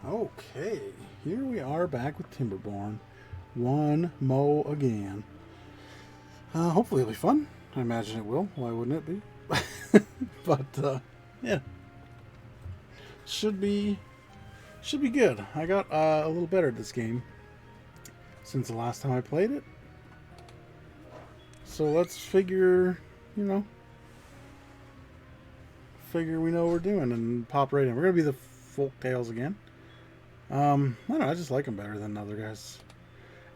Okay, here we are back with Timberborn. One mo again. Hopefully it'll be fun. I imagine it will. Why wouldn't it be? But yeah, should be should be good. I got a little better at this game since the last time I played it. So let's figure we know what we're doing and pop right in. We're gonna be the folk tales again. I don't know. I just like them better than other guys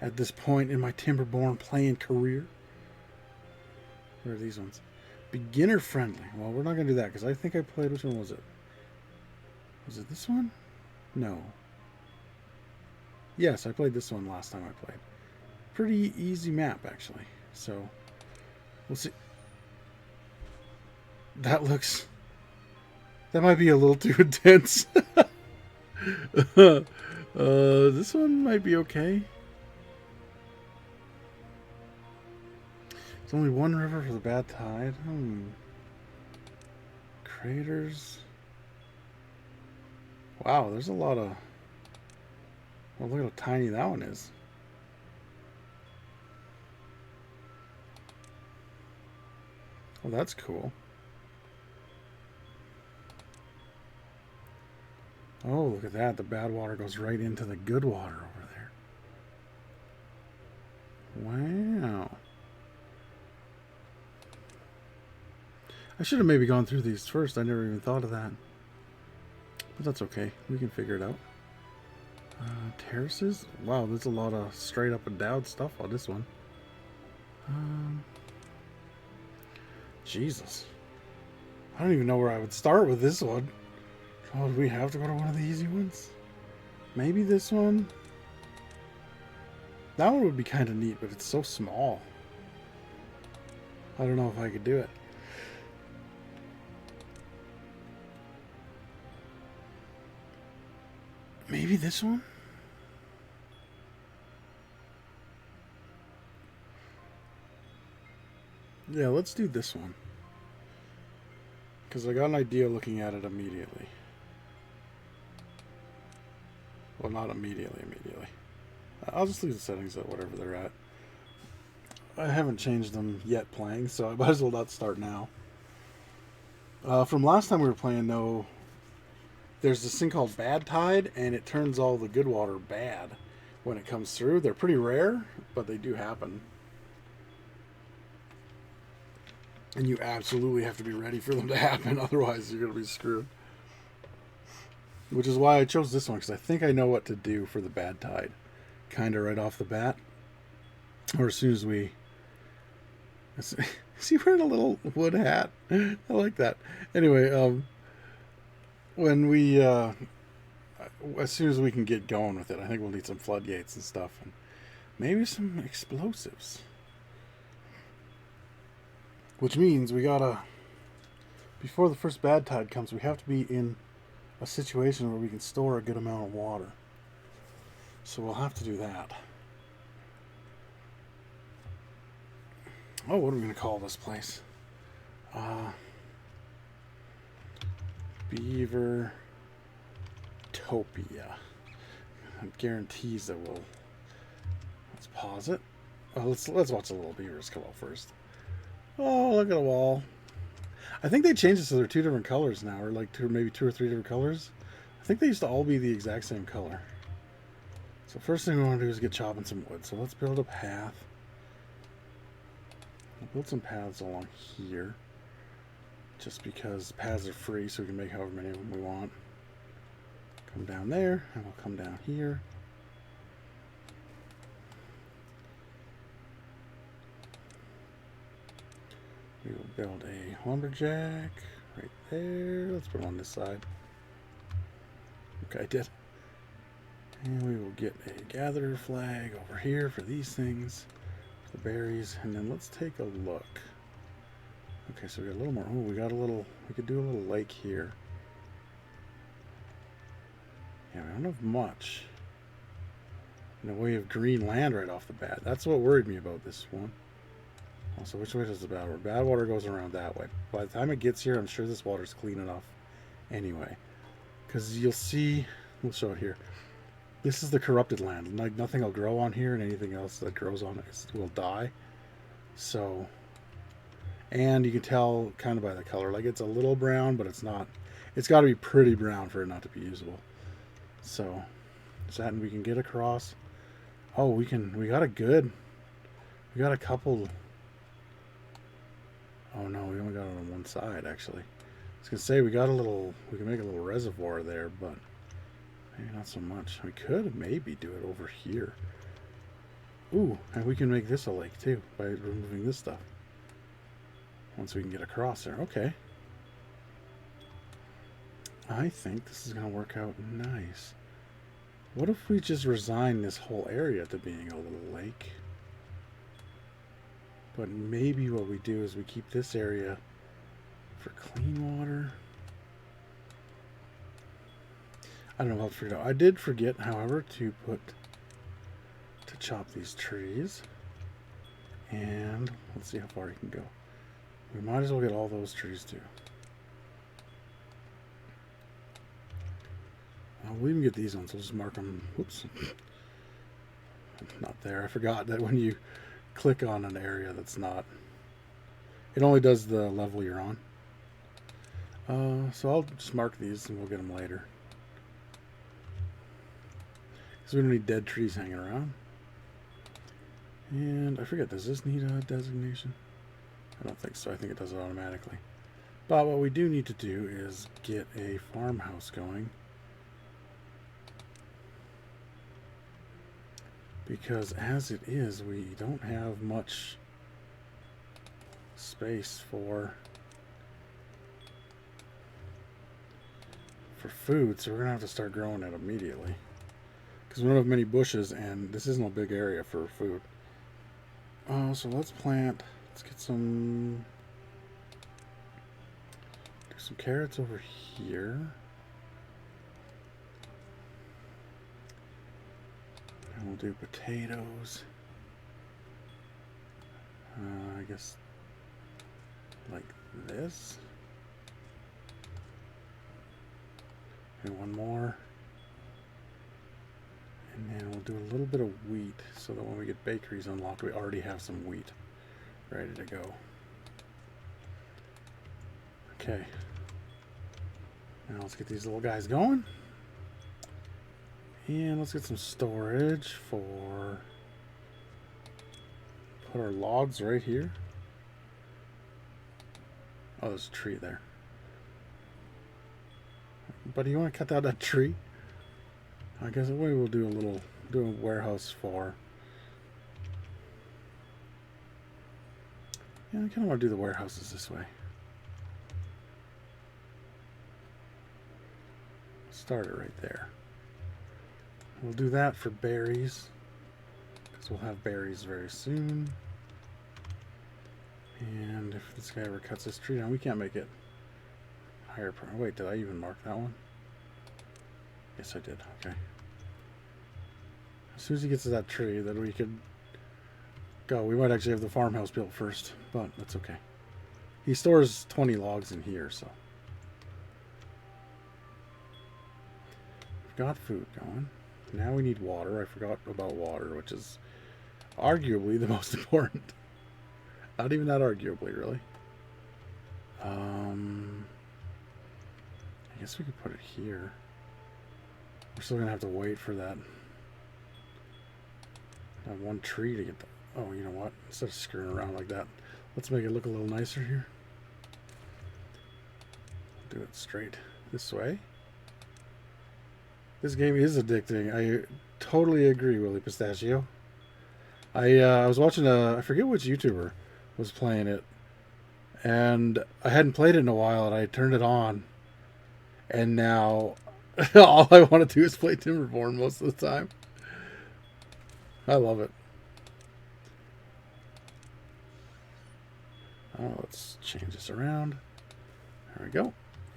at this point in my Timberborn playing career. Where are these ones? Beginner friendly. Well, we're not going to do that because I think I played. Which one was it? Was it this one? No. Yes, I played this one last time I played. Pretty easy map, actually. So, we'll see. That looks. That might be a little too intense. This one might be okay. It's only one river for the bad tide. Craters. Wow, there's a lot of... Well, look how tiny that one is. Well, that's cool. Oh, look at that. The bad water goes right into the good water over there. Wow. I should have maybe gone through these first. I never even thought of that. But that's okay. We can figure it out. Terraces? Wow, there's a lot of straight up and down stuff on this one. Jesus. I don't even know where I would start with this one. Oh, do we have to go to one of the easy ones? Maybe this one? That one would be kind of neat, but it's so small. I don't know if I could do it. Maybe this one? Yeah, let's do this one. Because I got an idea looking at it immediately. Well, not immediately. I'll just leave the settings at whatever they're at. I haven't changed them yet playing, so I might as well not start now. From last time we were playing, though, there's this thing called bad tide, and it turns all the good water bad when it comes through. They're pretty rare, but they do happen. And you absolutely have to be ready for them to happen, otherwise you're going to be screwed. Which is why I chose this one, because I think I know what to do for the bad tide. Kind of right off the bat. Or as soon as we... Is he wearing a little wood hat? I like that. Anyway, when we... as soon as we can get going with it, I think we'll need some floodgates and stuff. And maybe some explosives. Which means we gotta... Before the first bad tide comes, we have to be in a situation where we can store a good amount of water. So we'll have to do that. Oh, what are we going to call this place? Beaver Topia. It guarantees that we'll... Let's pause it. Oh, let's watch the little beavers come out first. Oh, look at a wall. I think they changed it so they're two different colors now, or like maybe two or three different colors. I think they used to all be the exact same color. So first thing we want to do is get chopping some wood. So let's build a path. We'll build some paths along here. Just because paths are free, so we can make however many of them we want. Come down there, and we'll come down here. We will build a lumberjack right there. Let's put it on this side. Okay, I did. And we will get a gatherer flag over here for these things, for the berries, and then let's take a look. Okay, so we got a little more. Oh, we could do a little lake here. Yeah, we don't have much in the way of green land right off the bat. That's what worried me about this one. Also, which way does the bad water? Bad water goes around that way. By the time it gets here, I'm sure this water's clean enough anyway. Because you'll see we'll show it here. This is the corrupted land. Like, nothing will grow on here, and anything else that grows on it will die. So, and you can tell kind of by the color. Like, it's a little brown, but it's not. It's got to be pretty brown for it not to be usable. So, that we can get across. Oh, we got a good. We got a couple. Oh no, we only got it on one side actually. I was gonna say we got a little. We can make a little reservoir there, but maybe not so much. We could maybe do it over here. Ooh, and we can make this a lake too by removing this stuff. Once we can get across there, okay. I think this is gonna work out nice. What if we just resign this whole area to being a little lake? But maybe what we do is we keep this area for clean water. I don't know how to figure it out. I did forget, however, to chop these trees. And let's see how far you can go. We might as well get all those trees too. We'll even get these ones. We'll just mark them. Whoops. Not there. I forgot that when you click on an area that's not, it only does the level you're on. So I'll just mark these and we'll get them later. Because we don't need dead trees hanging around. And I forget, does this need a designation? I don't think so. I think it does it automatically. But what we do need to do is get a farmhouse going. Because as it is, we don't have much space for food, so we're gonna have to start growing it immediately. Because we don't have many bushes, and this isn't a big area for food. So let's get some carrots over here. And we'll do potatoes. I guess like this. And one more. And then we'll do a little bit of wheat so that when we get bakeries unlocked, we already have some wheat ready to go. Okay. Now let's get these little guys going. And let's get some storage for, put our logs right here. Oh, there's a tree there. Buddy, you want to cut out that tree? I guess we will do a warehouse for. Yeah, I kind of want to do the warehouses this way. Start it right there. We'll do that for berries, because we'll have berries very soon. And if this guy ever cuts this tree down, we can't make it higher. Wait, did I even mark that one? Yes, I did. Okay. As soon as he gets to that tree, then we could go. We might actually have the farmhouse built first, but that's okay. He stores 20 logs in here, so. We've got food going. Now we need water. I forgot about water, which is arguably the most important. Not even that arguably, really. I guess we could put it here. We're still gonna have to wait for that one tree to get the. Oh, you know what? Instead of screwing around like that, let's make it look a little nicer here. Do it straight this way. This game is addicting. I totally agree, Willie Pistachio. I was watching I forget which YouTuber was playing it, and I hadn't played it in a while, and I turned it on, and now all I want to do is play Timberborn most of the time. I love it. Oh, let's change this around. There we go.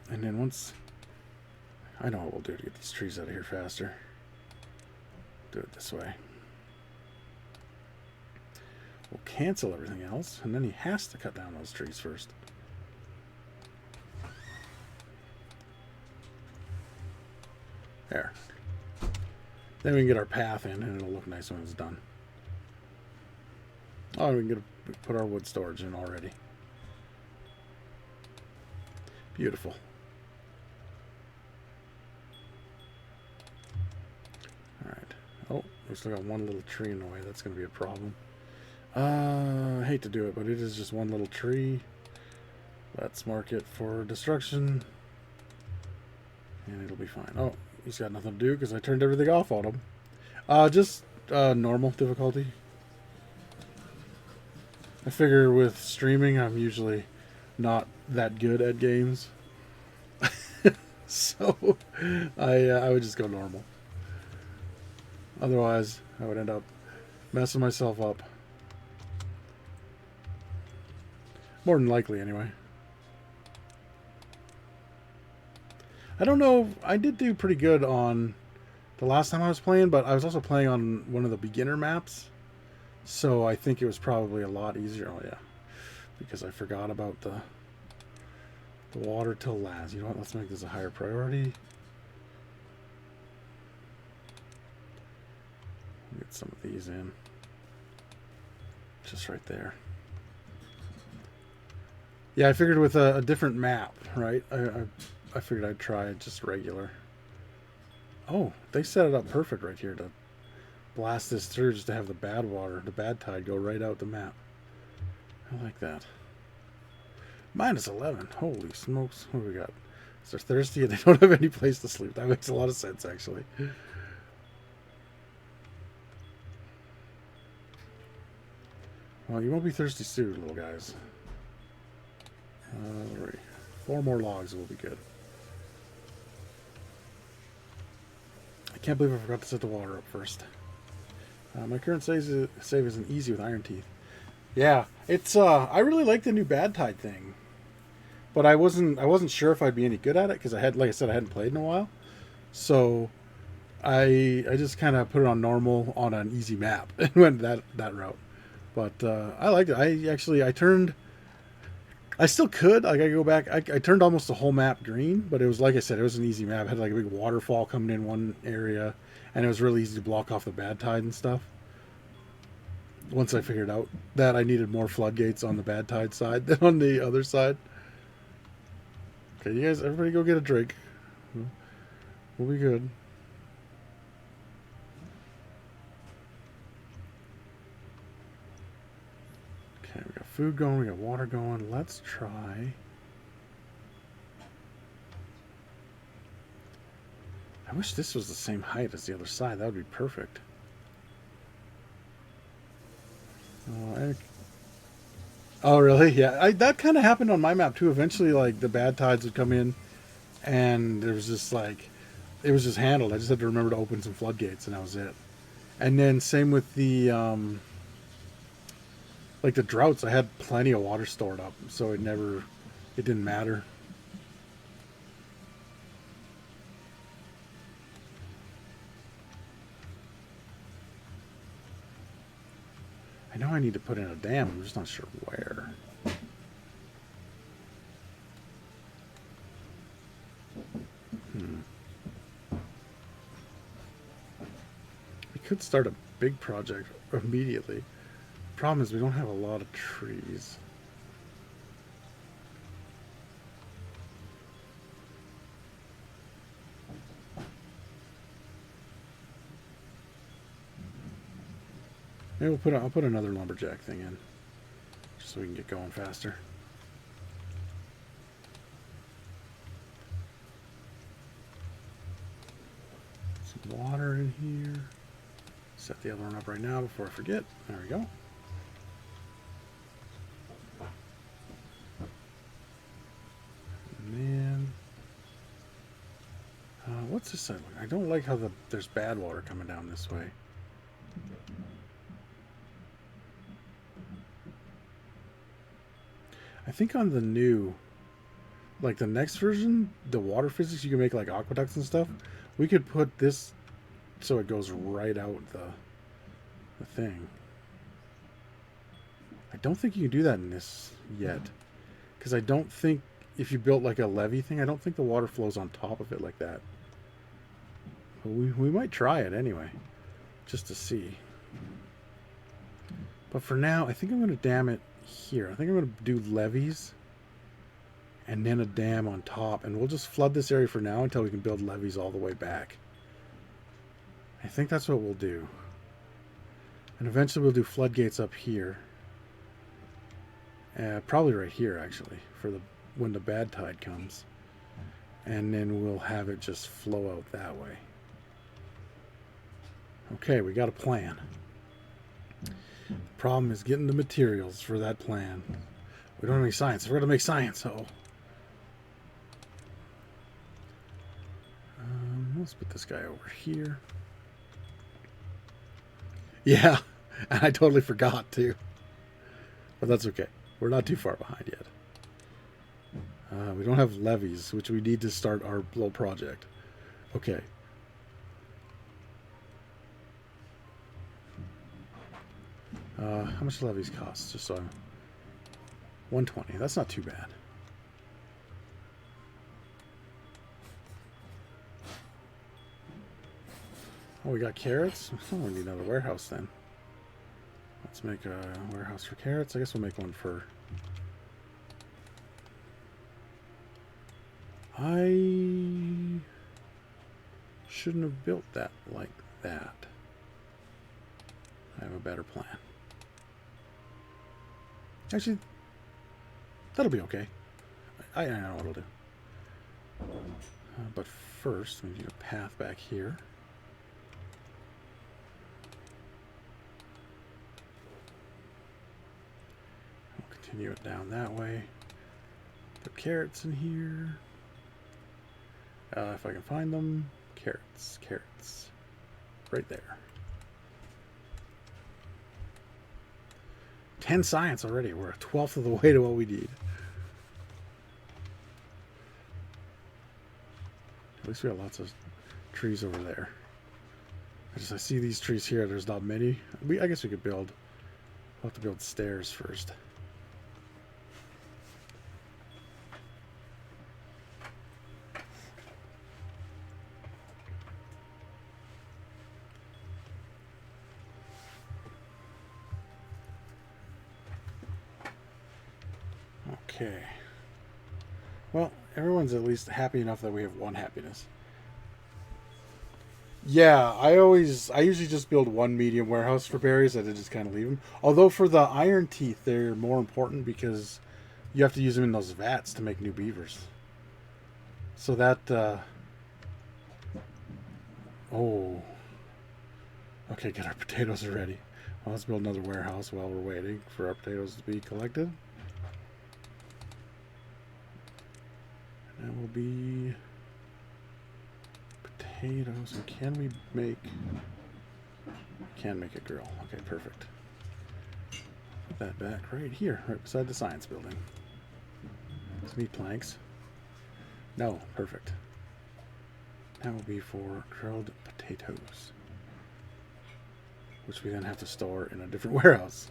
And then once, I know what we'll do to get these trees out of here faster. Do it this way. We'll cancel everything else, and then he has to cut down those trees first. There. Then we can get our path in, and it'll look nice when it's done. Oh, we can put our wood storage in already. Beautiful. Alright. Oh, we still got one little tree in the way. That's going to be a problem. I hate to do it, but it is just one little tree. Let's mark it for destruction. And it'll be fine. Oh, he's got nothing to do because I turned everything off on him. Just normal difficulty. I figure with streaming, I'm usually not that good at games. So I would just go normal. Otherwise, I would end up messing myself up. More than likely, anyway. I don't know. I did do pretty good on the last time I was playing, but I was also playing on one of the beginner maps. So I think it was probably a lot easier. Oh, yeah. Because I forgot about the water till last. You know what? Let's make this a higher priority. Get some of these in. Just right there. Yeah, I figured with a different map, right? I figured I'd try just regular. Oh, they set it up perfect right here to blast this through just to have the bad water, the bad tide go right out the map. I like that. -11. Holy smokes. What do we got? They're thirsty and they don't have any place to sleep. That makes a lot of sense, actually. Well, you won't be thirsty soon, little guys. 4 more logs will be good. I can't believe I forgot to set the water up first. My current save isn't easy with Iron Teeth. Yeah, it's I really like the new bad tide thing, but I wasn't sure if I'd be any good at it because like I said, I hadn't played in a while. So I just kind of put it on normal on an easy map and went that route. But I liked it. I still could. Like I go back. I turned almost the whole map green, but it was like I said, it was an easy map. It had like a big waterfall coming in one area, and it was really easy to block off the bad tide and stuff. Once I figured out that I needed more floodgates on the bad tide side than on the other side. Okay, you guys, everybody go get a drink. We'll be good. Okay, we got food going, we got water going. Let's try. I wish this was the same height as the other side. That would be perfect. Oh, really? Yeah, that kind of happened on my map too. Eventually, like the bad tides would come in, and there was just like it was just handled. I just had to remember to open some floodgates, and that was it. And then same with the like the droughts. I had plenty of water stored up, so it didn't matter. I know I need to put in a dam. I'm just not sure where. We could start a big project immediately. Problem is we don't have a lot of trees. Maybe I'll put another lumberjack thing in, just so we can get going faster. Some water in here. Set the other one up right now before I forget. There we go. Man, what's this side like? I don't like how there's bad water coming down this way. I think on the new, like the next version, the water physics, you can make like aqueducts and stuff. We could put this so it goes right out the thing. I don't think you can do that in this yet, because I don't think if you built like a levee thing, I don't think the water flows on top of it like that. We might try it anyway, just to see. But for now, I think I'm going to dam it here. I think I'm going to do levees and then a dam on top. And we'll just flood this area for now until we can build levees all the way back. I think that's what we'll do. And eventually we'll do floodgates up here. Probably right here, actually, for when the bad tide comes. And then we'll have it just flow out that way. Okay, we got a plan. Problem is getting the materials for that plan. We don't have any science. We're going to make science, let's put this guy over here. Yeah, and I totally forgot too. But that's okay. We're not too far behind yet. We don't have levees, which we need to start our little project. Okay. How much do levees cost? Just so I'm... 120. That's not too bad. Oh, we got carrots? Oh, we need another warehouse then. Let's make a warehouse for carrots. I guess we'll make one for... I shouldn't have built that like that. I have a better plan. Actually, that'll be okay. I know what I'll do. But first, we need a path back here. We'll continue it down that way. Put carrots in here. If I can find them. Carrots, carrots. Right there. 10 science already. We're a 12th of the way to what we need. At least we got lots of trees over there. I see these trees here. There's not many. I guess we could build. We'll have to build stairs first. Okay. Well, everyone's at least happy enough that we have one happiness. Yeah, I usually just build one medium warehouse for berries and then just kind of leave them. Although for the iron teeth, they're more important because you have to use them in those vats to make new beavers. So that, oh. Okay, get our potatoes ready. Well, let's build another warehouse while we're waiting for our potatoes to be collected. That will be potatoes. And can we make... Can make a grill. Okay, perfect. Put that back right here, right beside the science building. Some meat planks. No, perfect. That will be for grilled potatoes, which we then have to store in a different warehouse.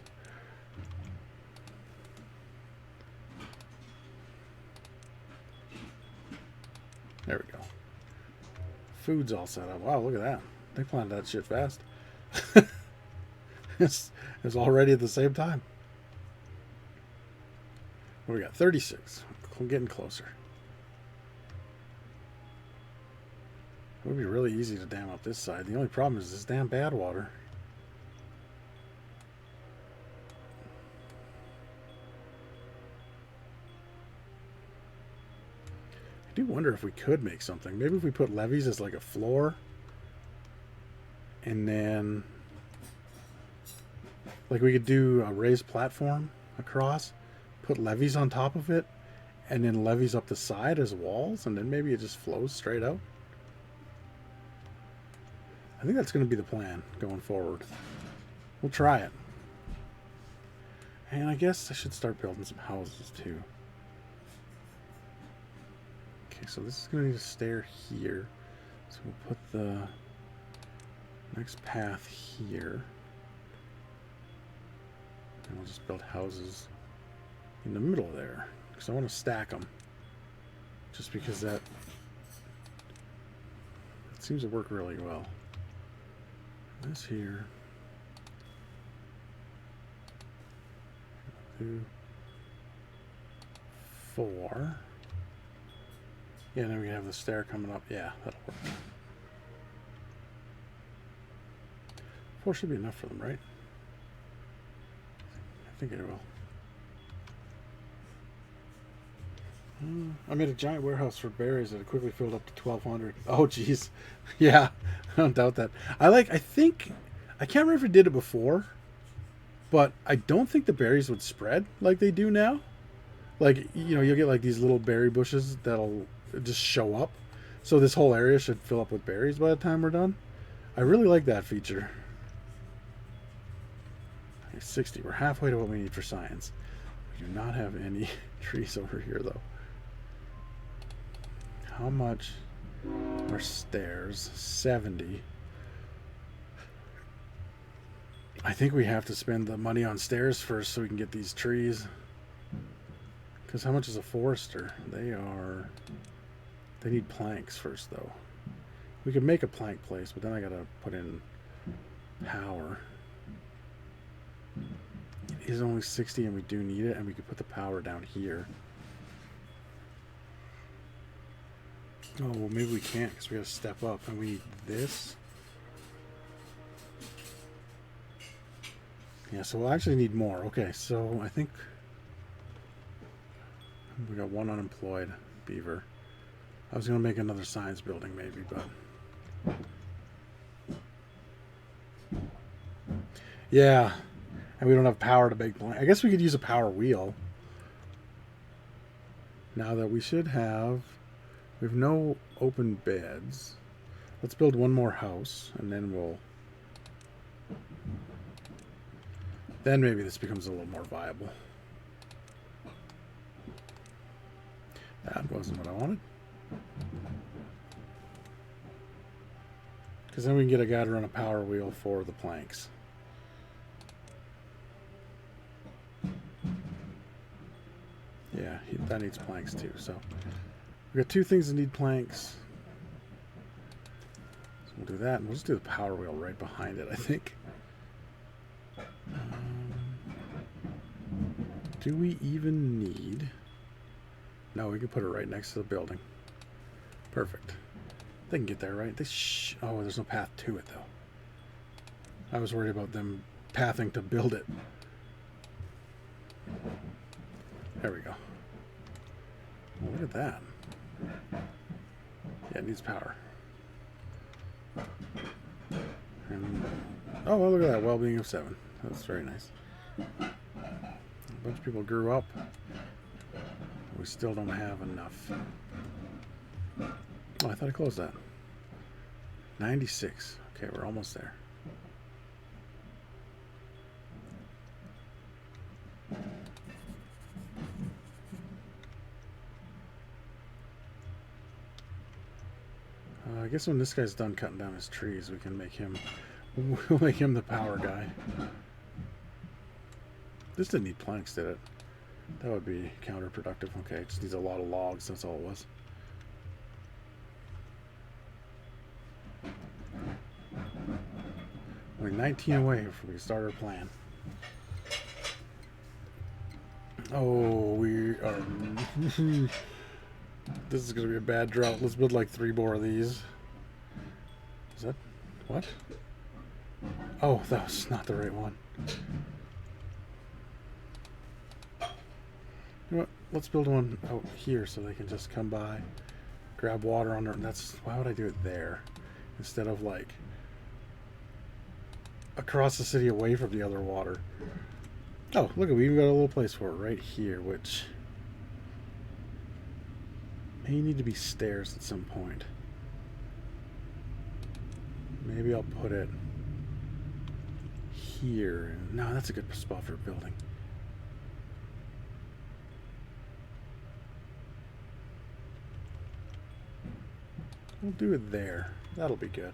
There we go. Food's all set up. Wow, look at that. They planned that shit fast. it's already at the same time. What we got? 36. We're getting closer. It would be really easy to dam up this side. The only problem is this damn bad water. I do wonder if we could make something. Maybe if we put levees as like a floor. And then... like we could do a raised platform across. Put levees on top of it. And then levees up the side as walls. And then maybe it just flows straight out. I think that's going to be the plan going forward. We'll try it. And I guess I should start building some houses too. Okay, so this is going to need a stair here. So we'll put the next path here. And we'll just build houses in the middle there. Because I want to stack them. Just because that's It seems to work really well. This here. 2, 4. Yeah, then we can have the stair coming up. Yeah, that'll work. 4 should be enough for them, right? I think it will. I made a giant warehouse for berries that quickly filled up to 1,200. Oh, geez. Yeah, I don't doubt that. I think, I can't remember if it did it before, but I don't think the berries would spread like they do now. Like, you know, you'll get like these little berry bushes that'll just show up. So this whole area should fill up with berries by the time we're done. I really like that feature. 60. We're halfway to what we need for science. We do not have any trees over here, though. How much are stairs? 70. I think we have to spend the money on stairs first so we can get these trees. Because how much is a forester? They need planks first, though. We could make a plank place, but then I gotta put in power. It is only 60 and we do need it, and we could put the power down here. Oh, well, maybe we can't because we gotta step up, and we need this. Yeah, so we'll actually need more. Okay, so I think we got 1 unemployed beaver. I was gonna make another science building maybe, but yeah. And we don't have power to make plank. I guess we could use a power wheel. Now that we have no open beds. Let's build one more house, and then then maybe this becomes a little more viable. That wasn't what I wanted. Because then we can get a guy to run a power wheel for the planks. Yeah, that needs planks too. So we got 2 things that need planks. So we'll do that, and we'll just do the power wheel right behind it, I think. Do we even need... No, we can put it right next to the building. Perfect. They can get there, right? Oh, there's no path to it, though. I was worried about them pathing to build it. There we go. Well, look at that. Yeah, it needs power. And, oh, well, look at that. Well-being of 7. That's very nice. A bunch of people grew up. We still don't have enough. Oh, I thought I closed that. 96. Okay, we're almost there. I guess when this guy's done cutting down his trees, we can make him... We'll make him the power guy. This didn't need planks, did it? That would be counterproductive. Okay, it just needs a lot of logs. That's all it was. We're 19 away before we start our plan. Oh, we are... This is going to be a bad drought. Let's build like 3 more of these. Is that... What? Oh, that was not the right one. You know what? Let's build one out here so they can just come by, grab water on there. And that's... Why would I do it there? Instead of like... across the city away from the other water. Oh, look, we even got a little place for it right here, which may need to be stairs at some point. Maybe I'll put it here. No, that's a good spot for a building. We'll do it there. That'll be good.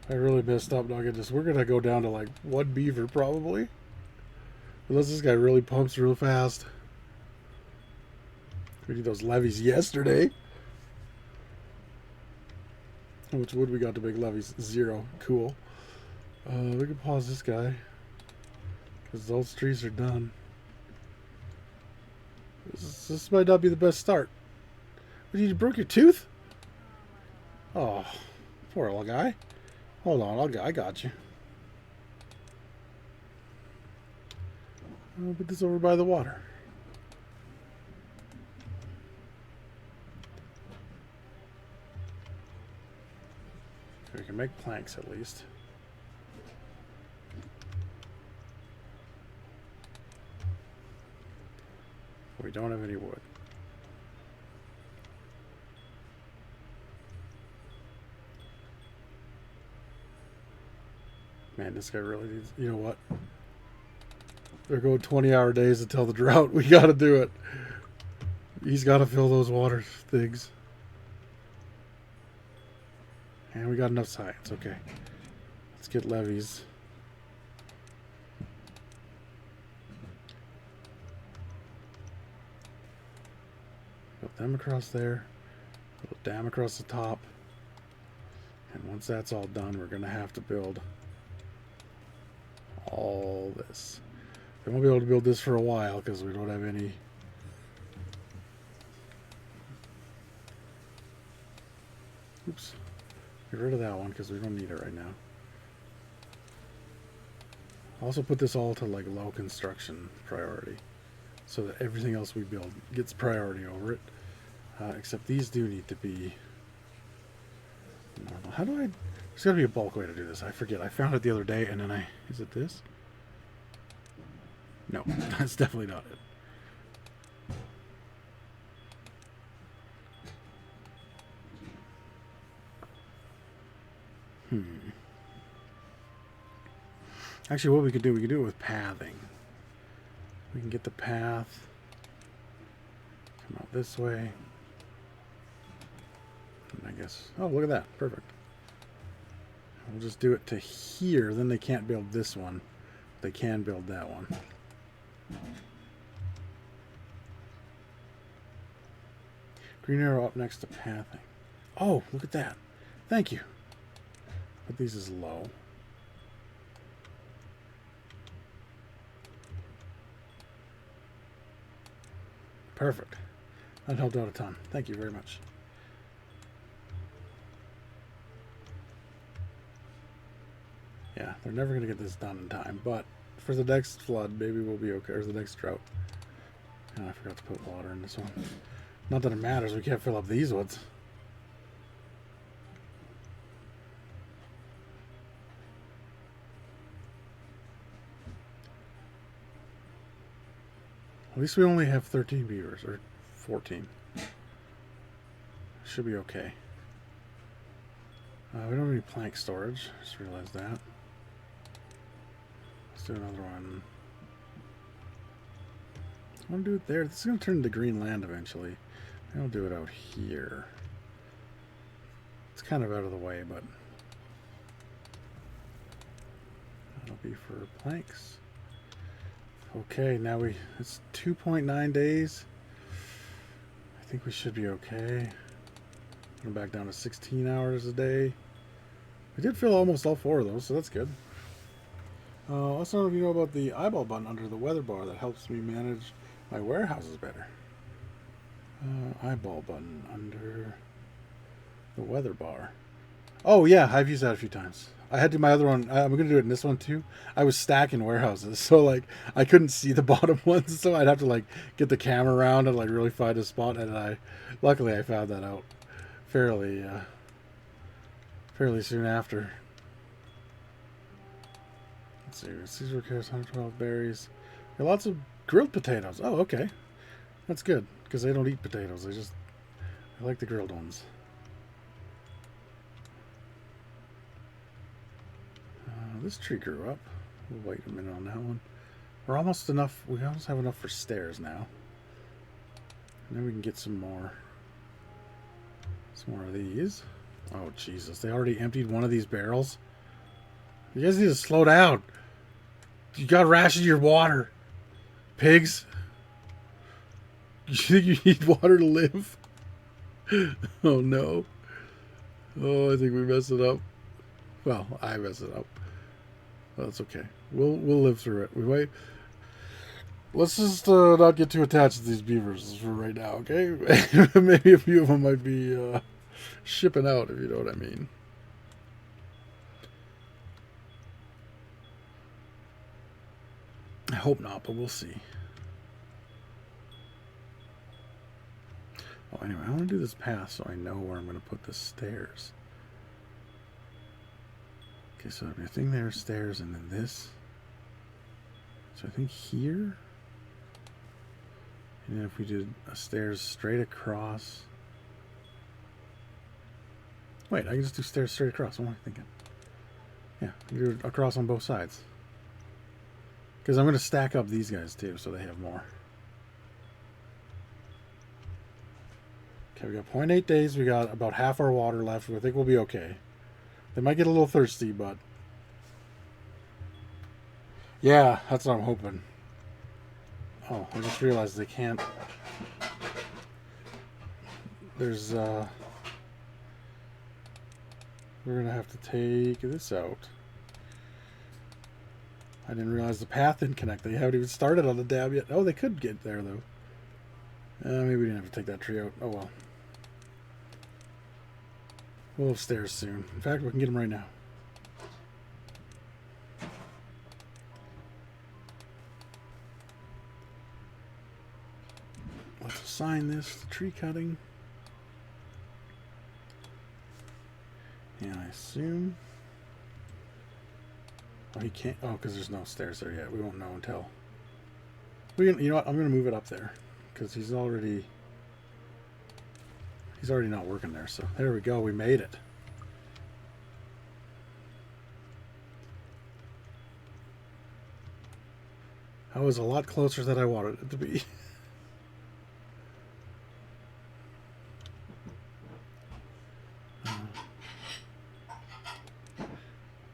I really messed up, Nugget. We're gonna go down to like 1 beaver probably. Unless this guy really pumps real fast. We did those levees yesterday. How much wood we got to make levees? 0. Cool. We can pause this guy. Because those trees are done. This might not be the best start. What, you broke your tooth? Oh, poor little guy. Hold on, I got you. I'll put this over by the water. So we can make planks at least. We don't have any wood. Man, this guy really needs... You know what? They're going 20-hour days until the drought. We got to do it. He's got to fill those water things. And we got enough science. Okay. Let's get levees. Put them across there. Put a dam across the top. And once that's all done, we're going to have to build all this. We won't be able to build this for a while because we don't have any. Oops. Get rid of that one because we don't need it right now. Also put this all to like low construction priority so that everything else we build gets priority over it. Except these do need to be normal. How do I... There's got to be a bulk way to do this. I forget. I found it the other day and then I... Is it this? No, that's definitely not it. Actually, what we could do it with pathing. We can get the path. Come out this way. And I guess... Oh, look at that. Perfect. We'll just do it to here. Then they can't build this one. They can build that one. Green arrow up next to pathing. Oh, look at that. Thank you. Put these as low. Perfect. That helped out a ton. Thank you very much. Yeah, they're never going to get this done in time, but for the next flood, maybe we'll be okay. Or the next drought. And I forgot to put water in this one. Not that it matters, we can't fill up these ones. At least we only have 13 beavers, or 14. Should be okay. We don't have any plank storage, just realized that. Let's do another one. I want to do it there. This is going to turn into green land eventually. I'll do it out here. It's kind of out of the way, but that'll be for planks. Okay, now it's 2.9 days. I think we should be okay. I'm back down to 16 hours a day. We did fill almost all 4 of those, so that's good. Let's know if you know about the eyeball button under the weather bar that helps me manage my warehouses better. Eyeball button under the weather bar. Oh yeah, I've used that a few times. I had to my other one. I'm going to do it in this one too. I was stacking warehouses, so like I couldn't see the bottom ones, so I'd have to like get the camera around and like really find a spot. And luckily I found that out fairly soon after. Let's see. Caesar carrots, 112 berries. There are lots of grilled potatoes. Oh, okay, that's good because they don't eat potatoes. I like the grilled ones. This tree grew up. We'll wait a minute on that one. We're almost enough. We almost have enough for stairs now. And then we can get some more of these. Oh, Jesus. They already emptied one of these barrels. You guys need to slow down. You got to ration your water. Pigs. You think you need water to live? Oh no. Oh, I think we messed it up. Well, I messed it up. Well, that's okay. We'll live through it. We wait. Let's just not get too attached to these beavers for right now, okay? Maybe a few of them might be shipping out, if you know what I mean. I hope not, but we'll see. Oh, anyway, I want to do this path so I know where I'm going to put the stairs. Okay, so I think there's stairs and then this. So I think here. And then if we did a stairs straight across. Wait, I can just do stairs straight across. What am I thinking? Yeah, do it across on both sides. Because I'm going to stack up these guys too, so they have more. Okay, we got 0.8 days. We got about half our water left. I think we'll be okay. They might get a little thirsty, but... yeah, that's what I'm hoping. Oh, I just realized they can't... there's, we're going to have to take this out. I didn't realize the path didn't connect. They haven't even started on the dam yet. Oh, they could get there, though. Maybe we didn't have to take that tree out. Oh, well. We'll have stairs soon. In fact, we can get them right now. Let's assign this to tree cutting. And I assume... oh, he can't... oh, because there's no stairs there yet. We won't know until... you know what? I'm going to move it up there. Because he's already not working there. So there we go. We made it. I was a lot closer than I wanted it to be.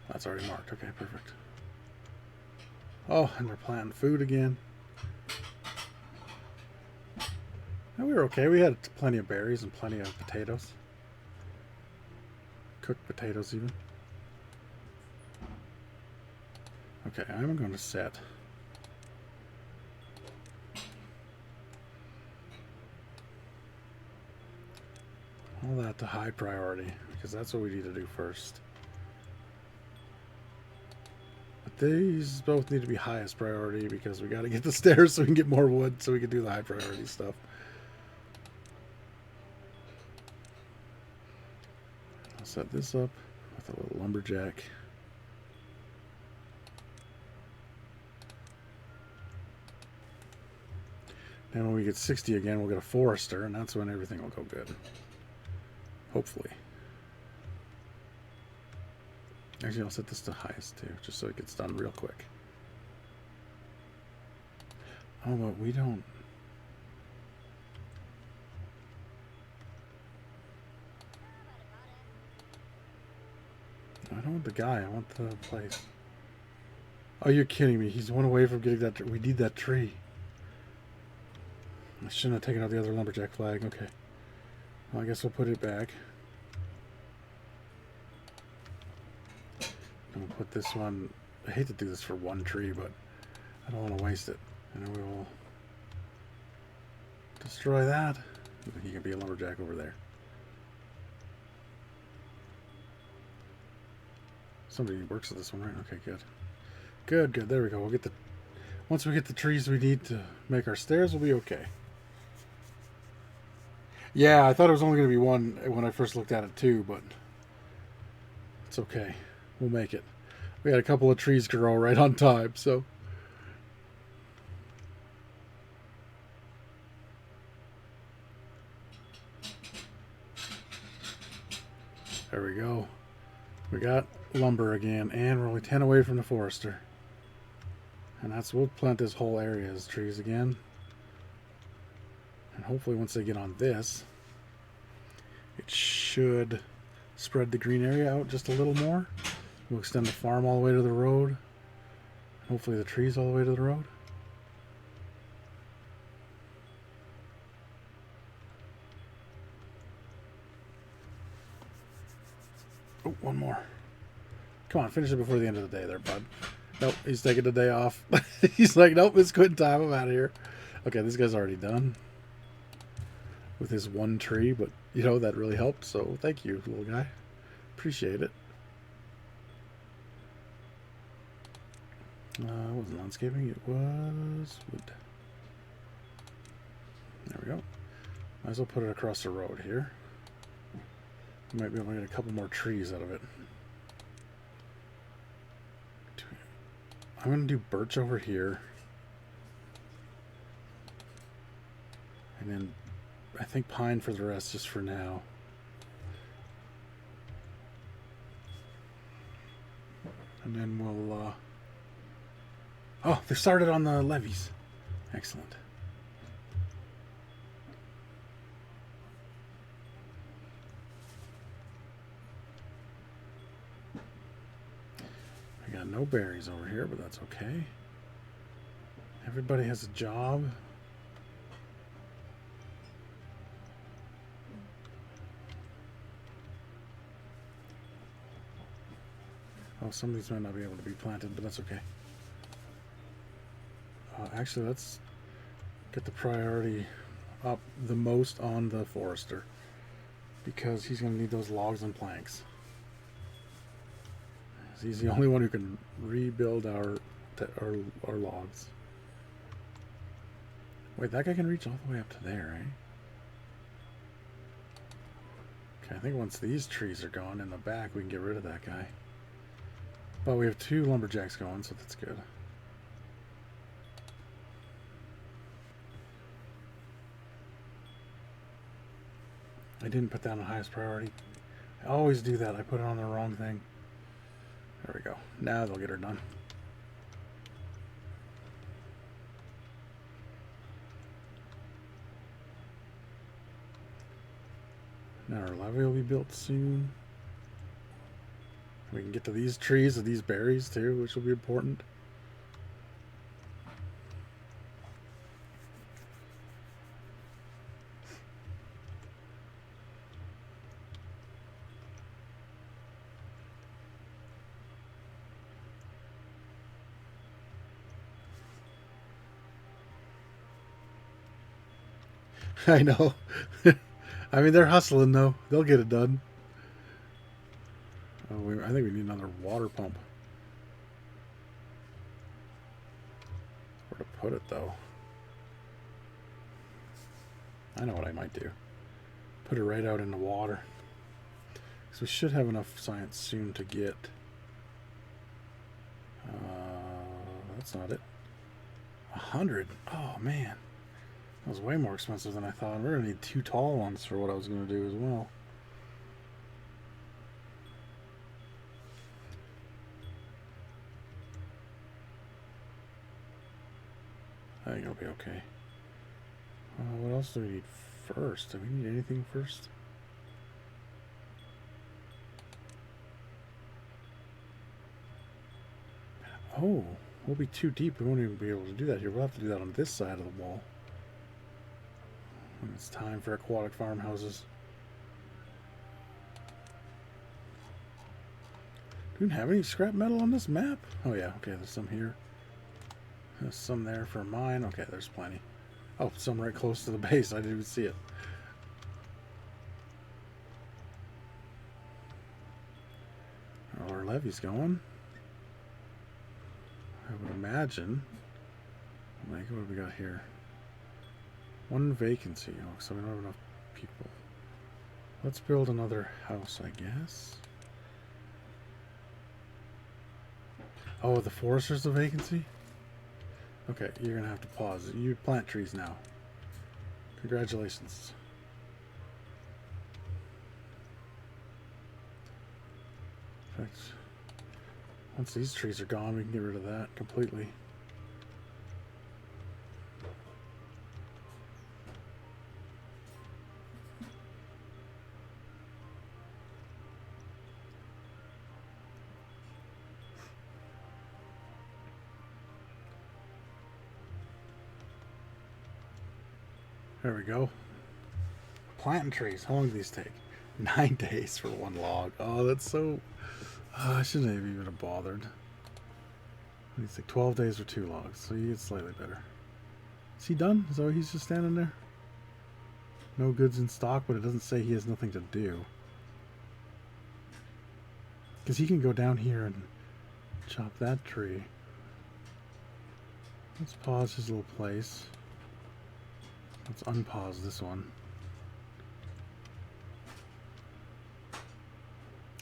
That's already marked. Okay, perfect. Oh, and they're planting food again. And we were okay. We had plenty of berries and plenty of potatoes. Cooked potatoes, even. Okay, I'm going to set all that to high priority, because that's what we need to do first. But these both need to be highest priority, because we got to get the stairs so we can get more wood so we can do the high priority stuff. I'll set this up with a little lumberjack. And when we get 60 again, we'll get a forester, and that's when everything will go good. Hopefully. Actually, I'll set this to highest too, just so it gets done real quick. Oh, but we don't... I don't want the guy, I want the place. Oh, you're kidding me. He's one away from getting that... we need that tree. I shouldn't have taken out the other lumberjack flag. Okay. Well, I guess we'll put it back. I'm gonna put this one... I hate to do this for one tree, but I don't want to waste it. And then we will destroy that. He can be a lumberjack over there. Somebody works at this one, right? Okay, good. Good, good. There we go. We'll get the... once we get the trees we need to make our stairs, we'll be okay. Yeah, I thought it was only going to be one when I first looked at it too, but it's okay. We'll make it. We had a couple of trees grow right on time, so... there we go. We got lumber again, and we're only 10 away from the forester. And that's... we'll plant this whole area as trees again. And hopefully once they get on this, it should spread the green area out just a little more. We'll extend the farm all the way to the road. Hopefully the trees all the way to the road. Oh, one more. Come on, finish it before the end of the day there, bud. Nope, he's taking the day off. He's like, nope, it's quitting time. I'm out of here. Okay, this guy's already done with his one tree, but, you know, that really helped. So thank you, little guy. Appreciate it. It wasn't landscaping, it was wood. There we go. Might as well put it across the road here. Might be able to get a couple more trees out of it. I'm going to do birch over here. And then I think pine for the rest, just for now. And then we'll... Oh, they started on the levees. Excellent. I got no berries over here, but that's okay. Everybody has a job. Oh, some of these might not be able to be planted, but that's okay. Actually, let's get the priority up the most on the forester, because he's going to need those logs and planks. He's the only one who can rebuild our logs. Wait, that guy can reach all the way up to there, eh? Okay, I think once these trees are gone in the back, we can get rid of that guy. But we have 2 lumberjacks going, so that's good. I didn't put that on highest priority. I always do that. I put it on the wrong thing. There we go. Now they'll get her done. Now our levee will be built soon. We can get to these trees and these berries too, which will be important. I know. I mean, they're hustling though. They'll get it done. Oh, I think we need another water pump. Where to put it though? I know what I might do. Put it right out in the water. So we should have enough science soon to get... that's not it. 100. Oh man. That was way more expensive than I thought. We're going to need 2 tall ones for what I was going to do as well. I think it'll be okay. What else do we need first? Do we need anything first? Oh, we'll be too deep. We won't even be able to do that here. We'll have to do that on this side of the wall. When it's time for aquatic farmhouses. Do we have any scrap metal on this map? Oh yeah, okay, there's some here. There's some there for mine. Okay, there's plenty. Oh, some right close to the base. I didn't even see it. Our levee's going. I would imagine. Like, what have we got here? 1 vacancy. Oh, so we don't have enough people. Let's build another house, I guess. Oh, the forester's a vacancy? Okay, you're going to have to pause. You plant trees now. Congratulations. In fact, once these trees are gone, we can get rid of that completely. There we go. Planting trees. How long do these take? 9 days for one log. Oh, that's so... I shouldn't have even have bothered. He's like 12 days for 2 logs, so he gets slightly better. Is he done? So he's just standing there? No goods in stock, but it doesn't say he has nothing to do. Because he can go down here and chop that tree. Let's pause his little place. Let's unpause this one.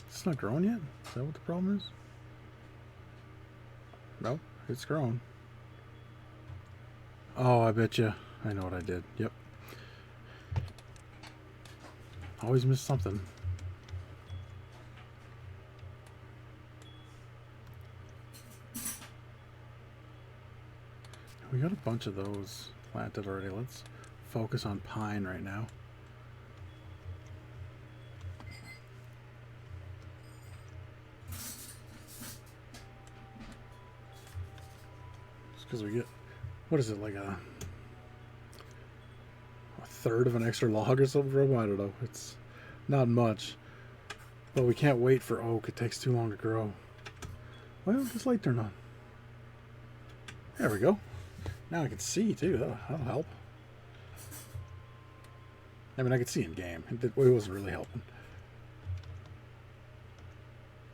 It's not growing yet? Is that what the problem is? No, it's grown. Oh, I bet you. I know what I did. Yep. Always miss something. We got a bunch of those planted already. Let's focus on pine right now. Just because we get, what is it, like a third of an extra log or something from? I don't know. It's not much. But we can't wait for oak. It takes too long to grow. Well, this light turned on. There we go. Now I can see too. That'll help. I mean, I could see in game. It wasn't really helping.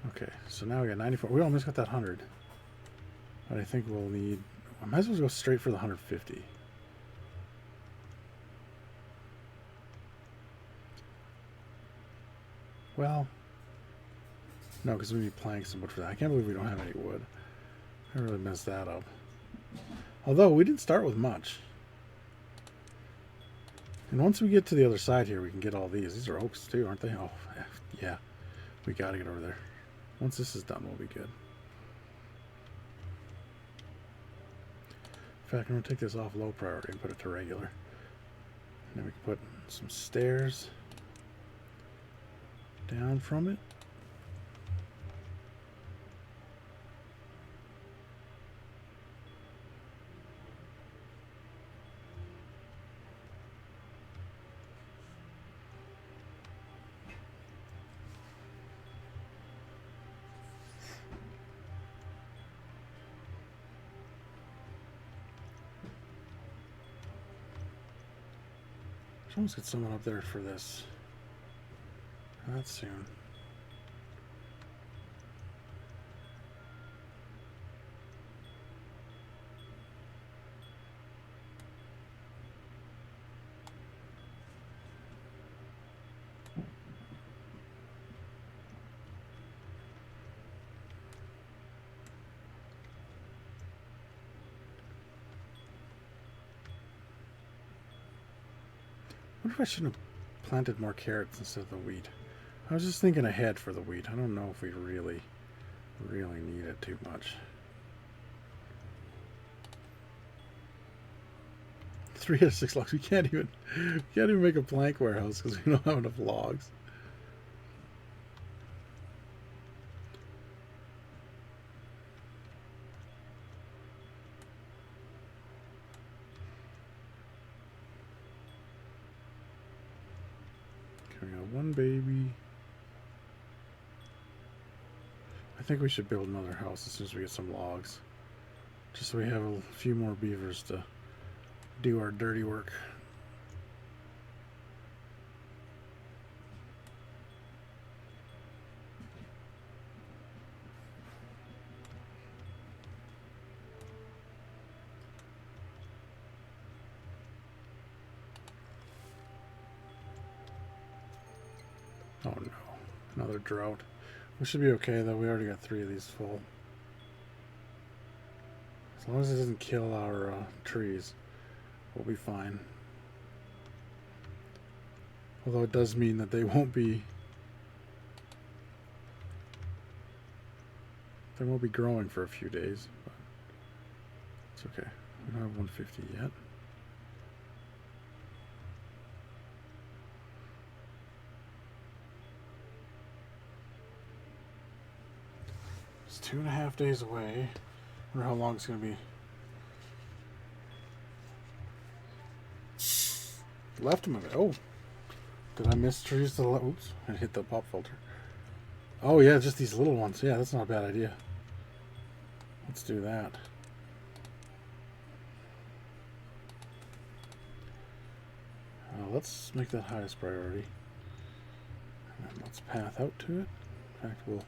Okay, so now we got 94. We almost got that 100. But I think we'll need... I might as well go straight for the 150. Well... No, because we need planks and wood for that. I can't believe we don't have any wood. I really messed that up. Although, we didn't start with much. And once we get to the other side here, we can get all these. These are oaks too, aren't they? Oh, yeah. We gotta get over there. Once this is done, we'll be good. In fact, I'm gonna take this off low priority and put it to regular. And then we can put some stairs down from it. Let's get someone up there for this. Not soon. I wonder if I shouldn't have planted more carrots instead of the wheat. I was just thinking ahead for the wheat. I don't know if we really need it too much. 3 out of 6 logs. We can't even make a plank warehouse because we don't have enough logs. Okay, we got one baby. I think we should build another house as soon as we get some logs. Just so we have a few more beavers to do our dirty work. Oh no, another drought. We should be okay though, we already got 3 of these full. As long as it doesn't kill our trees, we'll be fine. Although it does mean that they won't be growing for a few days, but it's okay. We don't have 150 yet. It's 2.5 days away. I wonder how long it's going to be. Left him a bit. Oh, Did I miss trees to the left? Oops, I hit the pop filter. Oh yeah, just these little ones. Yeah, that's not a bad idea. Let's do that. Let's make that highest priority. And let's path out to it. In fact, we'll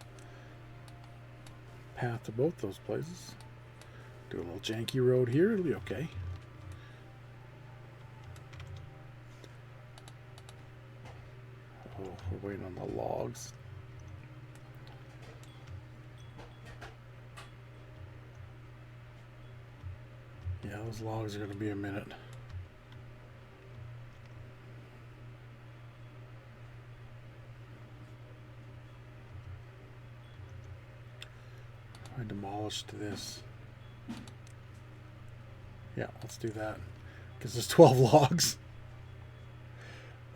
path to both those places. Do a little janky road here. It'll be okay. Oh, we're waiting on the logs. Yeah, those logs are going to be a minute. I demolished this. Yeah, let's do that. Because there's 12 logs.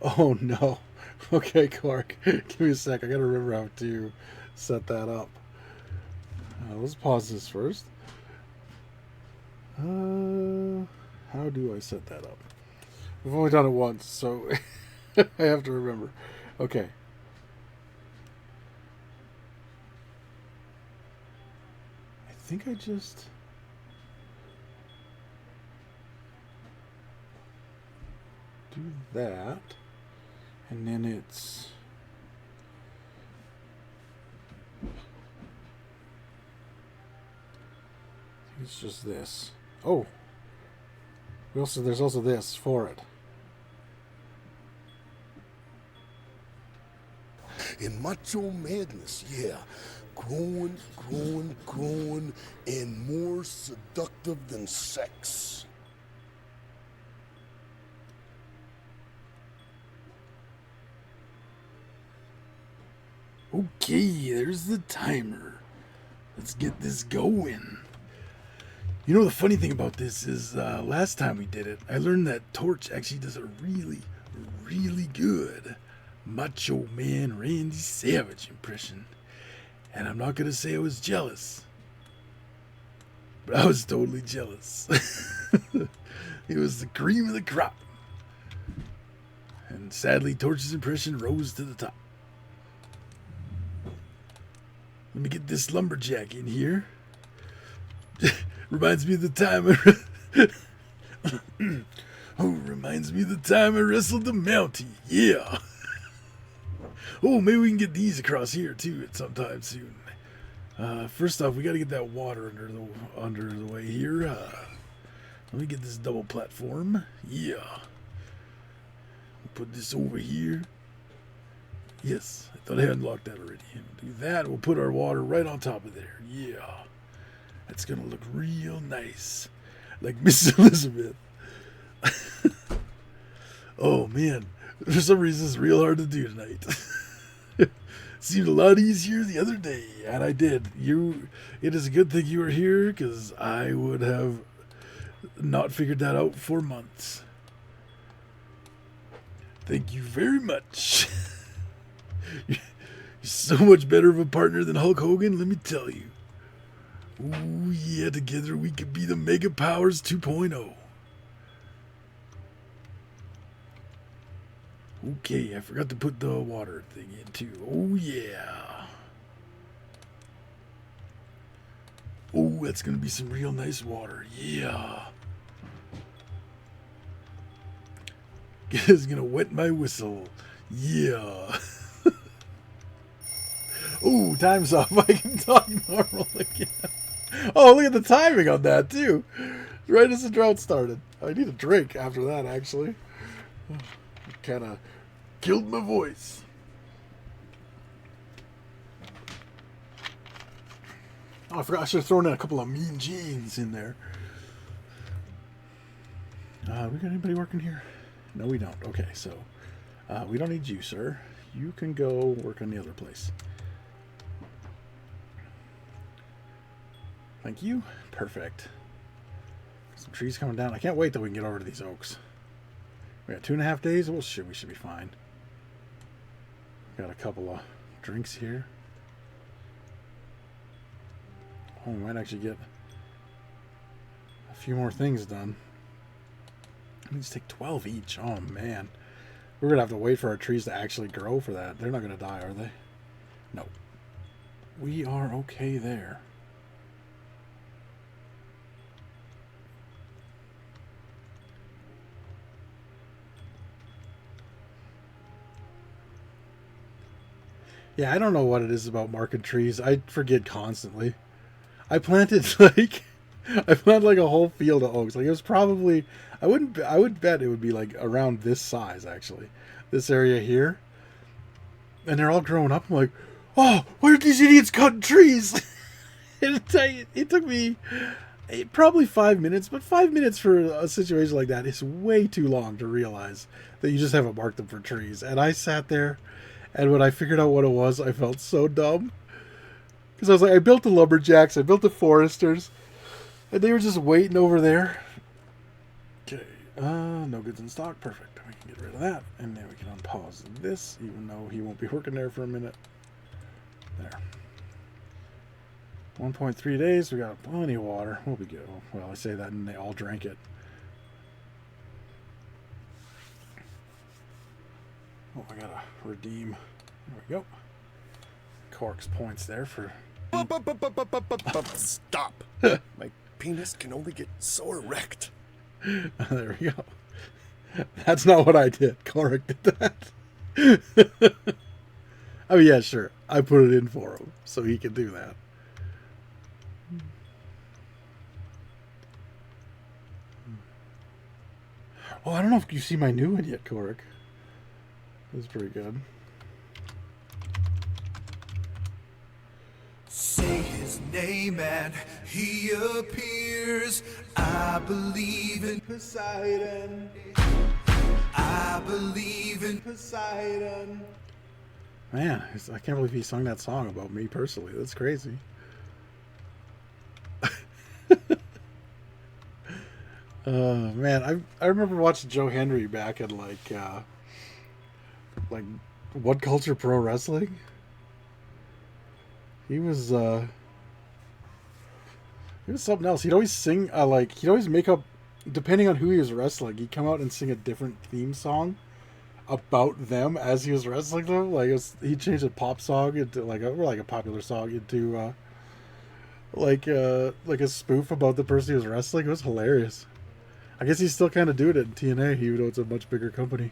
Oh no. Okay, Clark. Give me a sec. I gotta remember how to set that up. Let's pause this first. How do I set that up? We've only done it once, so I have to remember. Okay. I think I just... do that, and then it's... I think it's just this. Oh! There's also this for it. In macho madness, yeah. Growing, growing, growing, and more seductive than sex. Okay, there's the timer. Let's get this going. You know, the funny thing about this is last time we did it, I learned that Torch actually does a really, really good Macho Man Randy Savage impression. And I'm not going to say I was jealous, but I was totally jealous. It was the cream of the crop. And sadly, Torch's impression rose to the top. Let me get this lumberjack in here. Reminds me of the time reminds me of the time I wrestled the Mountie. Yeah. Oh, maybe we can get these across here too at some time soon. First off, we got to get that water under the way here. Let me get this double platform. Yeah. We'll put this over here. Yes, I thought I had unlocked that already. We'll do that. We'll put our water right on top of there. Yeah. That's going to look real nice. Like Miss Elizabeth. Oh, man. For some reason, it's real hard to do tonight. Seemed a lot easier the other day. And I did. It is a good thing you were here, because I would have not figured that out for months. Thank you very much. You're so much better of a partner than Hulk Hogan, let me tell you. Ooh, yeah, together we could be the Mega Powers 2.0. Okay, I forgot to put the water thing in too. Oh, yeah. Oh, that's going to be some real nice water. Yeah. It's going to wet my whistle. Yeah. Oh, time's up. I can talk normal again. Oh, look at the timing on that, too. Right as the drought started. I need a drink after that, actually. Kind of killed my voice. Oh, I forgot. I should have thrown in a couple of Mean Genes in there. We got anybody working here? No, we don't. Okay, so we don't need you, sir. You can go work on the other place. Thank you. Perfect. Some trees coming down. I can't wait till we can get over to these oaks. We got 2.5 days. Well, shit, we should be fine. Got a couple of drinks here. Oh, we might actually get a few more things done. These take 12 each. Oh, man. We're going to have to wait for our trees to actually grow for that. They're not going to die, are they? No. We are okay there. Yeah, I don't know what it is about market trees. I forget constantly. I planted like I planted like a whole field of oaks. Like it was probably I would bet it would be like around this size actually. This area here. And they're all growing up. I'm like, "Oh, why are these idiots cutting trees?" It took me probably 5 minutes, but 5 minutes for a situation like that is way too long to realize that you just haven't marked them for trees. And I sat there, and when I figured out what it was, I felt so dumb. Because I was like, I built the lumberjacks, I built the foresters, and they were just waiting over there. Okay, no goods in stock, perfect. We can get rid of that, and then we can unpause this, even though he won't be working there for a minute. There. 1.3 days, we got plenty of water. We'll be good. Well, I say that and they all drank it. Oh, I gotta redeem. There we go. Cork's points there for... Stop! My penis can only get so erect. There we go. That's not what I did. Cork did that. Oh, yeah, sure. I put it in for him, so he can do that. Oh, I don't know if you see my new one yet, Cork. That's pretty good. Say his name and he appears. I believe in Poseidon. I believe in Poseidon. Man, I can't believe he sung that song about me personally. That's crazy. Man, I remember watching Joe Henry back at like What Culture Pro Wrestling. He was something else. He'd always sing he'd always make up, depending on who he was wrestling, he'd come out and sing a different theme song about them as he was wrestling them. He'd change a pop song into a popular song into like a spoof about the person he was wrestling. It was hilarious. I guess he's still kind of doing it in TNA, even though it's a much bigger company.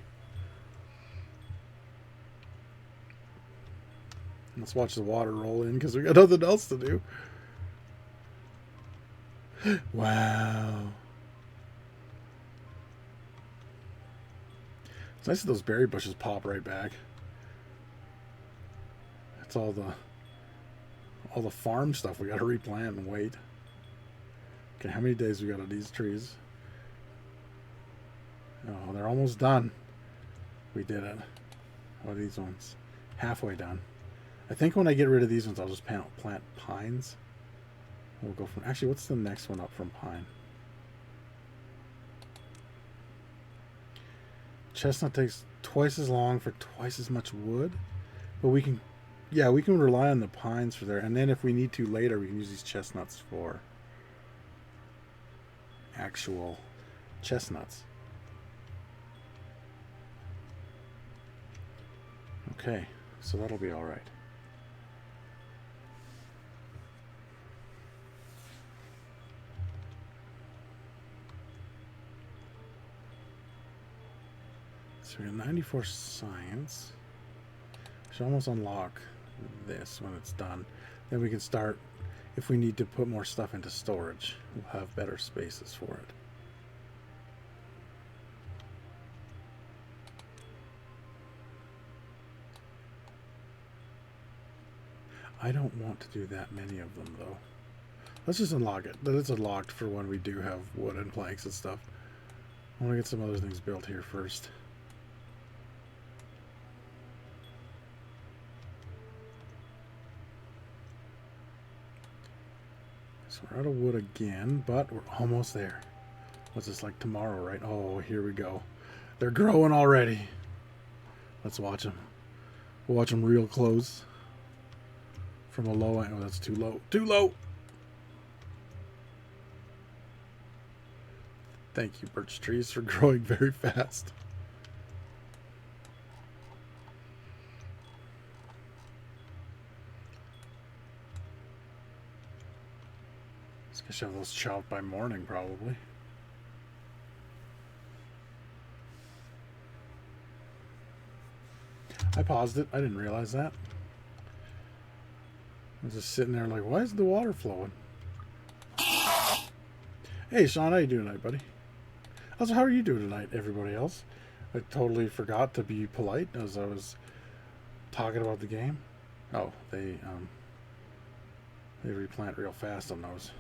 Let's watch the water roll in because we got nothing else to do. Wow. It's nice that those berry bushes pop right back. That's all the farm stuff we got to replant and wait. Okay, how many days we got on these trees? Oh, they're almost done. We did it. What are these ones? Halfway done. I think when I get rid of these ones, I'll just plant pines. We'll go from... Actually, what's the next one up from pine? Chestnut takes twice as long for twice as much wood. But we can... Yeah, we can rely on the pines for there. And then if we need to later, we can use these chestnuts for actual chestnuts. Okay, so that'll be all right. So we got 94 science. Should almost unlock this when it's done. Then we can start, if we need to put more stuff into storage, we'll have better spaces for it. I don't want to do that many of them, though. Let's just unlock it. That it's unlocked for when we do have wood and planks and stuff. I want to get some other things built here first. So we're out of wood again, but we're almost there. What's this like tomorrow, right? Oh, here we go. They're growing already. Let's watch them. We'll watch them real close. From a low angle. Oh, that's too low. Too low! Thank you, birch trees, for growing very fast. I should have those chopped by morning, probably. I paused it. I didn't realize that. I was just sitting there like, why is the water flowing? Hey, Sean, how you doing tonight, buddy? Also, how are you doing tonight, everybody else? I totally forgot to be polite as I was talking about the game. Oh, they replant real fast on those.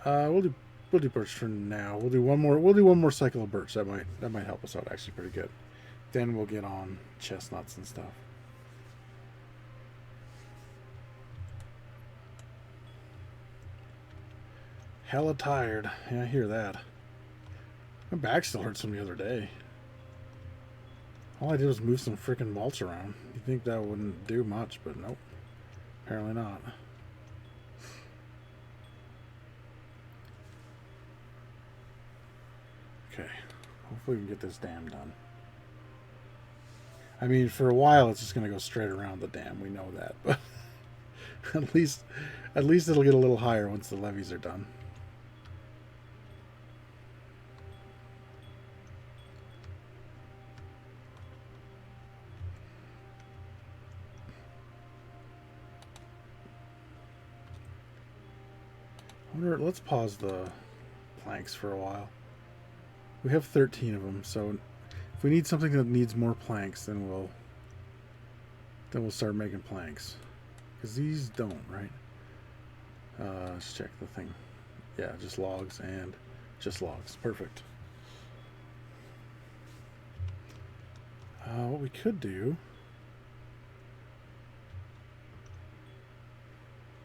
We'll do birch for now. We'll do one more cycle of birch. That might help us out actually pretty good. Then we'll get on chestnuts and stuff. Hella tired. Yeah, I hear that. My back still hurts from the other day. All I did was move some freaking mulch around. You'd think that wouldn't do much, but nope. Apparently not. Okay. Hopefully we can get this dam done. I mean, for a while it's just going to go straight around the dam. We know that, but at least it'll get a little higher once the levees are done. Let's pause the planks for a while. We have 13 of them, so if we need something that needs more planks, then we'll start making planks. Because these don't, right? Let's check the thing. Yeah, just logs and just logs. Perfect. What we could do...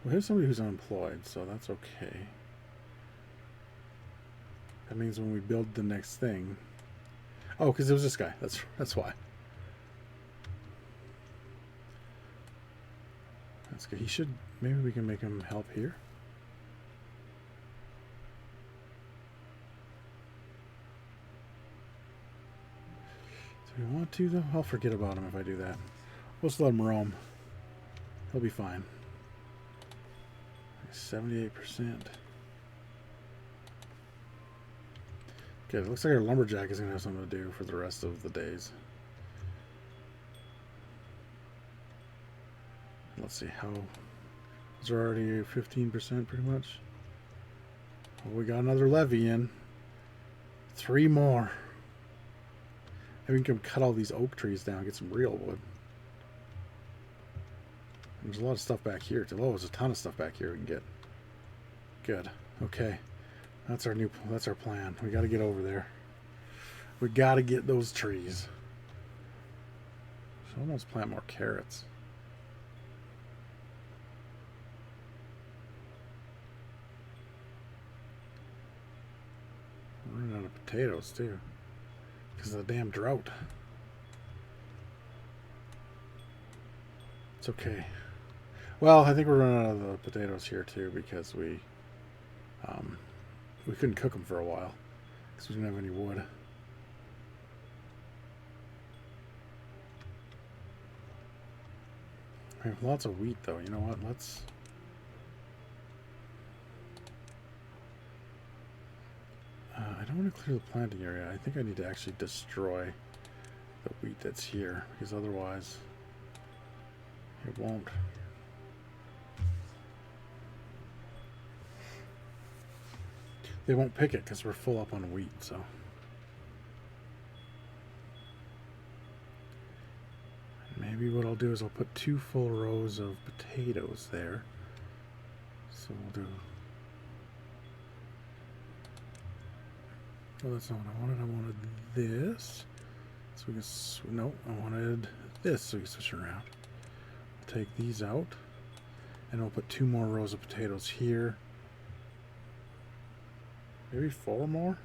We have somebody who's unemployed, so that's okay. That means when we build the next thing... Oh, because it was this guy. That's why. That's good. He should... Maybe we can make him help here. Do we want to, though? I'll forget about him if I do that. We'll just let him roam. He'll be fine. 78%. Okay, it looks like our lumberjack is going to have something to do for the rest of the days. Let's see, how... Is there already 15% pretty much? Well, we got another levee in. 3 more. And we can cut all these oak trees down, get some real wood. There's a lot of stuff back here too. Oh, there's a ton of stuff back here we can get. Good. Okay. That's our plan. We got to get over there. We got to get those trees. Should almost plant more carrots. We're running out of potatoes too, because of the damn drought. It's okay. Well, I think we're running out of the potatoes here too because we couldn't cook them for a while because we didn't have any wood. We have lots of wheat though. You know what? Let's... I don't want to clear the planting area. I think I need to actually destroy the wheat that's here because otherwise it won't. They won't pick it because we're full up on wheat, so. Maybe what I'll do is I'll put 2 full rows of potatoes there. So we'll do... Oh, that's not what I wanted. I wanted this. So we can... No, I wanted this so we can switch it around. I'll take these out. And I'll put 2 more rows of potatoes here. Maybe 4 more?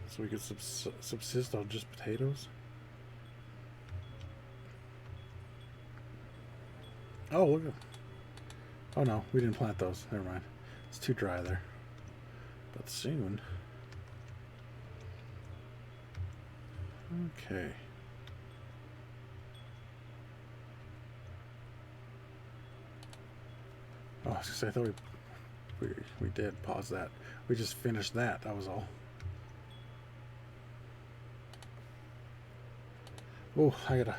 So we could subsist on just potatoes? Oh, look at... Oh no, we didn't plant those. Never mind. It's too dry there. But soon... Okay. Oh, I was gonna say, I thought we did pause that. We just finished that. That was all. Oh, I gotta.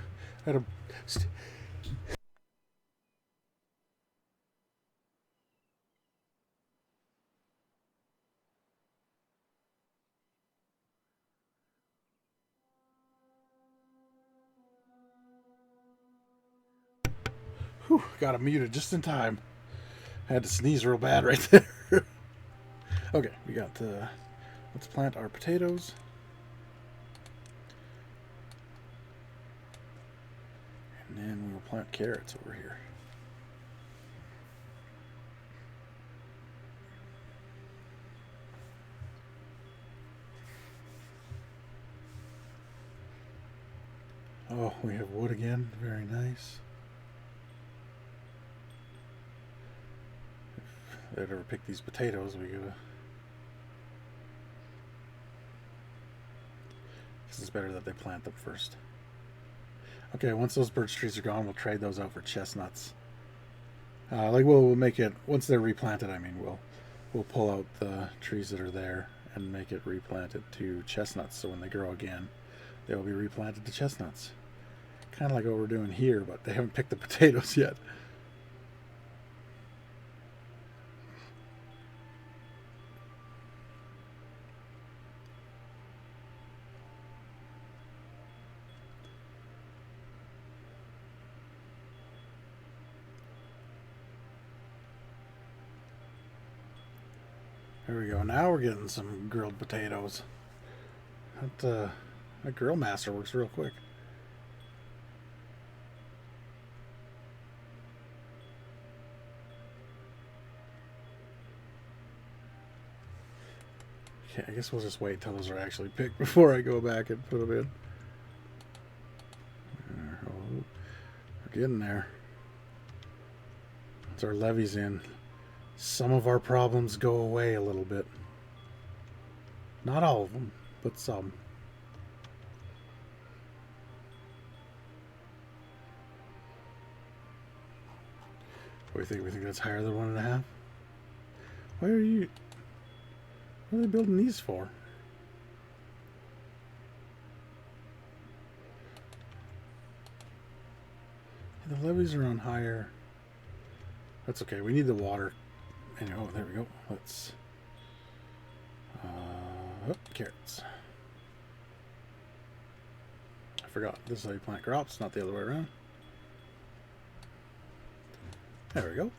Whew, got it muted just in time. I had to sneeze real bad right there. Okay, we got the. Let's plant our potatoes. And then we will plant carrots over here. Oh, we have wood again. Very nice. If they'd ever pick these potatoes, we gotta. This is better that they plant them first. Okay, once those birch trees are gone, we'll trade those out for chestnuts. We'll make it once they're replanted. I mean, we'll pull out the trees that are there and make it replanted to chestnuts. So when they grow again, they will be replanted to chestnuts. Kind of like what we're doing here, but they haven't picked the potatoes yet. There we go. Now we're getting some grilled potatoes. That grill master works real quick. Okay, I guess we'll just wait till those are actually picked before I go back and put them in. Oh, we're getting there. Once our levees in, some of our problems go away a little bit. Not all of them, but some. What do you think? We think that's higher than 1.5? Why are you... What are they building these for? The levees are on higher. That's okay. We need the water. Anyway, oh, there we go. Let's... carrots. I forgot. This is how you plant crops, not the other way around. There we go.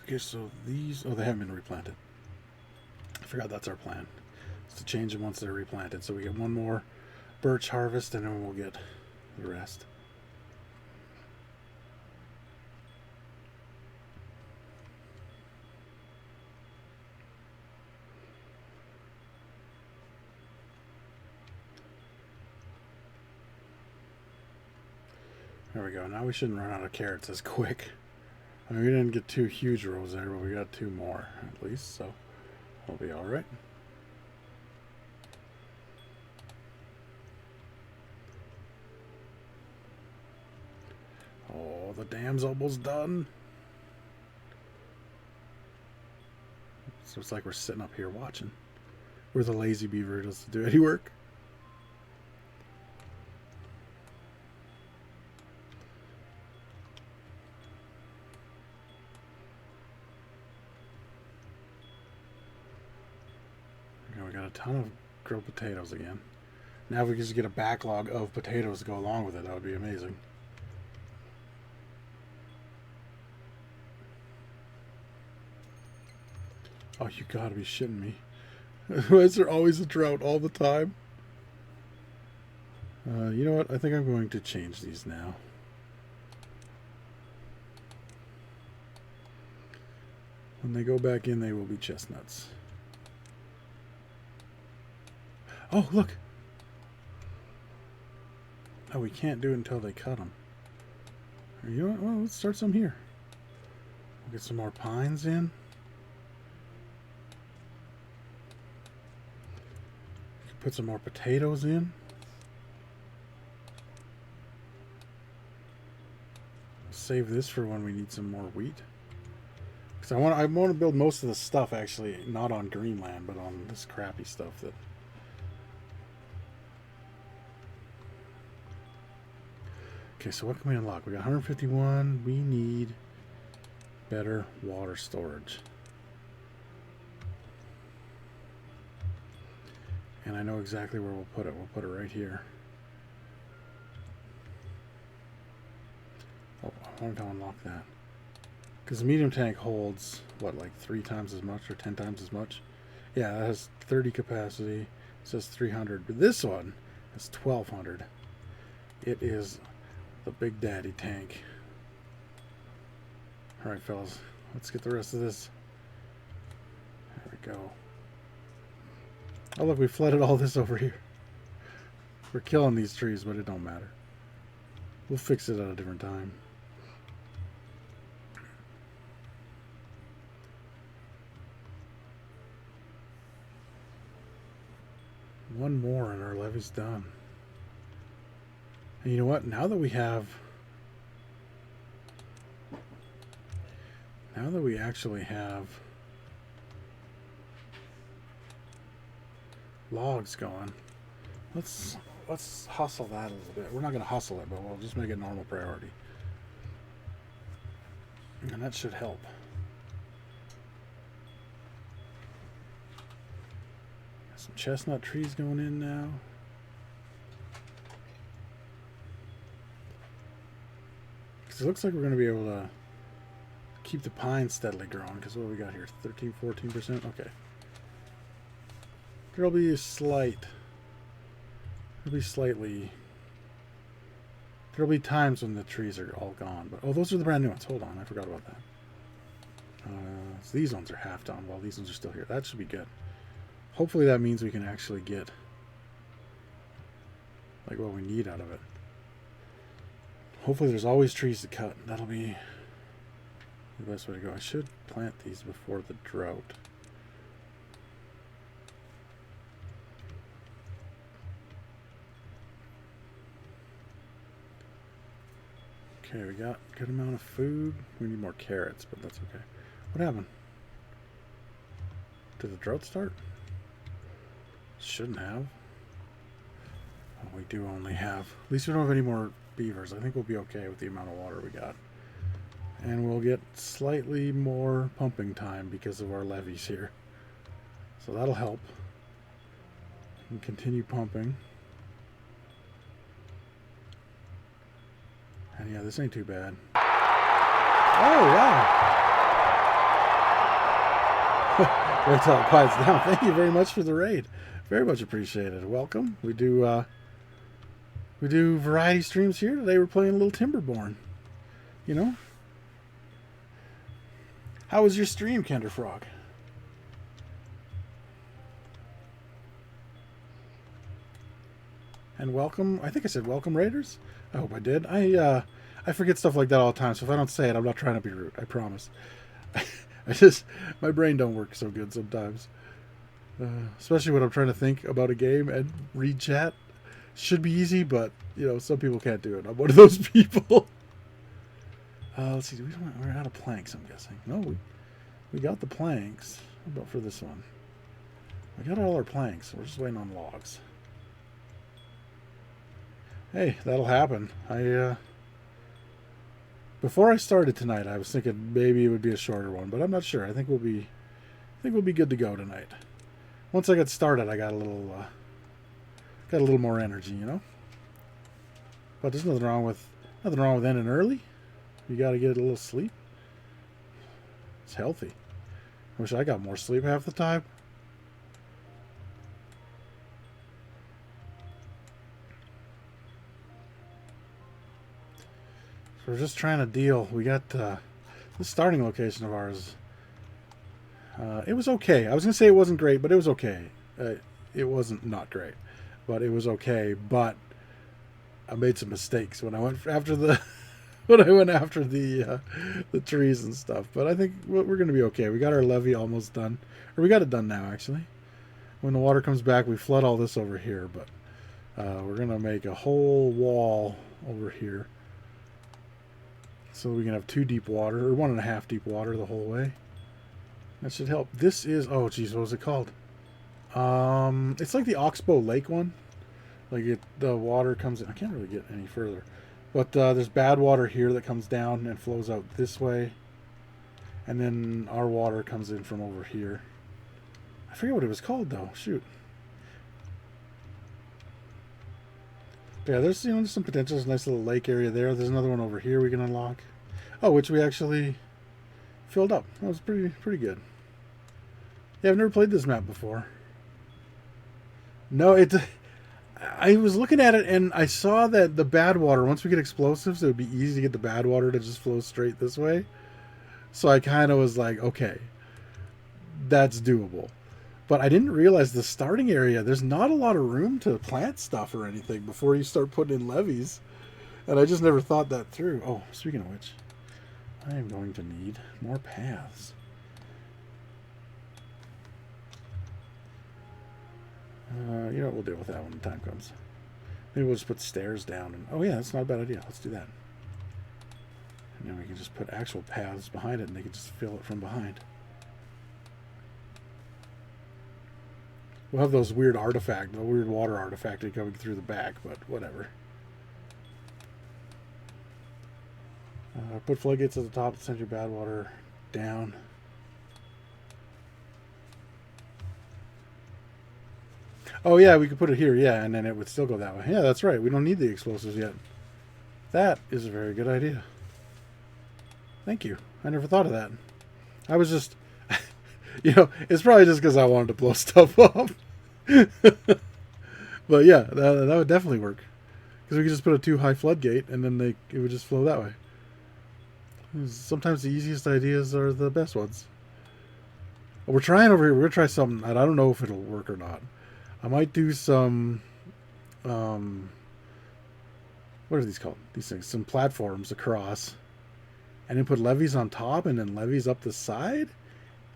Okay, so these... Oh, they haven't been replanted. I forgot that's our plan. It's to change them once they're replanted. So we get one more birch harvest, and then we'll get the rest. There we go. Now we shouldn't run out of carrots as quick. I mean, we didn't get 2 huge rows there, but we got 2 more at least, so we'll be all right. Oh, the dam's almost done. So it's like we're sitting up here watching. We're the lazy beaver who doesn't do any work. We got a ton of grilled potatoes again. Now if we could just get a backlog of potatoes to go along with it, that would be amazing. Oh, you gotta be shitting me. Why is there always a drought all the time? You know what? I think I'm going to change these now. When they go back in, they will be chestnuts. Oh, look! Oh, we can't do it until they cut them. You know what? Well, let's start some here. We'll get some more pines in. Put some more potatoes in. save this for when we need some more wheat. Because I want to build most of the stuff actually not on Greenland, but on this crappy stuff that. Okay, so what can we unlock? We got 151. We need better water storage. And I know exactly where we'll put it. We'll put it right here. Oh, I wanted to unlock that. Because the medium tank holds, what, like 3 times as much or 10 times as much? Yeah, that has 30 capacity. It says 300. But this one has 1,200. It is the Big Daddy tank. Alright, fellas. Let's get the rest of this. There we go. Oh, look, we flooded all this over here. We're killing these trees, but it don't matter. We'll fix it at a different time. One more and our levee's done. And you know what? Now that we actually have logs going, let's hustle that a little bit. We're not going to hustle it, but we'll just make it normal priority. And that should help. Some chestnut trees going in now. Because it looks like we're going to be able to keep the pine steadily growing. Because what do we got here? 13, 14%? Okay. There'll be a there'll be times when the trees are all gone. But oh, those are the brand new ones. Hold on, I forgot about that. So these ones are half done while these ones are still here. That should be good. Hopefully that means we can actually get like what we need out of it. Hopefully there's always trees to cut. That'll be the best way to go. I should plant these before the drought. Okay, we got a good amount of food. We need more carrots, but that's okay. What happened? Did the drought start? Shouldn't have. Oh, we do only have... At least we don't have any more beavers. I think we'll be okay with the amount of water we got. And we'll get slightly more pumping time because of our levees here. So that'll help. And continue pumping. And yeah, this ain't too bad. Oh, wow. Wait till it quiets down. Thank you very much for the raid. Very much appreciated. Welcome. We do variety streams here. Today we're playing a little Timberborn. You know? How was your stream, Kender Frog? And welcome. I think I said welcome, Raiders. I hope I did. I forget stuff like that all the time, so if I don't say it, I'm not trying to be rude. I promise. My brain don't work so good sometimes. Especially when I'm trying to think about a game and read chat. Should be easy, but, you know, some people can't do it. I'm one of those people. Let's see. We're out of planks, I'm guessing. No, we got the planks. How about for this one? We got all our planks. We're just waiting on logs. Hey, that'll happen. Before I started tonight, I was thinking maybe it would be a shorter one, but I'm not sure. I think we'll be good to go tonight. Once I got started, I got a little more energy, you know. But there's nothing wrong with ending early. You got to get a little sleep. It's healthy. I wish I got more sleep half the time. So we're just trying to deal. We got the starting location of ours. It was okay. I was going to say it wasn't great, but it was okay. It wasn't not great, but it was okay. But I made some mistakes when I went after the the trees and stuff. But I think we're going to be okay. We got our levee almost done, or we got it done now actually. When the water comes back, we flood all this over here, but we're going to make a whole wall over here. So we can have 2 deep water, or 1.5 deep water the whole way. That should help. This is, oh geez, what was it called? It's like the Oxbow Lake one. Like the water comes in. I can't really get any further. But there's bad water here that comes down and flows out this way. And then our water comes in from over here. I forget what it was called though. Shoot. But yeah, there's, you know, there's some potential. There's a nice little lake area there. There's another one over here we can unlock. Oh, which we actually filled up. That was pretty good. Yeah, I've never played this map before. No, I was looking at it and I saw that the bad water, once we get explosives, it would be easy to get the bad water to just flow straight this way. So I kind of was like, okay, that's doable. But I didn't realize the starting area, there's not a lot of room to plant stuff or anything before you start putting in levees. And I just never thought that through. Oh, speaking of which, I am going to need more paths. You know what, we'll deal with that when the time comes. Maybe we'll just put stairs down. And oh yeah, that's not a bad idea. Let's do that. And then we can just put actual paths behind it and they can just fill it from behind. We'll have those weird artifact, the weird water artifact coming through the back, but whatever. Put floodgates at the top to send your bad water down. Oh yeah, we could put it here, yeah, and then it would still go that way. Yeah, that's right. We don't need the explosives yet. That is a very good idea. Thank you. I never thought of that. I was just, you know, it's probably just because I wanted to blow stuff up. But yeah, that would definitely work. Because we could just put a 2-high floodgate, and then it would just flow that way. Sometimes the easiest ideas are the best ones. We're trying over here. We're going to try something, and I don't know if it'll work or not. I might do some, what are these called? These things, some platforms across, and then put levees on top and then levees up the side.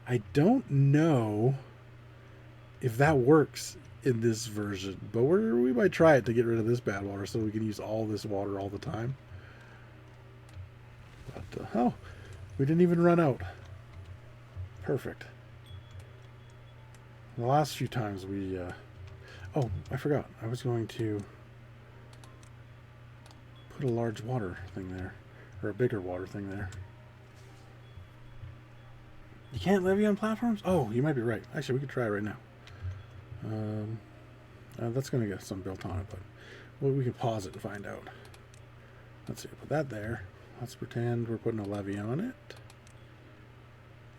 I don't know if that works in this version, but we might try it to get rid of this bad water so we can use all this water all the time. But, oh, we didn't even run out. Perfect. The last few times we, oh, I forgot. I was going to put a large water thing there. Or a bigger water thing there. You can't levy on platforms? Oh, you might be right. Actually, we could try it right now. That's going to get some built on it, but we can pause it and find out. Let's see. Put that there. Let's pretend we're putting a levy on it.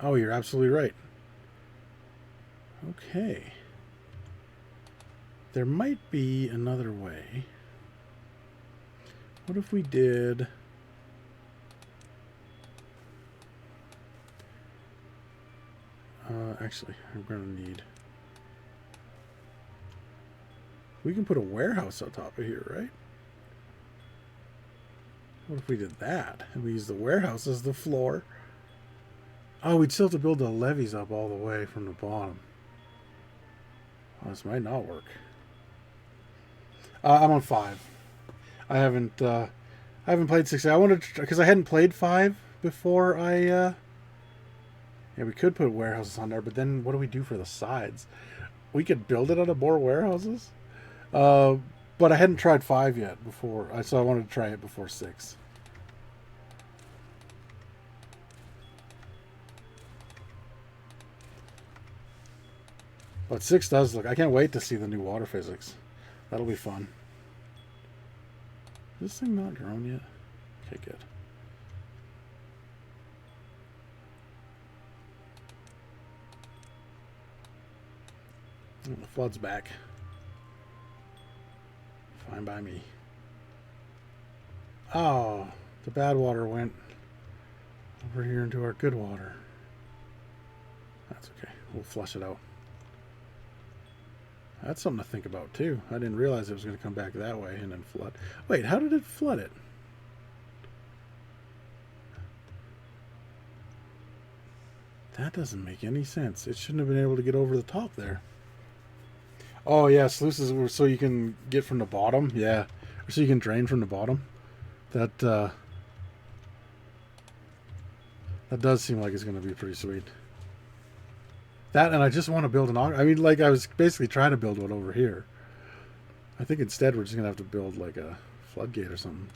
Oh, you're absolutely right. Okay. There might be another way. What if we did... actually, I'm going to need... We can put a warehouse on top of here, right? What if we did that? And we use the warehouse as the floor? Oh, we'd still have to build the levees up all the way from the bottom. Oh, this might not work. I'm on 5. I haven't played 6. I wanted to, because I hadn't played 5 before I... yeah, we could put warehouses on there, but then what do we do for the sides? We could build it out of more warehouses? But I hadn't tried 5 yet before, so I wanted to try it before 6. But 6 does look... I can't wait to see the new water physics. That'll be fun. Is this thing not grown yet? Okay, good. Oh, the flood's back. Fine by me. Oh, the bad water went over here into our good water. That's okay. We'll flush it out. That's something to think about, too. I didn't realize it was going to come back that way and then flood. Wait, how did it flood it? That doesn't make any sense. It shouldn't have been able to get over the top there. Oh, yeah, sluices were so you can get from the bottom. Yeah, or so you can drain from the bottom. That That does seem like it's going to be pretty sweet. That, and I just want to build an... I mean, like, I was basically trying to build one over here. I think instead we're just going to have to build, like, a floodgate or something.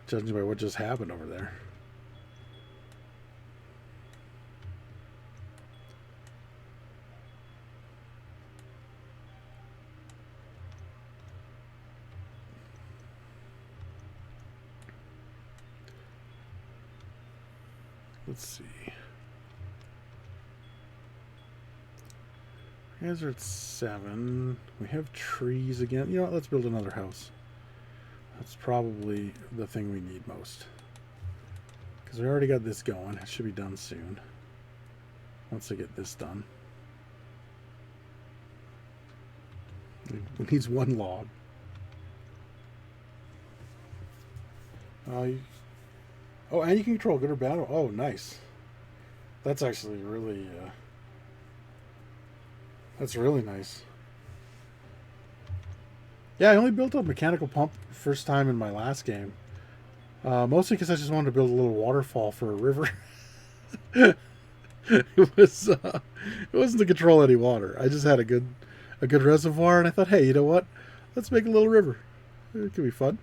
Judging by what just happened over there. Let's see. You guys are at 7. We have trees again. You know what? Let's build another house. That's probably the thing we need most. Because we already got this going. It should be done soon. Once I get this done. It needs 1 log. Oh, and you can control good or bad. Oh, nice. That's actually really... that's really nice. Yeah, I only built a mechanical pump first time in my last game. Mostly because I just wanted to build a little waterfall for a river. It wasn't to control any water. I just had a good reservoir, and I thought, hey, you know what? Let's make a little river. It could be fun.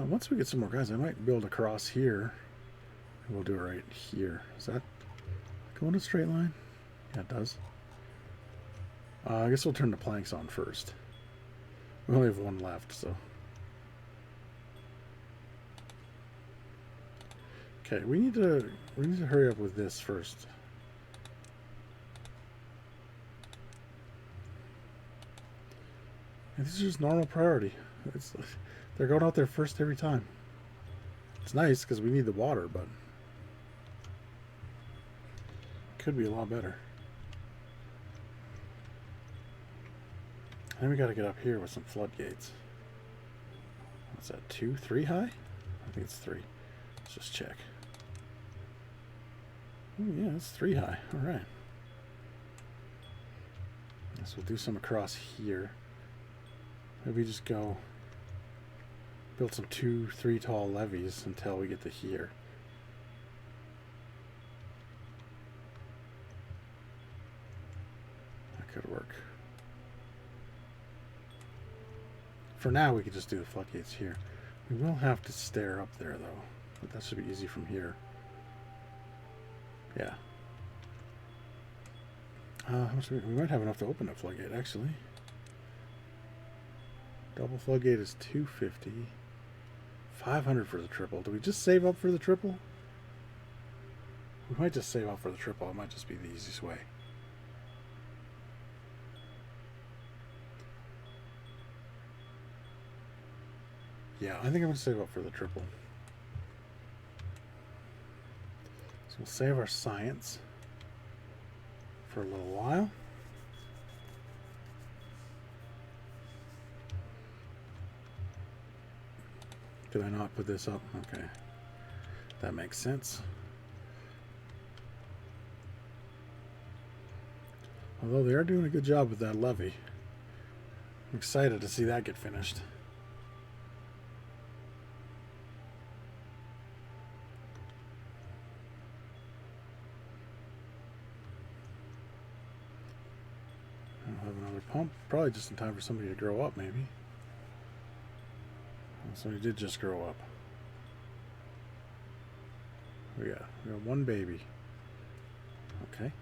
Once we get some more guys, I might build across here. We'll do it right here. Is that going a straight line? Yeah, it does. I guess we'll turn the planks on first. We only have 1 left, so. Okay, we need to hurry up with this first. And this is just normal priority. They're going out there first every time. It's nice because we need the water, but could be a lot better. And we got to get up here with some floodgates. What's that, 2, 3 high? I think it's 3. Let's just check. Oh yeah, it's 3 high. All right. Guess we'll do some across here. Maybe just go build some 2, 3 tall levees until we get to here. That could work. For now, we could just do the floodgates here. We will have to stair up there, though. But that should be easy from here. Yeah. How much we might have enough to open that floodgate, actually. Double floodgate is 250. 500 for the triple. Do we just save up for the triple? We might just save up for the triple. It might just be the easiest way. Yeah, I think I'm going to save up for the triple. So we'll save our science for a little while. Did I not put this up? Okay. That makes sense. Although they are doing a good job with that levee. I'm excited to see that get finished. I'll have another pump. Probably just in time for somebody to grow up, maybe. Somebody did just grow up. We got 1 baby. Okay.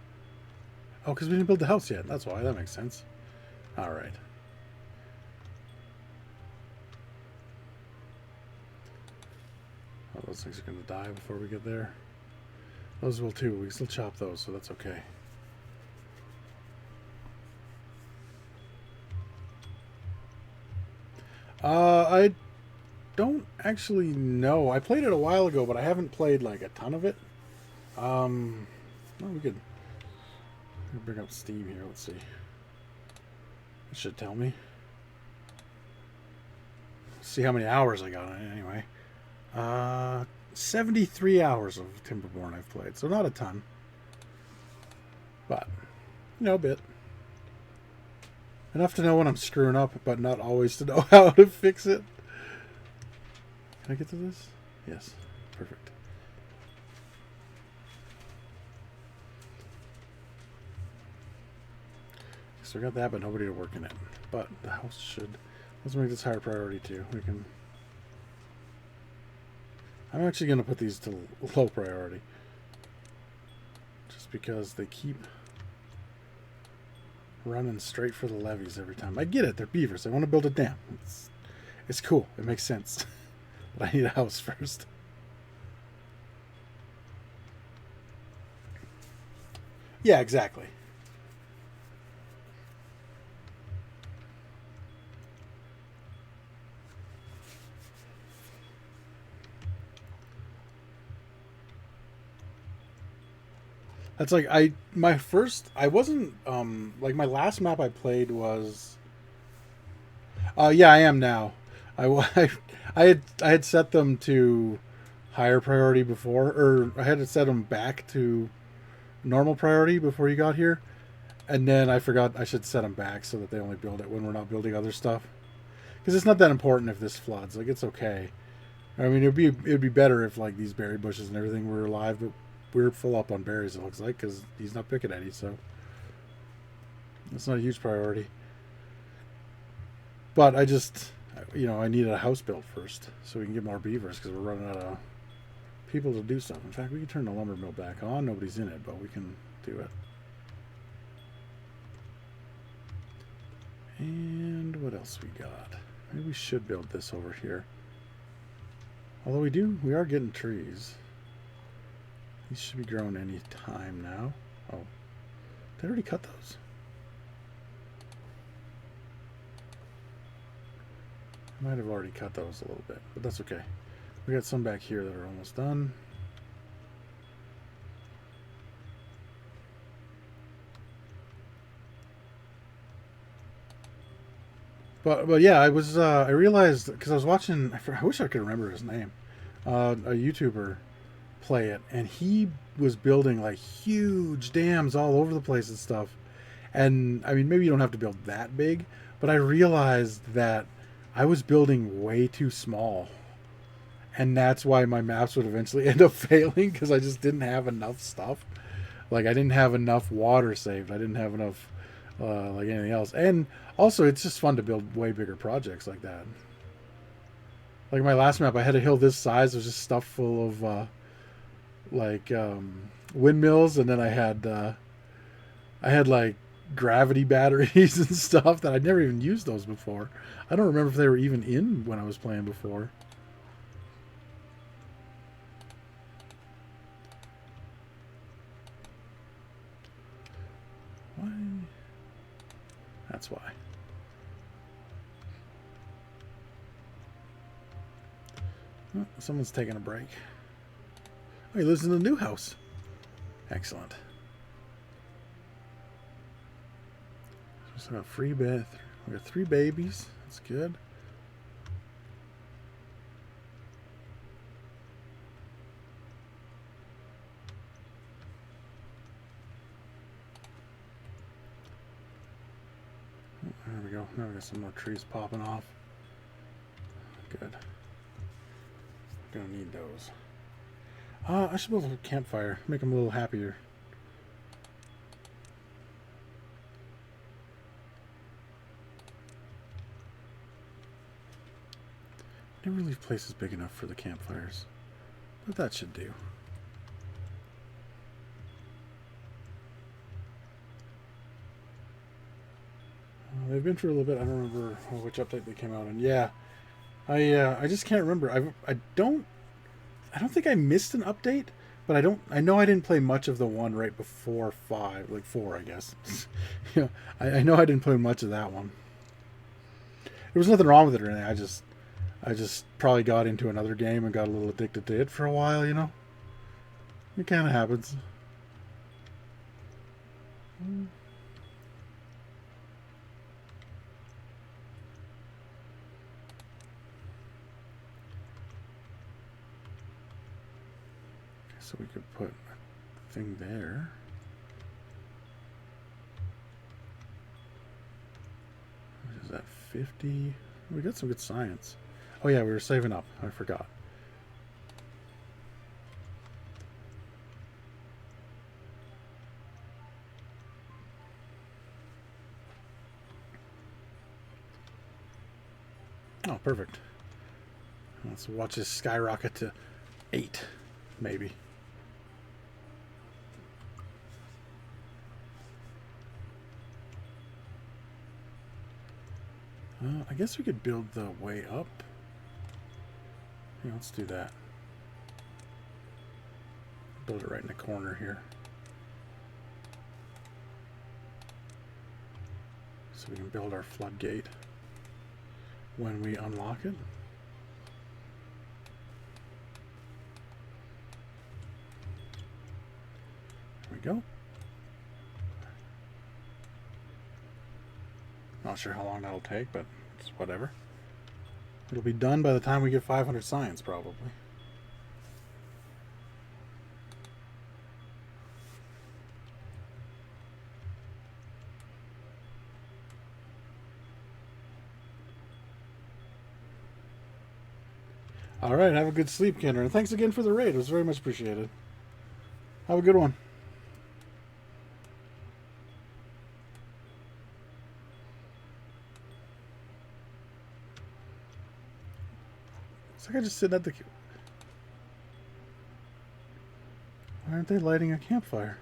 Oh, because we didn't build the house yet. That's why. That makes sense. All right. Oh, those things are going to die before we get there. Those will too. We can still chop those, so that's okay. I don't actually know. I played it a while ago, but I haven't played like a ton of it. Well, we could bring up Steam here. Let's see. It should tell me. See how many hours I got on it anyway. 73 hours of Timberborn I've played, so not a ton. But, you know, a bit. Enough to know when I'm screwing up, but not always to know how to fix it. Can I get to this? Yes. Perfect. So we got that, but nobody to work in it. But the house should... Let's make this higher priority too. We can... I'm actually going to put these to low priority. Just because they keep running straight for the levees every time. I get it. They're beavers. They want to build a dam. It's cool. It makes sense. But I need a house first. Yeah, exactly. That's like I wasn't like my last map I played was yeah, I am now. I had set them to higher priority before, or I had to set them back to normal priority before you got here, and then I forgot I should set them back so that they only build it when we're not building other stuff. Because it's not that important if this floods. Like, it's okay. I mean, it'd be better if like these berry bushes and everything were alive, but we're full up on berries. It looks like because he's not picking any, so it's not a huge priority. But I just, I needed a house built first so we can get more beavers because we're running out of people to do stuff. In fact, we can turn the lumber mill back on. Nobody's in it, but we can do it. And what else we got? Maybe we should build this over here. Although we are getting trees. These should be growing any time now. Oh, did I already cut those? I might have already cut those a little bit, but that's okay. We got some back here that are almost done. But yeah, I realized because I was watching. I wish I could remember his name. A YouTuber play it, and he was building like huge dams all over the place and stuff. And I mean, maybe you don't have to build that big, but I realized that I was building way too small, and that's why my maps would eventually end up failing because I just didn't have enough stuff. Like, I didn't have enough water saved. I didn't have enough like anything else. And also, it's just fun to build way bigger projects like that. Like my last map, I had a hill this size. It was just stuff full of windmills, and then I had like gravity batteries and stuff that I'd never even used those before. I don't remember if they were even in when I was playing before. Why? That's why. Oh, someone's taking a break. Oh, he lives in the new house. Excellent. So we got free bath. We got 3 babies. That's good. There we go. Now we got some more trees popping off. Good. Gonna need those. I should build a campfire. Make them a little happier. Never leave places big enough for the campfires, but that should do. They've been through a little bit. I don't remember which update they came out in. Yeah, I just can't remember. I don't think I missed an update, but I know I didn't play much of the one right before 5, like 4, I guess. Yeah, I know I didn't play much of that one. There was nothing wrong with it or anything. I just probably got into another game and got a little addicted to it for a while, It kind of happens. So we could put a thing there. What is that, 50? We got some good science. Oh yeah, we were saving up. I forgot. Oh, perfect. Let's watch this skyrocket to 8, maybe. I guess we could build the way up. Yeah, let's do that. Build it right in the corner here. So we can build our floodgate when we unlock it. There we go. Not sure how long that'll take, but it's whatever. It'll be done by the time we get 500 science, probably. All right, have a good sleep, Kenner. And thanks again for the raid. It was very much appreciated. Have a good one. It's like I just sitting at the... Why aren't they lighting a campfire?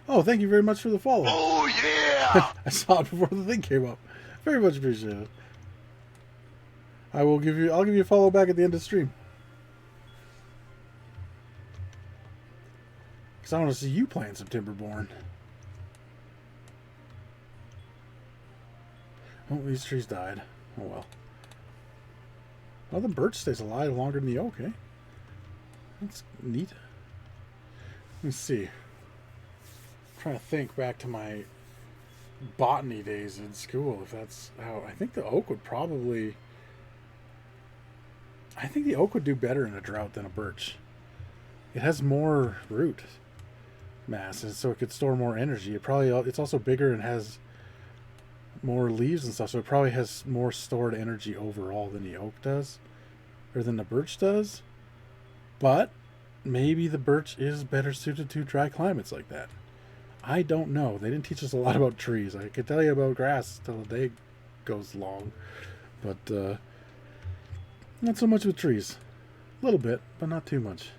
Oh, thank you very much for the follow. Oh, yeah! I saw it before the thing came up. Very much appreciated. I'll give you a follow back at the end of the stream. Because I want to see you playing some Timberborn. Oh, these trees died. Oh well. Oh, the birch stays alive longer than the oak, eh? That's neat. Let me see. I'm trying to think back to my botany days in school, if that's how... I think the oak would probably... I think the oak would do better in a drought than a birch. It has more root mass, and so it could store more energy. It's also bigger and has more leaves and stuff, so it probably has more stored energy overall than the oak does, or than the birch does. But maybe the birch is better suited to dry climates like that. I don't know. They didn't teach us a lot about trees. I could tell you about grass till the day goes long, but not so much with trees. A little bit, but not too much.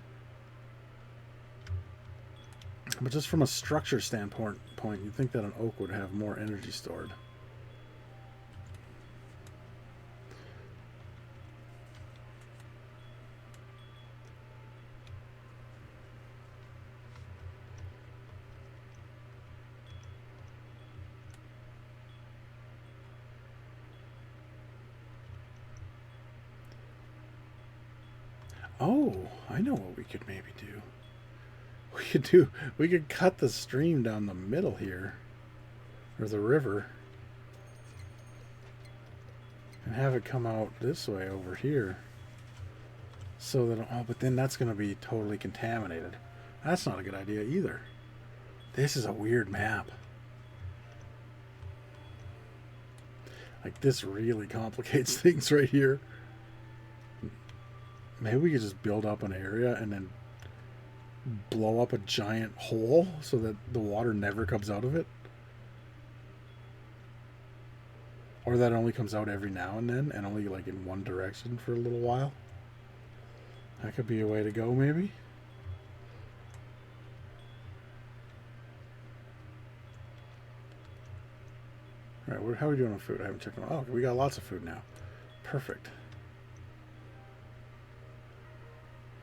But just from a structure standpoint, you'd think that an oak would have more energy stored. Oh, I know what we could maybe do. We could cut the stream down the middle here, or the river, and have it come out this way over here. So that, oh, but then that's going to be totally contaminated. That's not a good idea either. This is a weird map. Like, this really complicates things right here. Maybe we could just build up an area and then blow up a giant hole so that the water never comes out of it. Or that it only comes out every now and then and only like in one direction for a little while. That could be a way to go, maybe. Alright, how are we doing on food? I haven't checked on. Oh, we got lots of food now. Perfect.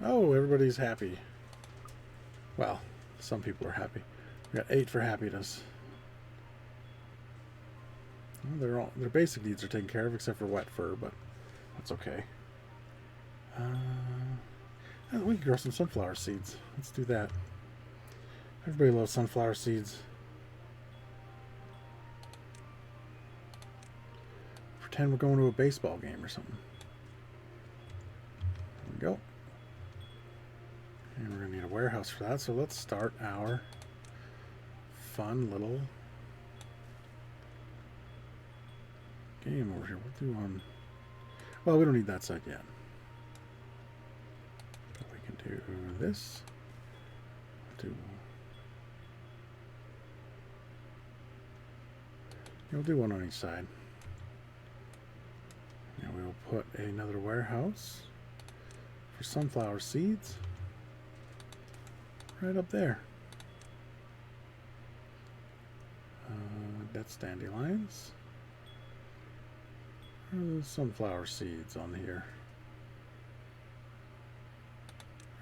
Oh, everybody's happy. Well, some people are happy. We got 8 for happiness. Well, their basic needs are taken care of, except for wet fur, but that's okay. We can grow some sunflower seeds. Let's do that. Everybody loves sunflower seeds. Pretend we're going to a baseball game or something. There we go. And we're going to need a warehouse for that, so let's start our fun little game over here. We'll do on... Well, we don't need that side yet. But we can do this. We'll do one on each side. put another warehouse for sunflower seeds right up there. That's dandelions. Sunflower seeds on here.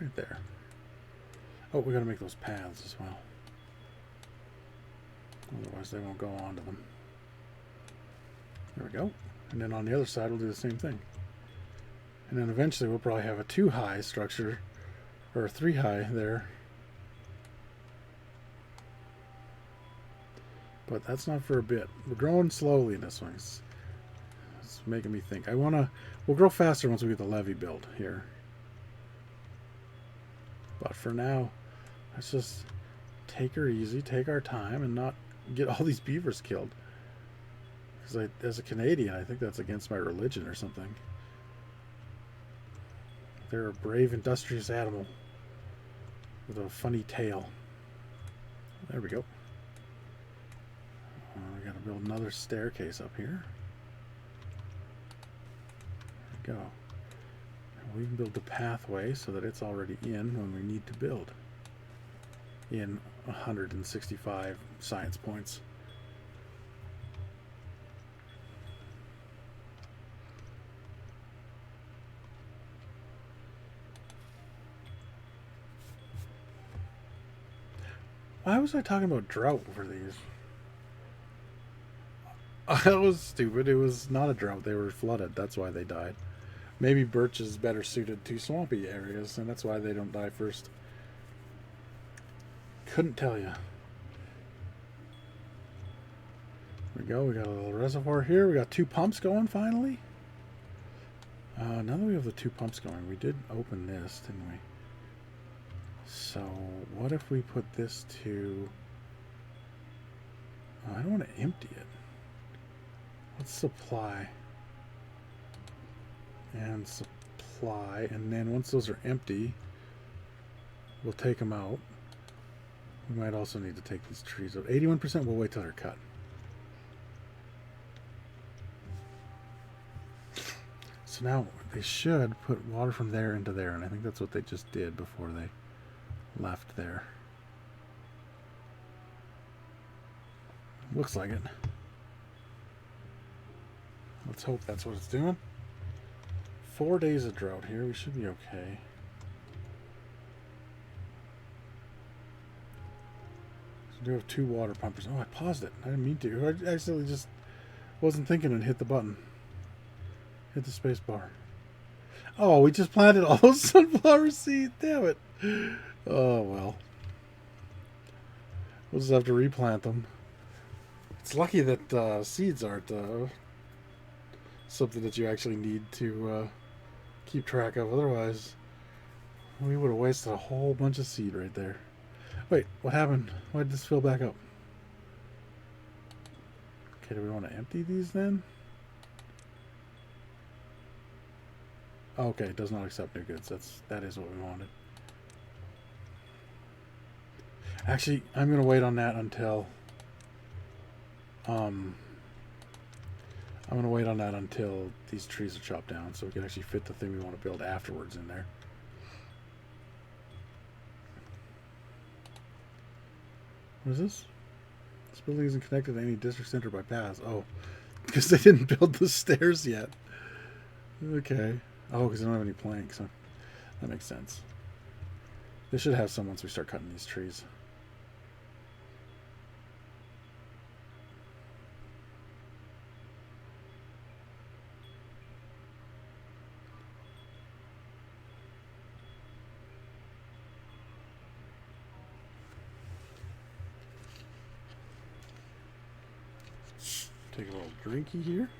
Right there. Oh, we gotta make those paths as well. Otherwise they won't go onto them. There we go. And then on the other side we'll do the same thing. And then eventually we'll probably have a 2-high structure, or a 3-high there. But that's not for a bit. We're growing slowly in this one. It's making me think. We'll grow faster once we get the levee built here. But for now, let's just take her easy, take our time, and not get all these beavers killed. Because as a Canadian, I think that's against my religion or something. They're a brave, industrious animal with a funny tail. There we go. We gotta build another staircase up here. There we go. We can build the pathway so that it's already in when we need to build. In 165 science points. Why was I talking about drought for these? That was stupid. It was not a drought. They were flooded. That's why they died. Maybe birch is better suited to swampy areas, and that's why they don't die first. Couldn't tell you. There we go. We got a little reservoir here. We got 2 pumps going finally. Now that we have the 2 pumps going, we did open this, didn't we? So what if we put this to... Oh, I don't want to empty it. Let's supply. And supply. And then once those are empty, we'll take them out. We might also need to take these trees out. 81%, we'll wait till they're cut. So now they should put water from there into there, and I think that's what they just did before they left there. Looks like it. Let's hope that's what it's doing. 4 days of drought here. We should be okay. So we do have 2 water pumpers. Oh, I paused it. I didn't mean to. I actually just wasn't thinking and hit the button. Hit the space bar. Oh, we just planted all those sunflower seeds. Damn it. Oh, well. We'll just have to replant them. It's lucky that seeds aren't something that you actually need to keep track of. Otherwise, we would have wasted a whole bunch of seed right there. Wait, what happened? Why did this fill back up? Okay, do we want to empty these then? Okay, it does not accept new goods. That is what we wanted. Actually, I'm gonna wait on that until these trees are chopped down, so we can actually fit the thing we want to build afterwards in there. What is this? This building isn't connected to any district center by paths. Oh, because they didn't build the stairs yet. Okay. Oh, because they don't have any planks. Huh? That makes sense. They should have some once we start cutting these trees. Take a little drinky here.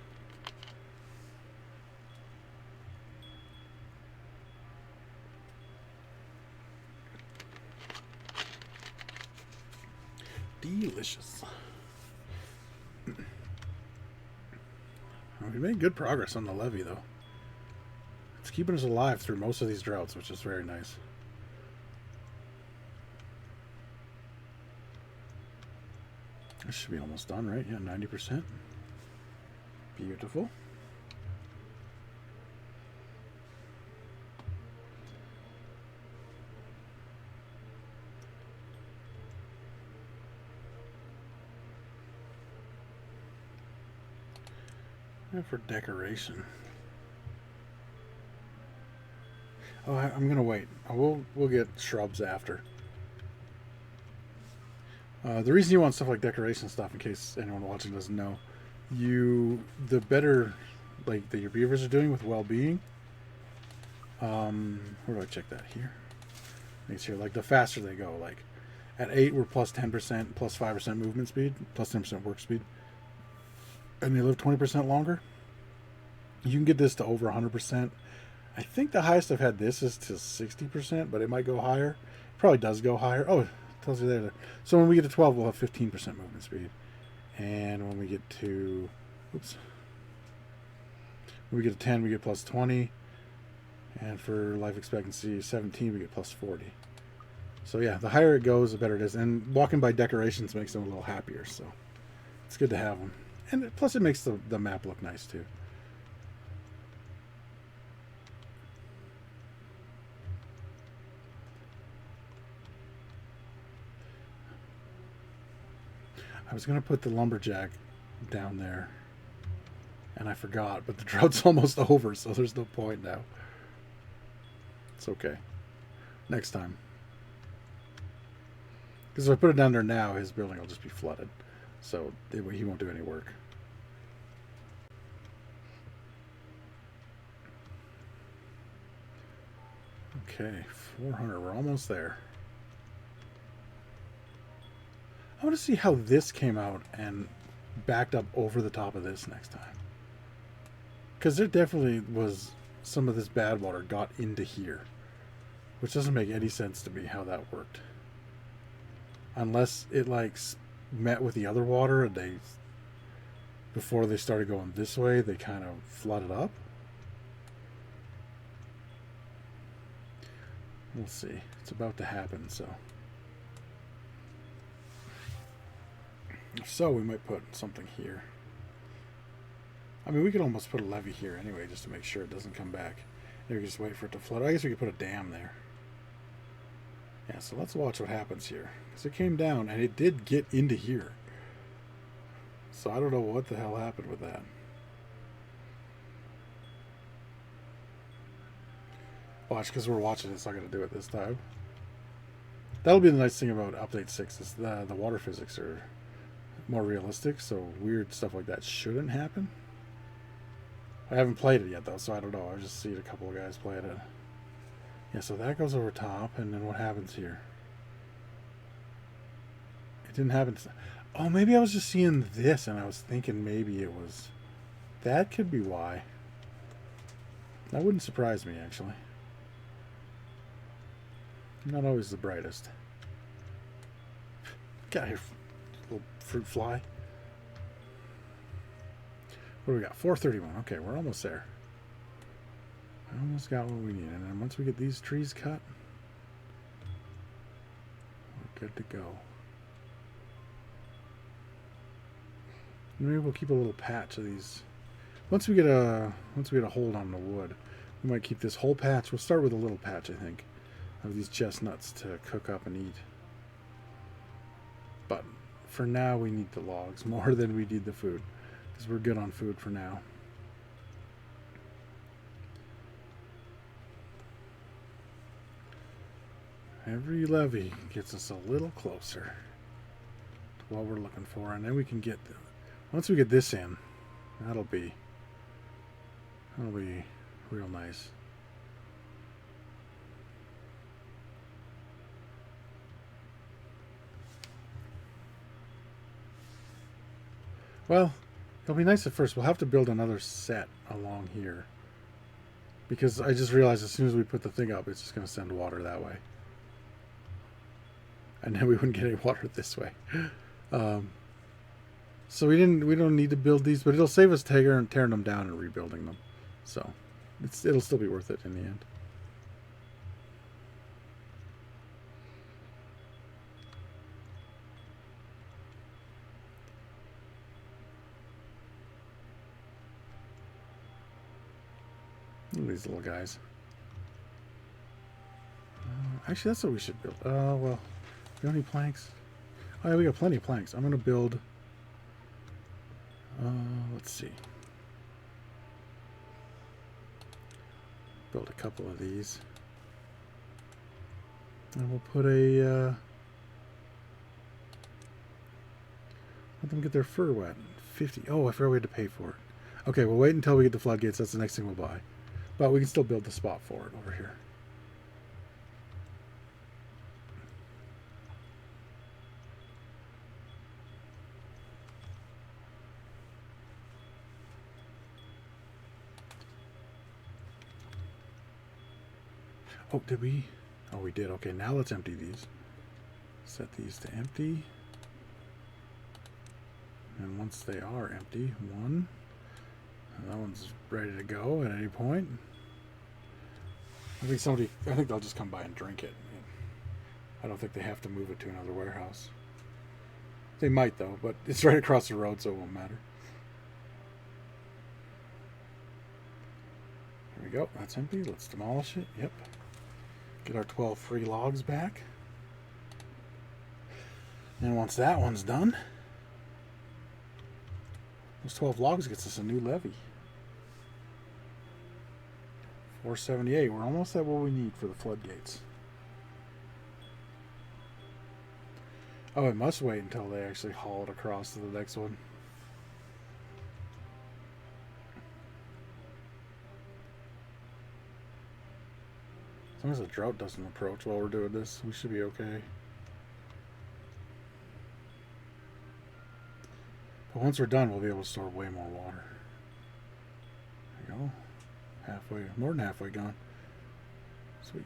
Delicious. We made good progress on the levee, though. It's keeping us alive through most of these droughts, which is very nice. This should be almost done, right? Yeah, 90%. Beautiful. For decoration. Oh, I'm gonna wait. We'll get shrubs after. The reason you want stuff like decoration stuff, in case anyone watching doesn't know, the better like that your beavers are doing with well-being. Where do I check that? Here. It's here. Like the faster they go. Like at 8, we're plus 10%, plus 5% movement speed, plus 10% work speed, and they live 20% longer. You can get this to over 100%. I think the highest I've had this is to 60%, but it might go higher. It probably does go higher. Oh, it tells you there. So when we get to 12, we'll have 15% movement speed. And when we get to, when we get to 10, we get plus 20. And for life expectancy 17, we get plus 40. So yeah, the higher it goes, the better it is. And walking by decorations makes them a little happier. So it's good to have them. And plus it makes the map look nice too. I was going to put the lumberjack down there, and I forgot, but the drought's almost over, so there's no point now. It's okay. Next time. Because if I put it down there now, his building will just be flooded, so he won't do any work. Okay, 400. We're almost there. I want to see how this came out and backed up over the top of this next time. Because there definitely was some of this bad water got into here. Which doesn't make any sense to me how that worked. Unless it like met with the other water and before they started going this way, they kind of flooded up. We'll see. It's about to happen, so. So we might put something here. I mean, we could almost put a levee here anyway, just to make sure it doesn't come back. Maybe just wait for it to flood. I guess we could put a dam there. Yeah, so let's watch what happens here. Because it came down, and it did get into here. So I don't know what the hell happened with that. Watch, because we're watching it, so I'm going to do it this time. That'll be the nice thing about Update 6, is the water physics are more realistic, so weird stuff like that shouldn't happen. I haven't played it yet though, so I don't know. I've just seen a couple of guys playing it. Yeah, so that goes over top, and then what happens here? It didn't happen. Oh, maybe I was just seeing this, and I was thinking maybe it was. That could be why. That wouldn't surprise me, actually. I'm not always the brightest. Get out of here. Little fruit fly. What do we got? 431. Okay, we're almost there. I almost got what we need. And then once we get these trees cut, we're good to go. Maybe we'll keep a little patch of these. Once we get a hold on the wood, we might keep this whole patch. We'll start with a little patch, I think, of these chestnuts to cook up and eat. But for now, we need the logs more than we need the food, because we're good on food for now. Every levee gets us a little closer to what we're looking for, and then we can get once we get this in, that'll be real nice. Well, it'll be nice at first. We'll have to build another set along here, because I just realized as soon as we put the thing up, it's just going to send water that way. And then we wouldn't get any water this way. So we don't need to build these, but it'll save us tearing them down and rebuilding them. So it'll still be worth it in the end. Look at these little guys. Actually, that's what we should build. Well, do you have any planks? Oh, yeah, we got plenty of planks. I'm going to build... let's see. Build a couple of these. And we'll put a... let them get their fur wet. 50. Oh, I forgot we had to pay for it. Okay, we'll wait until we get the floodgates. That's the next thing we'll buy. But we can still build the spot for it over here. Oh, did we? Oh, we did. Okay, now let's empty these. Set these to empty. And once they are empty, one. And that one's ready to go at any point. I think they'll just come by and drink it. I don't think they have to move it to another warehouse. They might though, but it's right across the road, so it won't matter. There we go. That's empty. Let's demolish it. Yep. Get our 12 free logs back. And once that one's done, those 12 logs gets us a new levy. 478. We're almost at what we need for the floodgates. Oh, it must wait until they actually haul it across to the next one. As long as the drought doesn't approach while we're doing this, we should be okay. But once we're done, we'll be able to store way more water. There you go. Halfway, more than halfway gone. Sweet.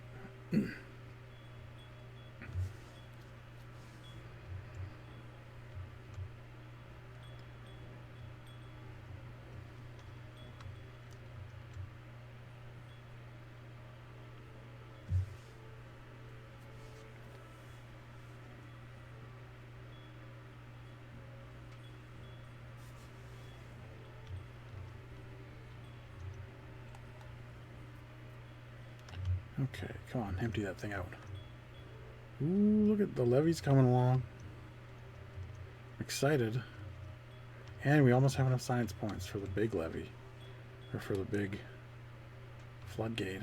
Okay, come on, empty that thing out. Ooh, look at the levees coming along. Excited. And we almost have enough science points for the big levee. Or for the big floodgate.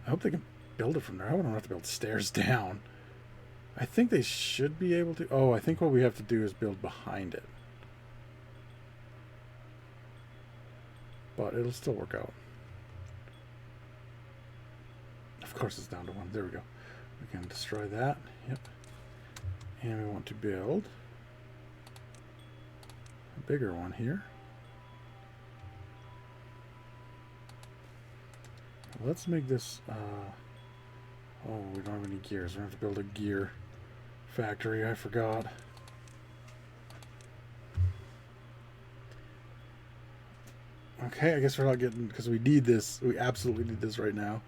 I hope they can build it from there. I don't have to build stairs down. I think they should be able to. Oh, I think what we have to do is build behind it. But it'll still work out. Of course it's down to one. There we go. We can destroy that. Yep. And we want to build a bigger one here. Let's make this... oh, we don't have any gears. We have to build a gear factory. I forgot. Okay, I guess we're not getting... because we need this. We absolutely need this right now.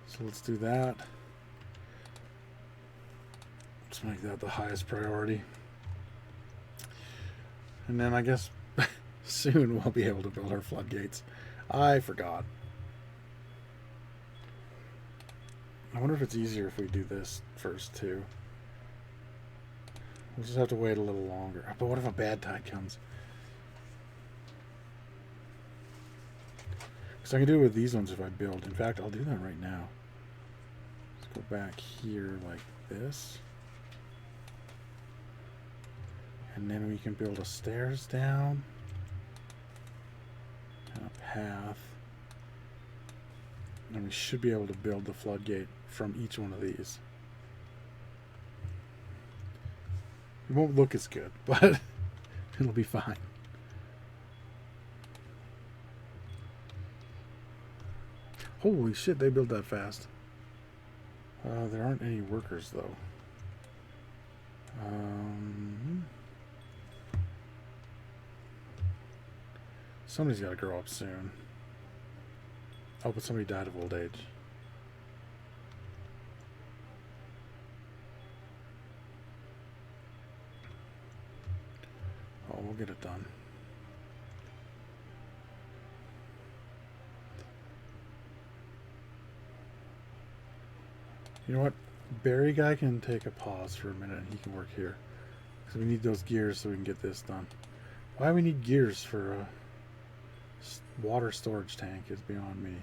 So let's do that. Let's make that the highest priority. And then I guess soon we'll be able to build our floodgates. I forgot. I wonder if it's easier if we do this first too. We'll just have to wait a little longer. But what if a bad tide comes? Because I can do it with these ones if I build. In fact, I'll do that right now. Let's go back here like this. And then we can build a stairs down. And a path. And we should be able to build the floodgate from each one of these. It won't look as good, but it'll be fine. Holy shit, they built that fast. There aren't any workers, though. Somebody's got to grow up soon. Oh, but somebody died of old age. Oh, we'll get it done. You know what? Barry guy can take a pause for a minute and he can work here. Because we need those gears so we can get this done. Why do we need gears for Water storage tank is beyond me.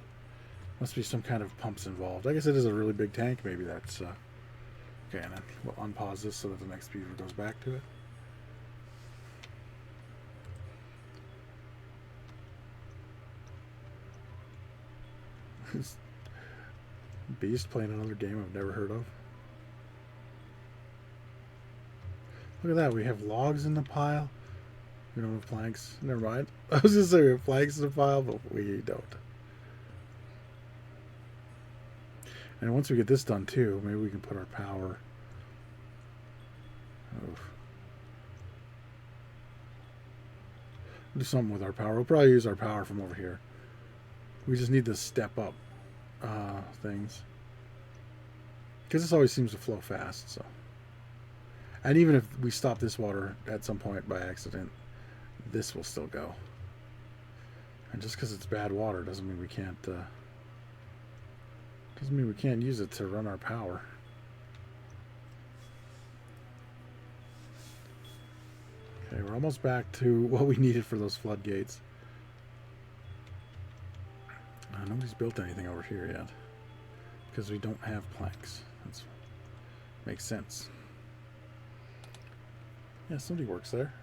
Must be some kind of pumps involved. I guess it is a really big tank. Maybe that's... okay, and then we'll unpause this so that the next beaver goes back to it. Beast playing another game I've never heard of. Look at that. We have logs in the pile. We don't have planks. Never mind. I was going to say we have planks in the pile, but we don't. And once we get this done too, maybe we can put our power. Oof. Do something with our power. We'll probably use our power from over here. We just need to step up things. Because this always seems to flow fast, so. And even if we stop this water at some point by accident, this will still go. And just because it's bad water doesn't mean we can't use it to run our power. Okay, we're almost back to what we needed for those floodgates. Nobody's built anything over here yet because we don't have planks. That makes sense. Yeah, somebody works there.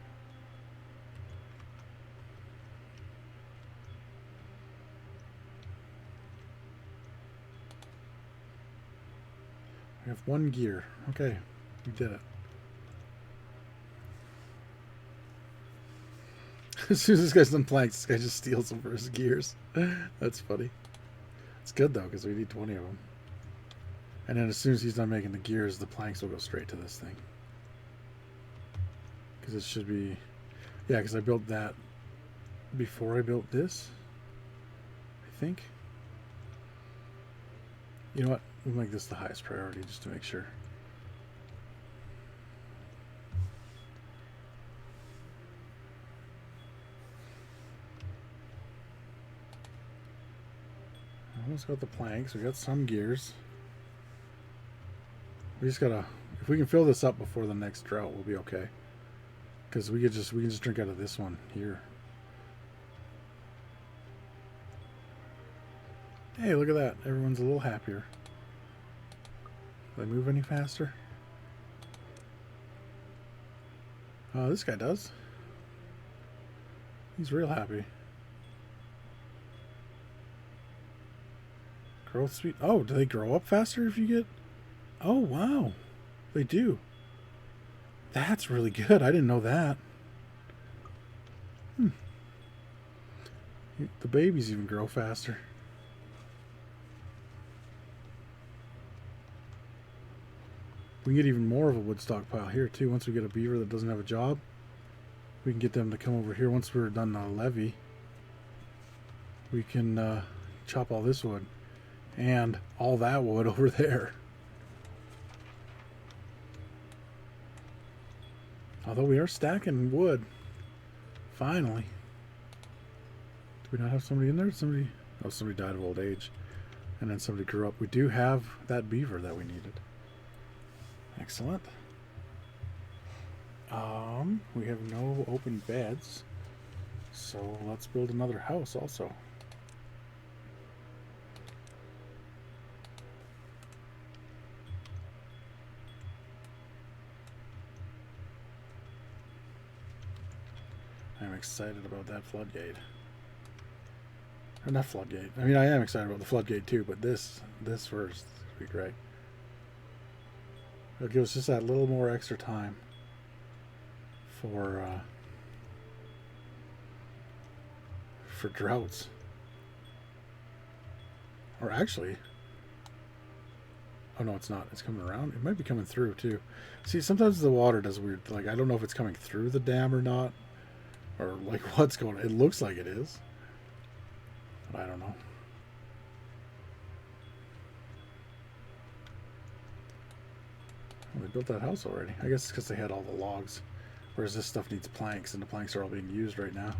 We have one gear. Okay, we did it. As soon as this guy's done planks, this guy just steals them for his gears. That's funny. It's good though, because we need 20 of them. And then as soon as he's done making the gears, the planks will go straight to this thing. Because it should be... Yeah, because I built that before I built this, I think. You know what? We'll make this the highest priority just to make sure. Almost got the planks. We got some gears. We just gotta... If we can fill this up before the next drought, we'll be okay. Because we can just drink out of this one here. Hey, look at that. Everyone's a little happier. Do they move any faster? This guy does. He's real happy. Growth speed. Oh, do they grow up faster if you get... Oh, wow. They do. That's really good. I didn't know that. The babies even grow faster. We can get even more of a wood stockpile here too. Once we get a beaver that doesn't have a job, we can get them to come over here. Once we're done the levee, we can chop all this wood and all that wood over there. Although we are stacking wood. Finally. Do we not have somebody in there? Somebody died of old age. And then somebody grew up. We do have that beaver that we needed. Excellent. We have no open beds. So let's build another house also. I'm excited about that floodgate. Or not floodgate. I mean, I am excited about the floodgate too, but this first would be great. It'll give us just that little more extra time for droughts. Or actually, oh no, it's not. It's coming around. It might be coming through too. See, sometimes the water does weird. Like, I don't know if it's coming through the dam or not. Or like what's going on. It looks like it is. But I don't know. Well, they built that house already. I guess it's because they had all the logs. Whereas this stuff needs planks, and the planks are all being used right now.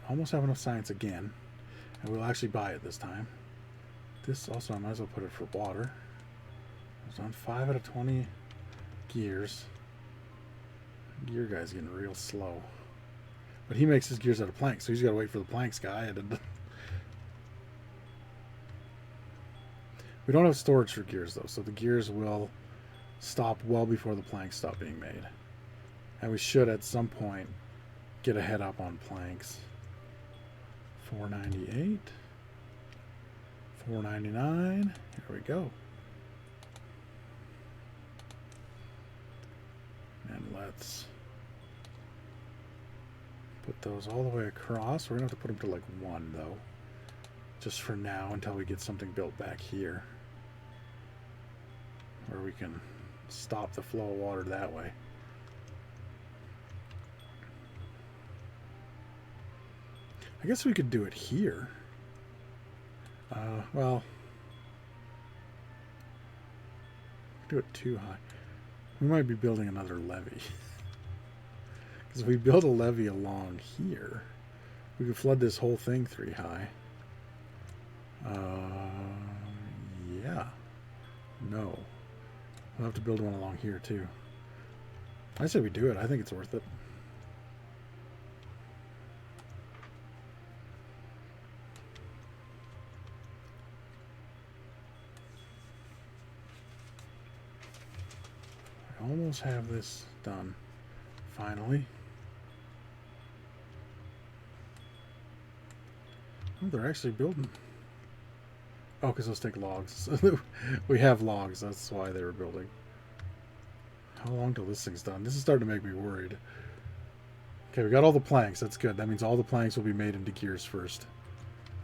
Almost have enough science again. And we'll actually buy it this time. This also, I might as well put it for water. It's on 5 out of 20 gears. Gear guy's getting real slow. But he makes his gears out of planks, so he's got to wait for the planks guy. And we don't have storage for gears, though, so the gears will stop well before the planks stop being made. And we should, at some point, get a head up on planks. 498. 499. Here we go. And let's put those all the way across. We're going to have to put them to like 1, though. Just for now, until we get something built back here. Where we can stop the flow of water that way. I guess we could do it here. Well, do it too high. We might be building another levee. Because if we build a levee along here, we could flood this whole thing 3 high. Yeah. No. We'll have to build one along here too. I say we do it. I think it's worth it. I almost have this done. Finally. Oh, they're actually building. Oh, because those take logs. We have logs. That's why they were building. How long till this thing's done? This is starting to make me worried. Okay, we got all the planks. That's good. That means all the planks will be made into gears first,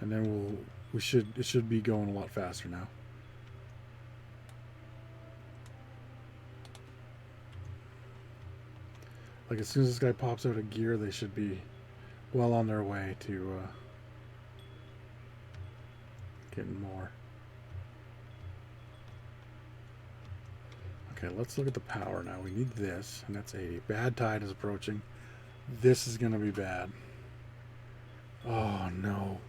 and then it should be going a lot faster now. Like as soon as this guy pops out a gear, they should be well on their way to getting more. Okay, let's look at the power now. We need this, and that's 80. Bad tide is approaching. This is going to be bad. Oh, no.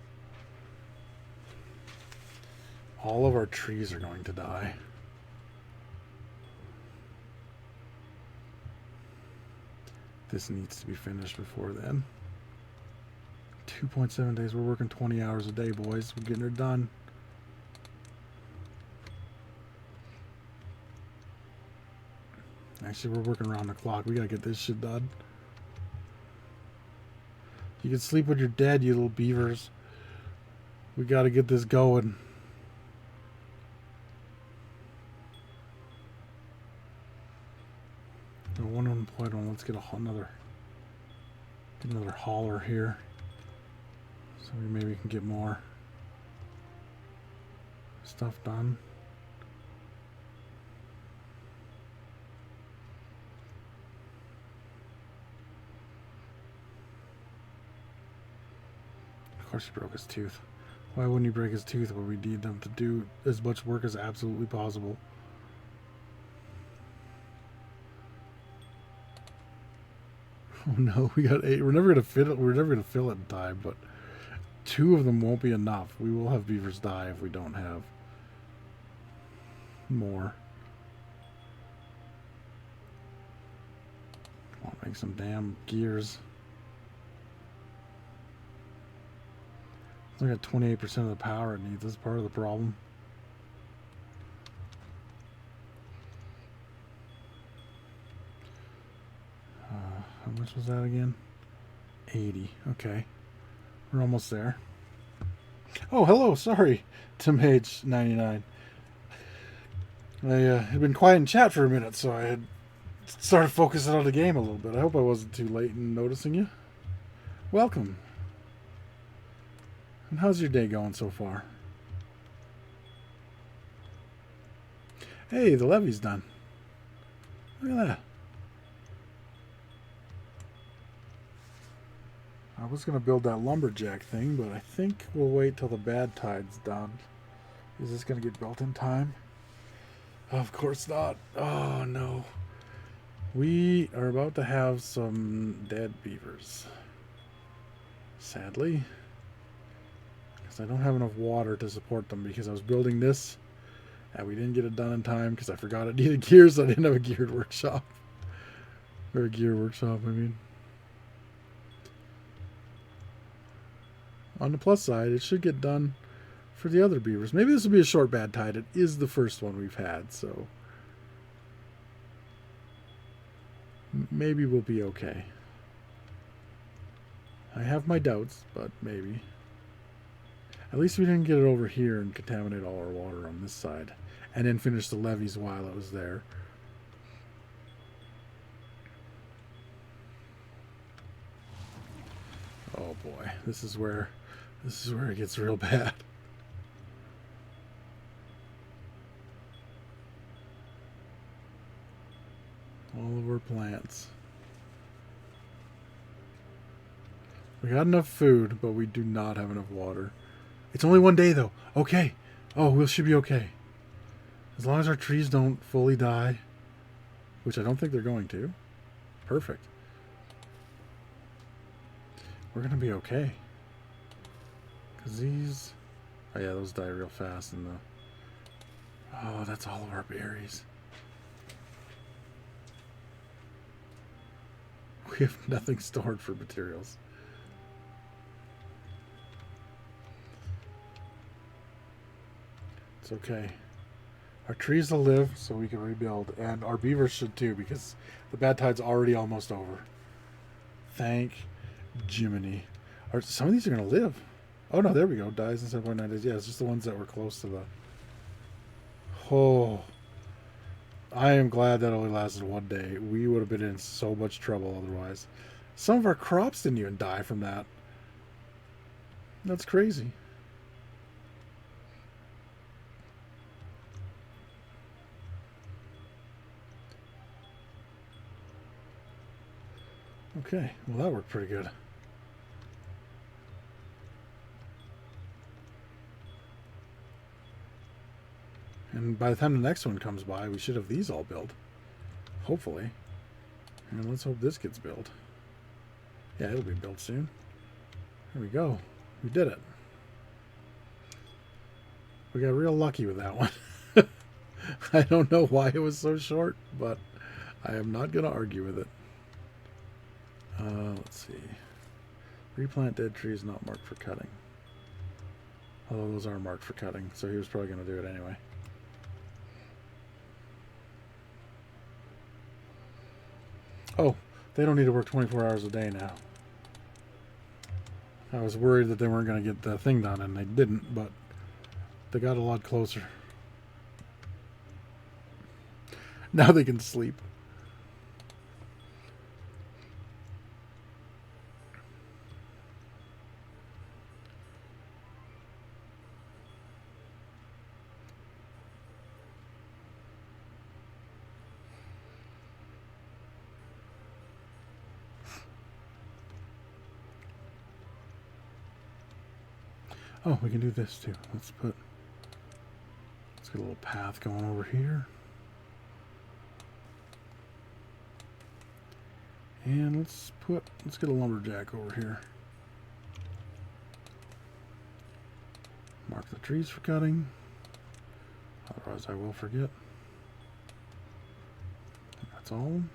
All of our trees are going to die. This needs to be finished before then. 2.7 days. We're working 20 hours a day, boys. We're getting it done. Actually, we're working around the clock. We gotta get this shit done. You can sleep when you're dead, you little beavers. We gotta get this going. One unemployed one. Let's get another hauler here, so we maybe can get more stuff done. Of course, he broke his tooth. Why wouldn't he break his tooth when we need them to do as much work as absolutely possible? Oh no, we got 8. We're never gonna fit it. We're never gonna fill it in time, but 2 of them won't be enough. We will have beavers die if we don't have more. Come on, make some damn gears. It's only got 28% of the power it needs. This is part of the problem. How much was that again? 80. Okay. We're almost there. Oh, hello. Sorry, TimH99. I had been quiet in chat for a minute, so I had started focusing on the game a little bit. I hope I wasn't too late in noticing you. Welcome. And how's your day going so far? Hey, the levee's done. Look at that. I was going to build that lumberjack thing, but I think we'll wait till the bad tide's done. Is this going to get built in time? Of course not. Oh, no. We are about to have some dead beavers. Sadly. Because I don't have enough water to support them because I was building this and we didn't get it done in time because I forgot it needed gears. I didn't have a geared workshop. Or a gear workshop, I mean. on the plus side, it should get done for the other beavers. Maybe this will be a short bad tide. It is the first one we've had, so maybe we'll be okay. I have my doubts, but maybe. At least we didn't get it over here and contaminate all our water on this side, and then finish the levees while it was there. Oh boy, this is where it gets real bad. All of our plants. We got enough food, but we do not have enough water. It's only one day though. Okay. Oh, we should be okay. As long as our trees don't fully die, which I don't think they're going to. Perfect. We're going to be okay. Because these... Oh yeah, those die real fast in the... Oh, that's all of our berries. We have nothing stored for materials. It's okay. Our trees will live so we can rebuild. And our beavers should too, because the bad tide's already almost over. Thank Jiminy. Some of these are going to live. Oh no, there we go. Dies in 7.9 days. Yeah, it's just the ones that were close to the... Oh. I am glad that only lasted one day. We would have been in so much trouble otherwise. Some of our crops didn't even die from that. That's crazy. Okay, well that worked pretty good. And by the time the next one comes by, we should have these all built. Hopefully. And let's hope this gets built. Yeah, it'll be built soon. There we go. We did it. We got real lucky with that one. I don't know why it was so short, but I am not going to argue with it. Let's see. Replant dead trees not marked for cutting. Although those are marked for cutting, so he was probably going to do it anyway. Oh, they don't need to work 24 hours a day now. I was worried that they weren't going to get the thing done, and they didn't, but they got a lot closer. Now they can sleep. Oh, we can do this too. Let's get a little path going over here. And let's get a lumberjack over here. Mark the trees for cutting. Otherwise I will forget. That's all of them.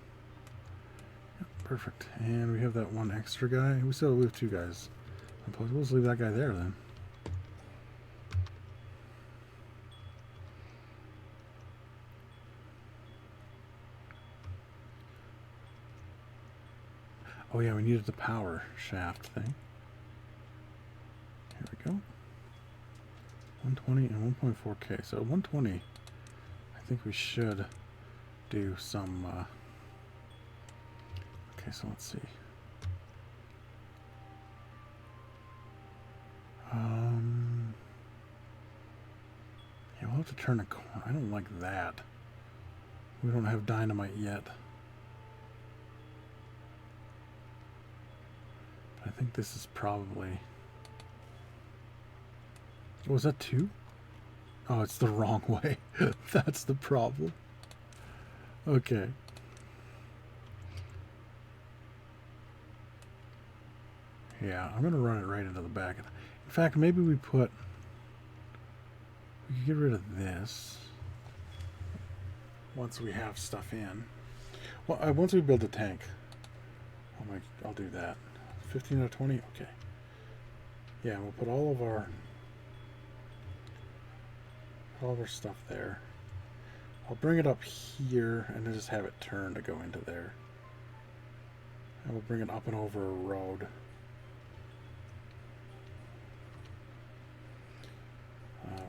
Yep, perfect. And we have that one extra guy. We still have two guys. We'll just leave that guy there then. Oh yeah, we needed the power shaft thing. Here we go. 120 and 1.4K. So 120, I think we should do some... Okay, so let's see. Yeah, we'll have to turn a corner. I don't like that. We don't have dynamite yet. I think this is probably... Oh, was that 2? Oh, it's the wrong way. That's the problem. Okay. Yeah, I'm going to run it right into the back. In fact, maybe we could get rid of this once we have stuff in. Well, once we build the tank, I'll do that. 15 out of 20? Okay. Yeah, we'll put all of our stuff there. I'll bring it up here and then just have it turn to go into there. And we'll bring it up and over a road.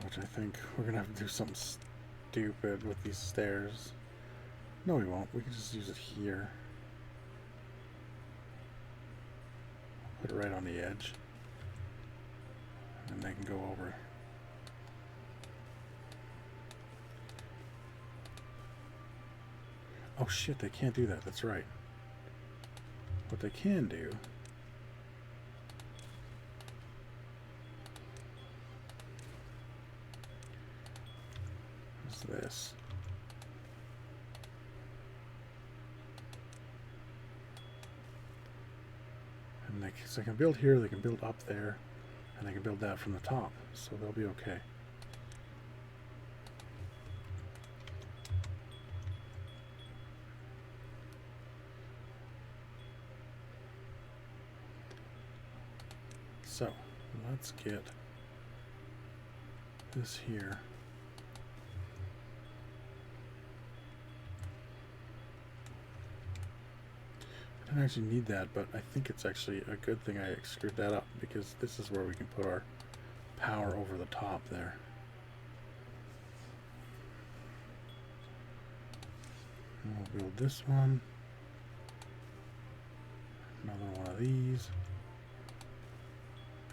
Which I think we're going to have to do something stupid with these stairs. No, we won't. We can just use it here. Put it right on the edge. And they can go over. Oh shit, they can't do that. That's right. What they can do is this. And so they can build here, they can build up there, and they can build that from the top. So they'll be okay. So let's get this here. I don't actually need that, but I think it's actually a good thing I screwed that up, because this is where we can put our power over the top there. And we'll build this one. Another one of these.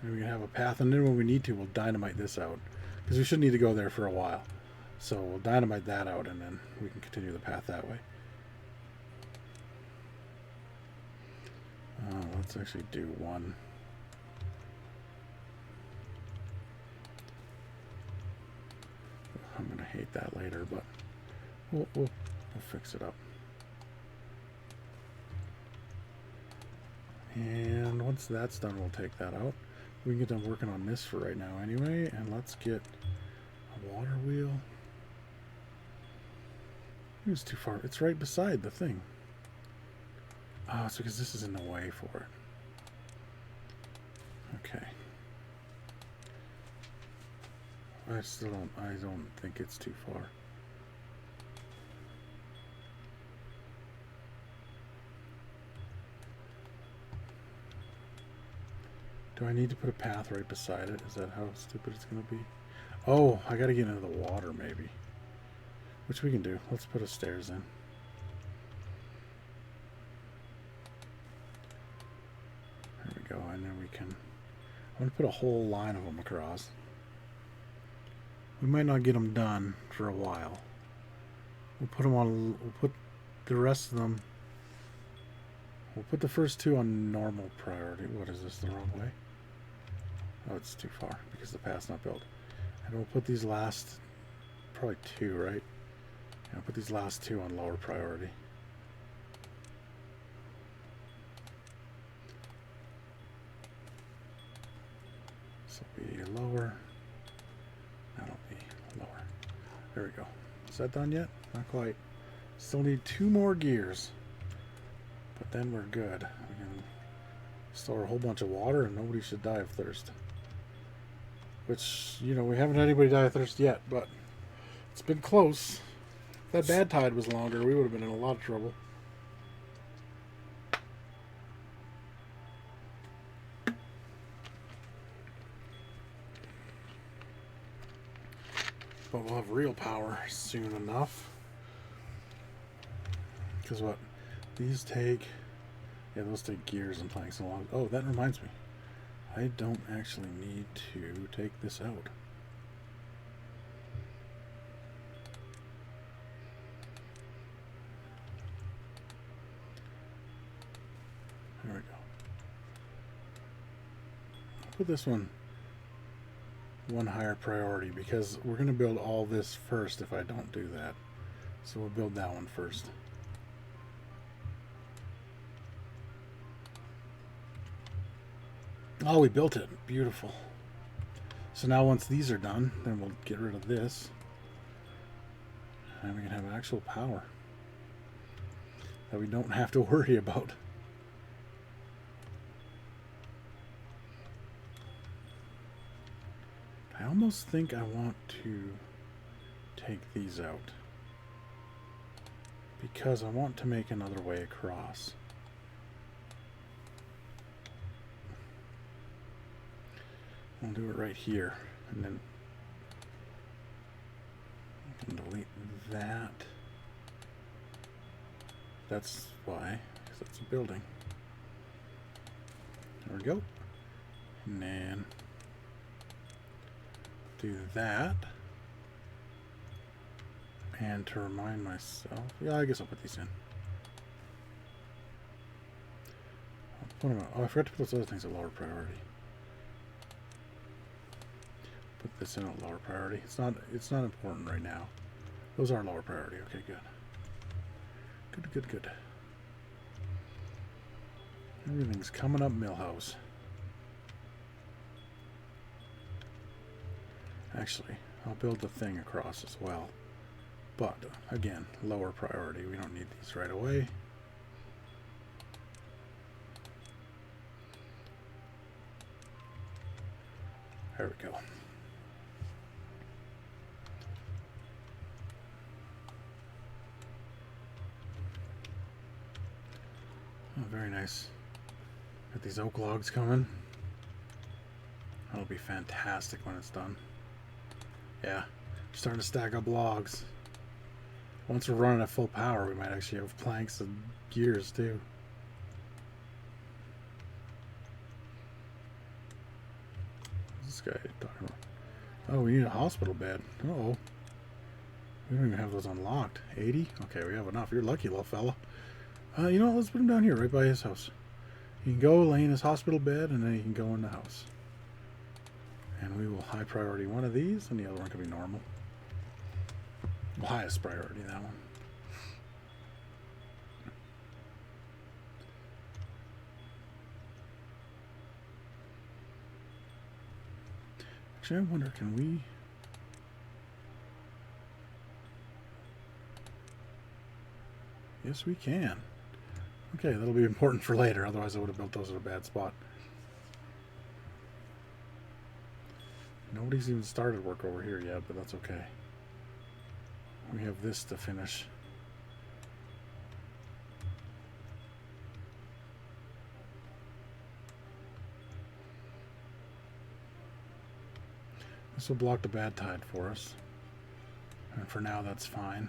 And we can have a path, and then when we need to, we'll dynamite this out, because we should need to go there for a while. So we'll dynamite that out, and then we can continue the path that way. Let's actually do one. I'm gonna hate that later, but we'll fix it up. And once that's done, we'll take that out. We can get done working on this for right now anyway, and let's get a water wheel. It was too far. It's right beside the thing. Oh, it's because this is in the way for it. Okay. I don't think it's too far. Do I need to put a path right beside it? Is that how stupid it's going to be? Oh, I got to get into the water maybe. Which we can do. Let's put a stairs in. There we go. And then we can... I'm going to put a whole line of them across. We might not get them done for a while. We'll put them on... We'll put the rest of them... We'll put the first two on normal priority. What is this? The wrong way? Oh, it's too far because the path's not built. And we'll put these last... Probably two, right? Yeah, I'll put these last two on lower priority. This will be lower. That'll be lower. There we go. Is that done yet? Not quite. Still need 2 more gears. But then we're good. We can store a whole bunch of water and nobody should die of thirst. Which, you know, we haven't had anybody die of thirst yet, but it's been close. If that bad tide was longer, we would have been in a lot of trouble. But we'll have real power soon enough. Because what? These take... Yeah, those take gears and planks and logs. Oh, that reminds me. I don't actually need to take this out. There we go. Put this one higher priority because we're going to build all this first if I don't do that. So we'll build that one first. Oh, we built it. Beautiful. So now once these are done, then we'll get rid of this. And we can have actual power that we don't have to worry about. I almost think I want to take these out because I want to make another way across. We'll do it right here, and then we can delete that. That's why, because that's a building. There we go. And then do that. And to remind myself, yeah, I guess I'll put these in. What am I? Oh, I forgot to put those other things at lower priority. Put this in at lower priority. It's not important right now. Those are lower priority. Okay, good. Good. Everything's coming up Millhouse. Actually, I'll build the thing across as well. But, again, lower priority. We don't need these right away. There we go. Oh, very nice. Got these oak logs coming. That'll be fantastic when it's done. Yeah, starting to stack up logs. Once we're running at full power, we might actually have planks and gears too. What's this guy talking about? Oh, we need a hospital bed. Uh-oh. We don't even have those unlocked. 80? Okay, we have enough. You're lucky, little fella. You know what? Let's put him down here, right by his house. He can go lay in his hospital bed, and then he can go in the house. And we will high priority one of these, and the other one can be normal. Well, highest priority, that one. Actually, I wonder, can we... Yes, we can. Okay, that'll be important for later, otherwise I would have built those at a bad spot. Nobody's even started work over here yet, but that's okay. We have this to finish. This will block the bad tide for us. And for now, that's fine.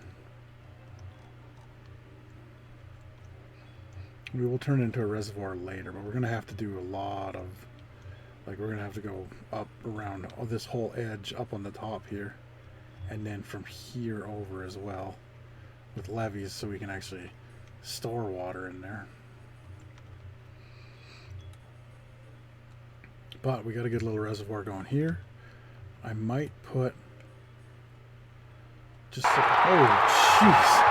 We will turn it into a reservoir later, but we're going to have to do a lot of... Like, we're going to have to go up around this whole edge up on the top here. And then from here over as well. With levees so we can actually store water in there. But we got to get a little reservoir going here. I might put... Just... Oh, jeez!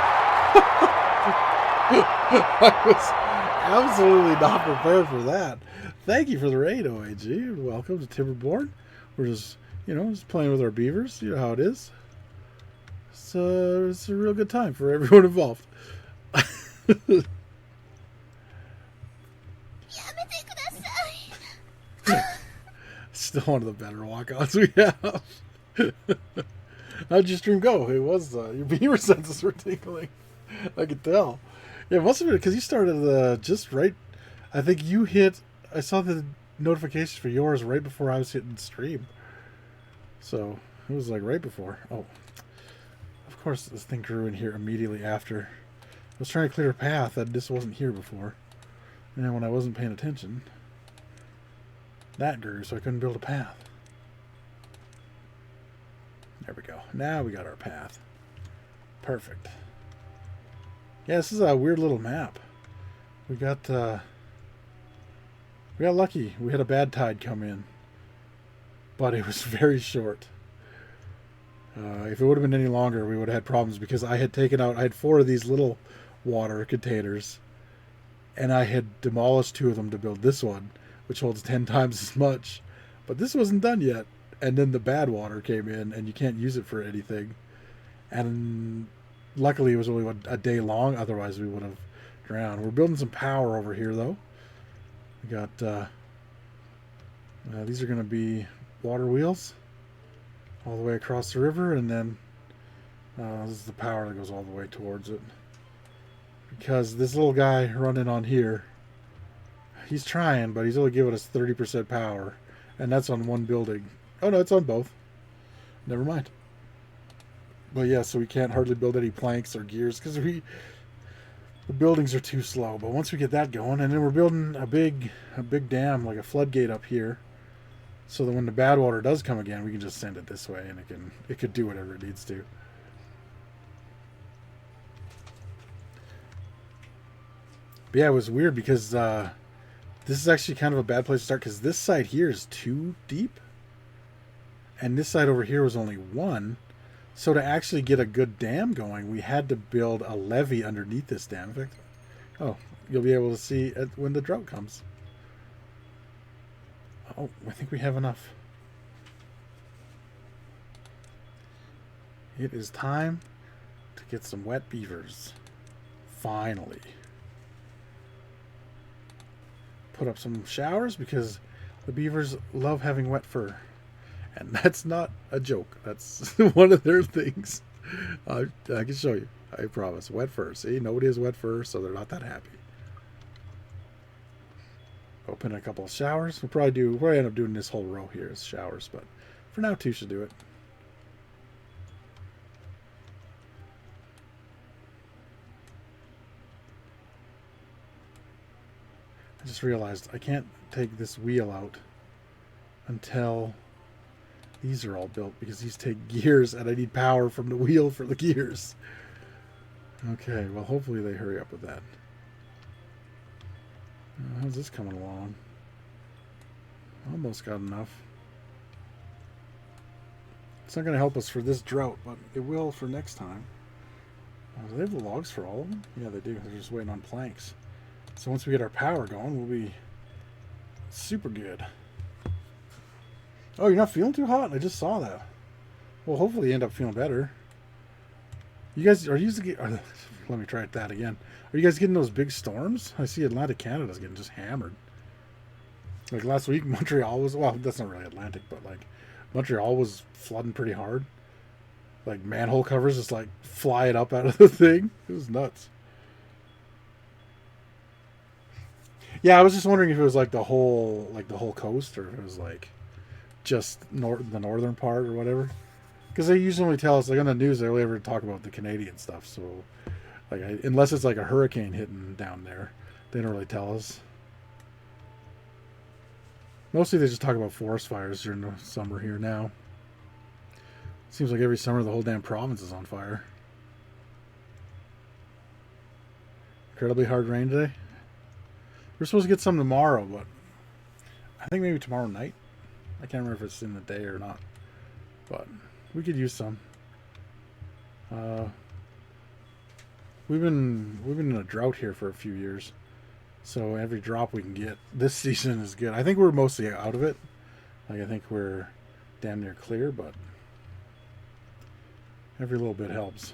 I was absolutely not prepared for that. Thank you for the raid, OAG. Welcome to Timberborn. We're just, just playing with our beavers. You know how it is. It's a real good time for everyone involved. Still one of the better walkouts we have. How'd your stream go? It was, your beaver senses were tickling. I could tell. Yeah, it must have been because you started just right. I think you hit. I saw the notifications for yours right before I was hitting stream. So it was like right before. Oh, of course this thing grew in here immediately after. I was trying to clear a path that this wasn't here before, and then when I wasn't paying attention, that grew, so I couldn't build a path. There we go. Now we got our path. Perfect. Yeah, this is a weird little map. We got lucky. We had a bad tide come in, but it was very short. If it would have been any longer, we would have had problems because I had 4 of these little water containers, and I had demolished 2 of them to build this one, which holds 10 times as much. But this wasn't done yet, and then the bad water came in, and you can't use it for anything. And luckily, it was only a day long. Otherwise, we would have drowned. We're building some power over here, though. We got... these are going to be water wheels. all the way across the river, and then this is the power that goes all the way towards it. Because this little guy running on here, he's trying, but he's only giving us 30% power, and that's on one building. Oh no, it's on both. Never mind. But yeah, so we can't hardly build any planks or gears because the buildings are too slow. But once we get that going, and then we're building a big dam, like a floodgate up here, so that when the bad water does come again, we can just send it this way, and it could do whatever it needs to. But yeah, it was weird because this is actually kind of a bad place to start because this side here is too deep, and this side over here was only 1. So to actually get a good dam going, we had to build a levee underneath this dam. In fact, oh, you'll be able to see it when the drought comes. Oh, I think we have enough. It is time to get some wet beavers. Finally. Put up some showers because the beavers love having wet fur. And that's not a joke. That's one of their things. I can show you. I promise. Wet fur. See, nobody has wet fur, so they're not that happy. Open a couple of showers. We'll probably end up doing this whole row here as showers, but for now, 2 should do it. I just realized I can't take this wheel out until these are all built because these take gears and I need power from the wheel for the gears. Okay, well hopefully they hurry up with that. How's this coming along? Almost got enough. It's not going to help us for this drought, but it will for next time. Do they have the logs for all of them? Yeah, they do. They're just waiting on planks. So once we get our power going, we'll be super good. Oh, you're not feeling too hot? I just saw that. Well, hopefully you end up feeling better. You guys are usually... let me try that again. Are you guys getting those big storms? I see Atlantic Canada's getting just hammered. Like last week, Montreal was... Well, that's not really Atlantic, but like Montreal was flooding pretty hard. Like manhole covers just like flying up out of the thing. It was nuts. Yeah, I was just wondering if it was like the whole coast, or if it was like just the northern part or whatever. Because they usually only tell us, like on the news, they only ever talk about the Canadian stuff. So, like, unless it's like a hurricane hitting down there, they don't really tell us. Mostly they just talk about forest fires during the summer here now. Seems like every summer the whole damn province is on fire. Incredibly hard rain today. We're supposed to get some tomorrow, but I think maybe tomorrow night. I can't remember if it's in the day or not, but we could use some. We've been in a drought here for a few years, so every drop we can get this season is good. I think we're mostly out of it. Like I think we're damn near clear, but every little bit helps.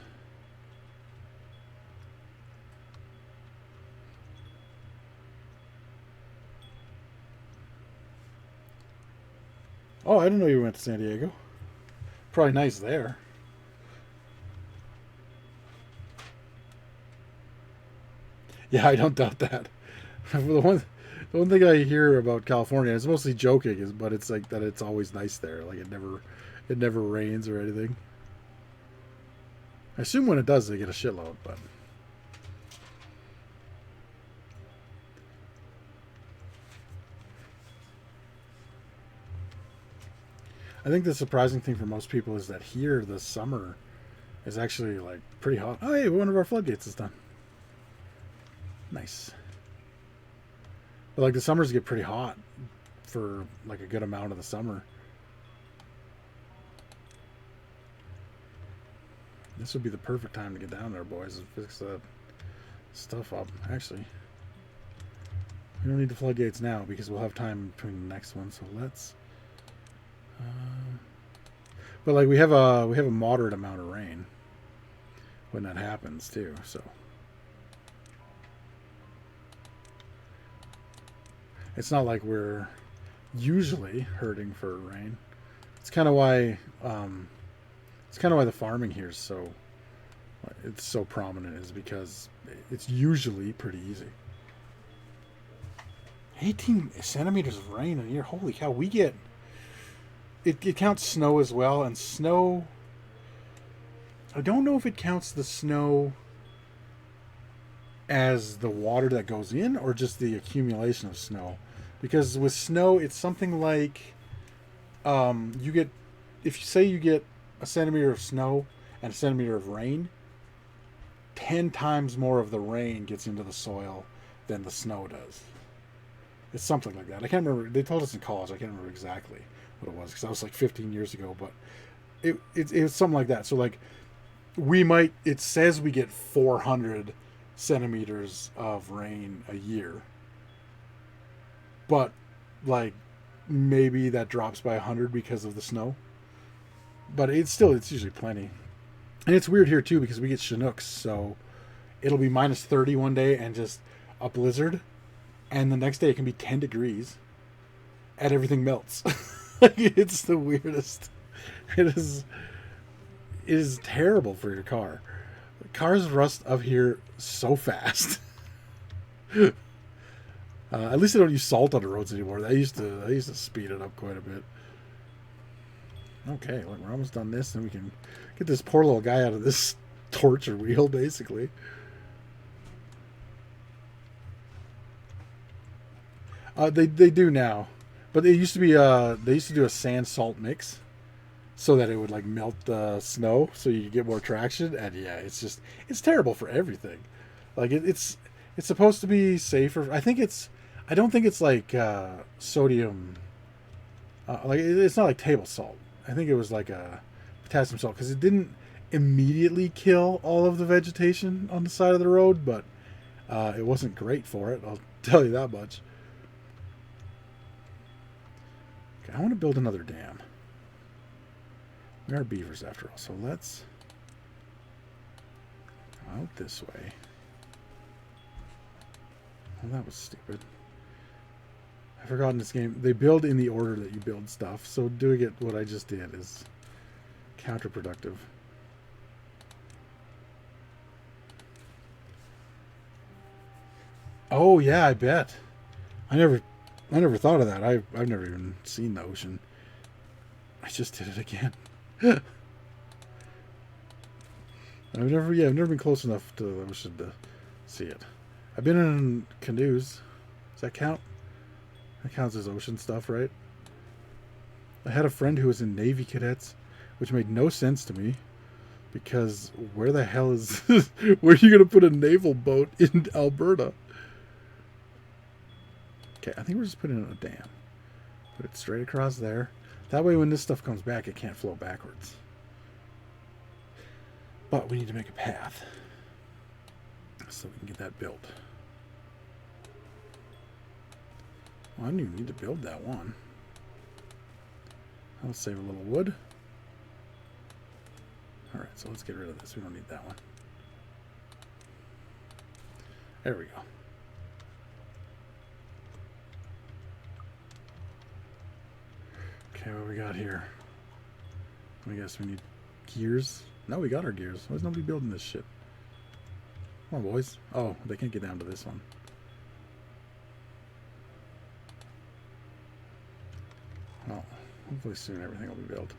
Oh, I didn't know you went to San Diego. Probably nice there. Yeah, I don't doubt that. The one thing I hear about California, it's mostly joking, but it's like that it's always nice there. Like it never rains or anything. I assume when it does, they get a shitload, but. I think the surprising thing for most people is that here the summer is actually like pretty hot. Oh, hey, one of our floodgates is done. Nice. But like the summers get pretty hot for like a good amount of the summer. This would be the perfect time to get down there, boys, and fix that stuff up. Actually, we don't need the floodgates now because we'll have time between the next one. So let's. But like we have a moderate amount of rain when that happens too, so it's not like we're usually hurting for rain. It's kind of why the farming here is so it's so prominent, is because it's usually pretty easy. 18 centimeters of rain a year. Holy cow! We get it counts snow as well, and snow. I don't know if it counts the snow as the water that goes in or just the accumulation of snow, because with snow it's something like you get, if you say you get a centimeter of snow and a centimeter of rain, 10 times more of the rain gets into the soil than the snow does. It's something like that. I can't remember. They told us in college. I can't remember exactly what it was because that was like 15 years ago. But it was something like that. So like it says we get 400 centimeters of rain a year. But like maybe that drops by 100 because of the snow. But it's usually plenty. And it's weird here too because we get Chinooks. So it'll be minus 30 one day and just a blizzard. And the next day it can be 10 degrees and everything melts. It's the weirdest. It is terrible for your car. Cars rust up here so fast. At least I don't use salt on the roads anymore. I used to speed it up quite a bit. Okay, look, we're almost done this, and we can get this poor little guy out of this torture wheel, basically. They do now, but they used to be they used to do a sand salt mix, so that it would like melt the snow, so you could get more traction. And yeah, it's terrible for everything. Like it's supposed to be safer. I don't think it's like sodium. Like it's not like table salt. I think it was like a potassium salt because it didn't immediately kill all of the vegetation on the side of the road, but it wasn't great for it. I'll tell you that much. I want to build another dam. We are beavers after all, so let's go out this way. Well, that was stupid. I forgot in this game, they build in the order that you build stuff, so doing it what I just did is counterproductive. Oh yeah, I bet. I never thought of that. I've never even seen the ocean. I just did it again. I've never been close enough to the ocean to see it. I've been in canoes. Does that count? That counts as ocean stuff, right? I had a friend who was in Navy cadets, which made no sense to me. Because where the hell is where are you gonna put a naval boat in Alberta? Okay, I think we're just putting in a dam. Put it straight across there. That way when this stuff comes back, it can't flow backwards. But we need to make a path so we can get that built. Well, I don't even need to build that one. I'll save a little wood. Alright, so let's get rid of this. We don't need that one. There we go. Okay, what we got here? I guess we need gears. No, we got our gears. Why is nobody building this shit? Come on, boys. Oh, they can't get down to this one. Well, hopefully soon everything will be built.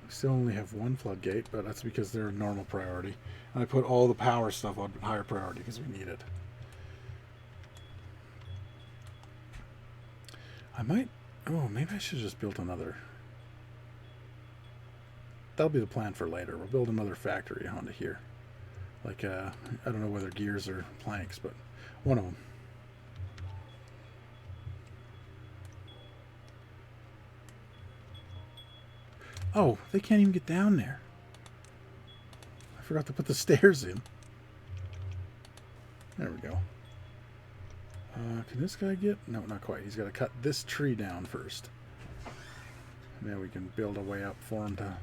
We still only have one floodgate, but that's because they're a normal priority. And I put all the power stuff on higher priority because we need it. I might... Oh, maybe I should have just built another. That'll be the plan for later. We'll build another factory onto here. Like, I don't know whether gears or planks, but one of them. Oh, they can't even get down there. I forgot to put the stairs in. There we go. Can this guy get? No, not quite. He's got to cut this tree down first. And then we can build a way up for him to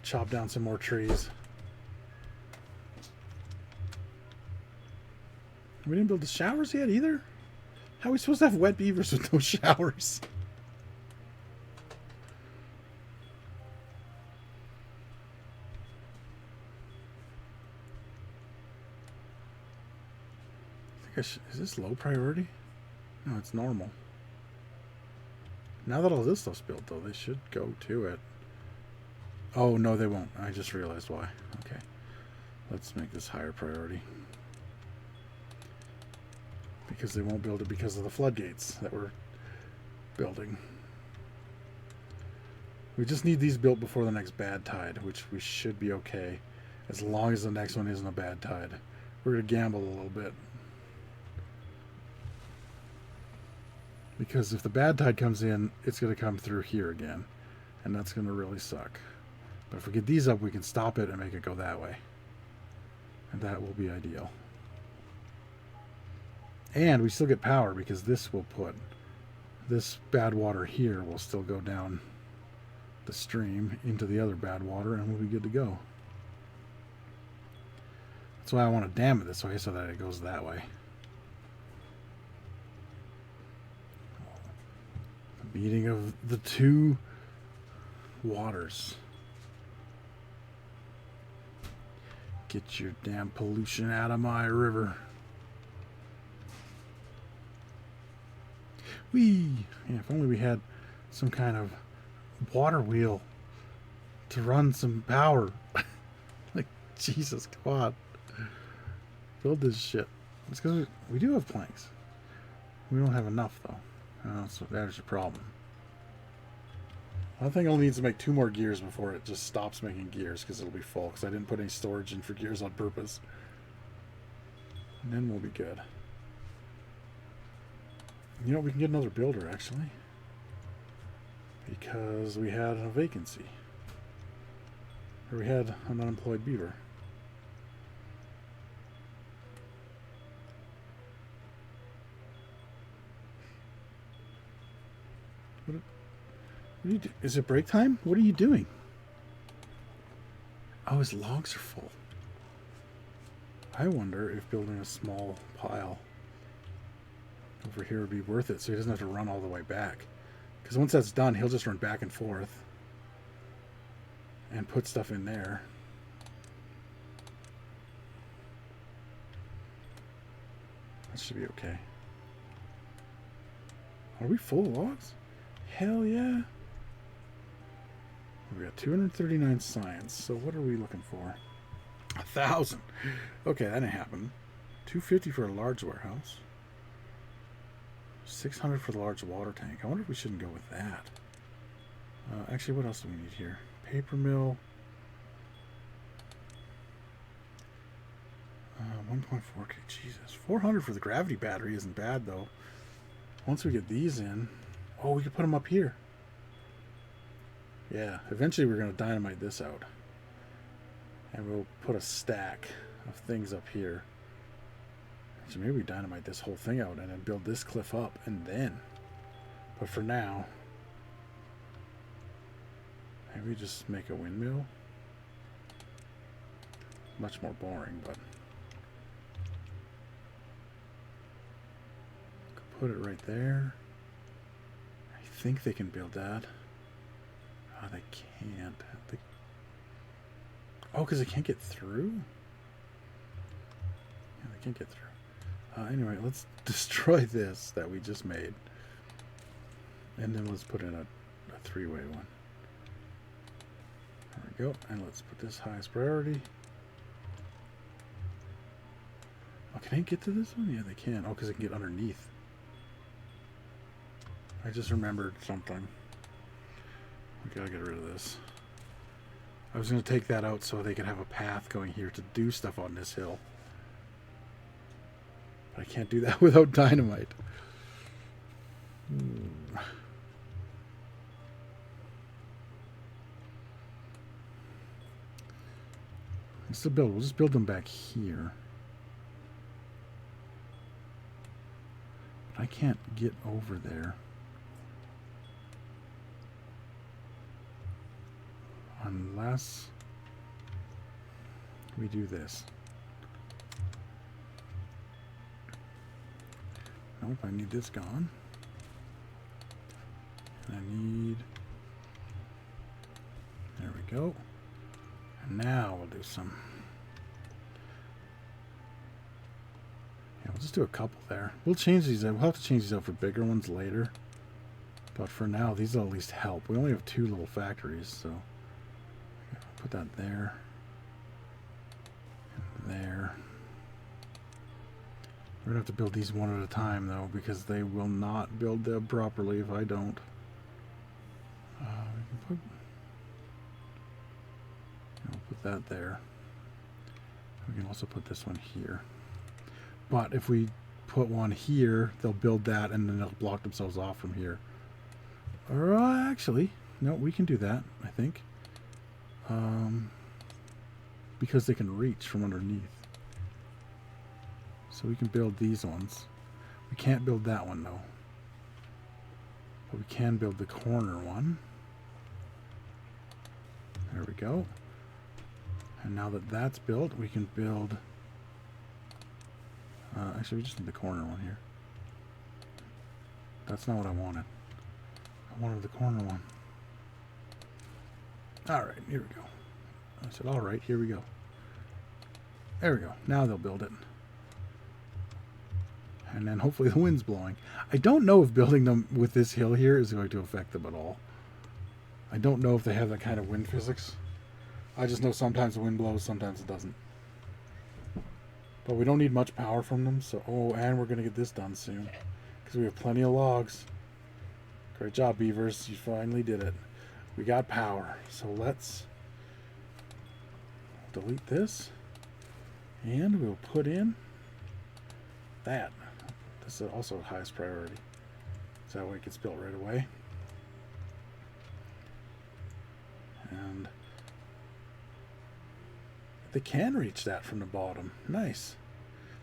chop down some more trees. We didn't build the showers yet either? How are we supposed to have wet beavers with no showers? Is this low priority? No, it's normal. Now that all this stuff's built, though, they should go to it. Oh, no, they won't. I just realized why. Okay. Let's make this higher priority. Because they won't build it because of the floodgates that we're building. We just need these built before the next bad tide, which we should be okay. As long as the next one isn't a bad tide. We're going to gamble a little bit. Because if the bad tide comes in, it's going to come through here again. And that's going to really suck. But if we get these up, we can stop it and make it go that way. And that will be ideal. And we still get power because this will put... This bad water here will still go down the stream into the other bad water and we'll be good to go. That's why I want to dam it this way so that it goes that way. The meeting of the two waters. Get your damn pollution out of my river. Whee! Yeah, if only we had some kind of water wheel to run some power. Like, Jesus, come on. Build this shit. It's because we do have planks. We don't have enough, though. So there's your problem. I think I'll need to make 2 more gears before it just stops making gears because it'll be full. Because I didn't put any storage in for gears on purpose. And then we'll be good. You know, we can get another builder, actually. Because we had a vacancy. Or we had an unemployed beaver. What are you do? Is it break time? What are you doing? Oh, his logs are full. I wonder if building a small pile over here would be worth it so he doesn't have to run all the way back. Because once that's done, he'll just run back and forth and put stuff in there. That should be okay. Are we full of logs? Hell yeah. We got 239 science. So what are we looking for? 1,000. Okay, that didn't happen. 250 for a large warehouse. 600 for the large water tank. I wonder if we shouldn't go with that. Actually, what else do we need here? Paper mill. 1.4K. Jesus. 400 for the gravity battery isn't bad, though. Once we get these in... Oh, we could put them up here. Yeah. Eventually, we're going to dynamite this out. And we'll put a stack of things up here. So maybe we dynamite this whole thing out and then build this cliff up and then. But for now, maybe just make a windmill. Much more boring, but could put it right there. I think they can build that. Oh, they can't. Oh, because they can't get through? Yeah, they can't get through. Anyway, let's destroy this that we just made. And then let's put in a 3-way one. There we go. And let's put this highest priority. Oh, can they get to this one? Yeah, they can. Oh, because they can get underneath. I just remembered something. We gotta get rid of this. I was going to take that out so they could have a path going here to do stuff on this hill. I can't do that without dynamite. Let's still build. We'll just build them back here. But I can't get over there. Unless we do this. Nope, I need this gone. And I need... There we go. And now we'll do some... Yeah, We'll just do a couple there. We'll change these. We'll have to change these out for bigger ones later. But for now, these will at least help. We only have 2 little factories, so put that there. And there. We're going to have to build these one at a time, though, because they will not build them properly if I don't. We can put that there. We can also put this one here. But if we put one here, they'll build that, and then they'll block themselves off from here. Or actually, no, we can do that, I think. Because they can reach from underneath. So we can build these ones. We can't build that one, though. But we can build the corner one. There we go. And now that that's built, we can build... actually, we just need the corner one here. That's not what I wanted. I wanted the corner one. Alright, here we go. I said, alright, here we go. There we go. Now they'll build it. And then hopefully the wind's blowing. I don't know if building them with this hill here is going to affect them at all. I don't know if they have that kind of wind physics. I just know sometimes the wind blows, sometimes it doesn't. But we don't need much power from them, so... Oh, and we're going to get this done soon. Because we have plenty of logs. Great job, Beavers. You finally did it. We got power. So let's delete this. And we'll put in that. This is also highest priority. So that way it gets built right away. And they can reach that from the bottom. Nice.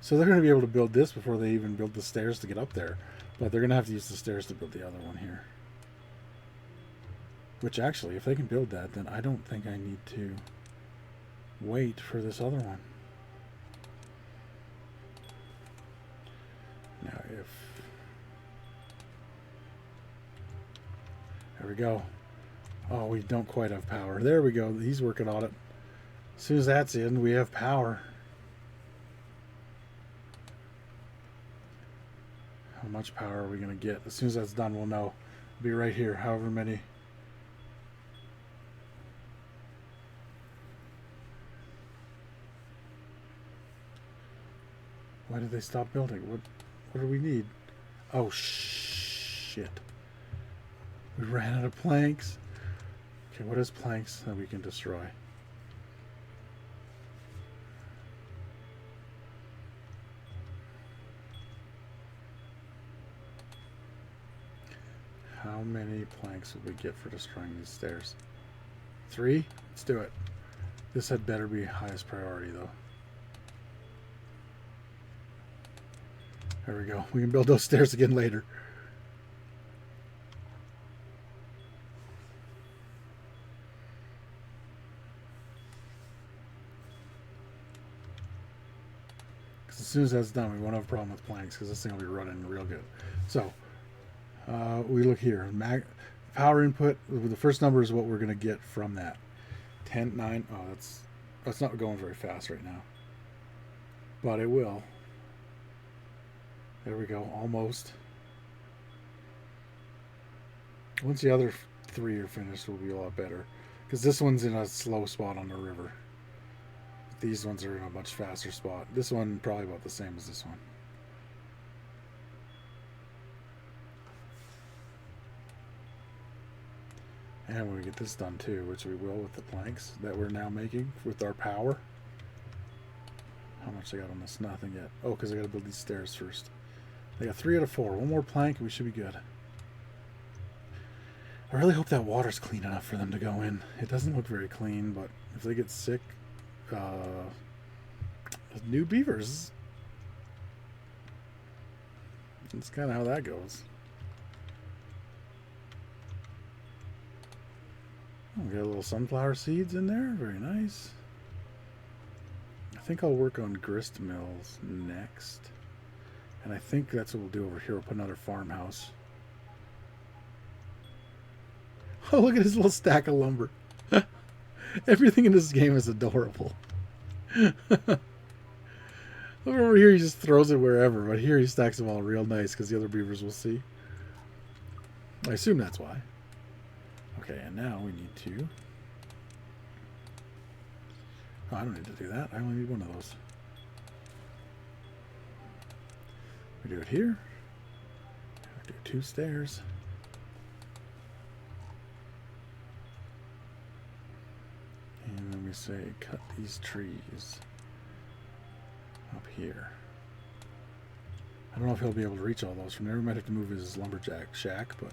So they're going to be able to build this before they even build the stairs to get up there. But they're going to have to use the stairs to build the other one here. Which actually, if they can build that, then I don't think I need to wait for this other one. Now if... There we go. Oh, we don't quite have power. There we go. He's working on it. As soon as that's in, we have power. How much power are we going to get? As soon as that's done, we'll know. It'll be right here, however many. Why did they stop building? What do we need? Oh, shit. We ran out of planks. Okay, what is planks that we can destroy? How many planks would we get for destroying these stairs? 3? Let's do it. This had better be highest priority, though. There we go. We can build those stairs again later. Because as soon as that's done, we won't have a problem with planks, because this thing will be running real good. So, we look here. Power input, the first number is what we're going to get from that. 10, 9. Oh, that's not going very fast right now. But it will. There we go, almost. Once the other 3 are finished, we'll be a lot better. Because this one's in a slow spot on the river. These ones are in a much faster spot. This one probably about the same as this one. And when we get this done too, which we will with the planks that we're now making with our power. How much I got on this? Nothing yet. Oh, because I got to build these stairs first. They got 3 out of 4. One more plank and we should be good. I really hope that water's clean enough for them to go in. It doesn't look very clean, but if they get sick, new beavers. That's kind of how that goes. Oh, we got little sunflower seeds in there. Very nice. I think I'll work on grist mills next. And I think that's what we'll do over here. We'll put another farmhouse. Oh, look at his little stack of lumber. Everything in this game is adorable. Over here he just throws it wherever, but here he stacks them all real nice because the other beavers will see. I assume that's why. Okay, and now we need to... Oh, I don't need to do that. I only need one of those. We do it here. We do 2 stairs. And then we say cut these trees up here. I don't know if he'll be able to reach all those from there. We might have to move his lumberjack shack, but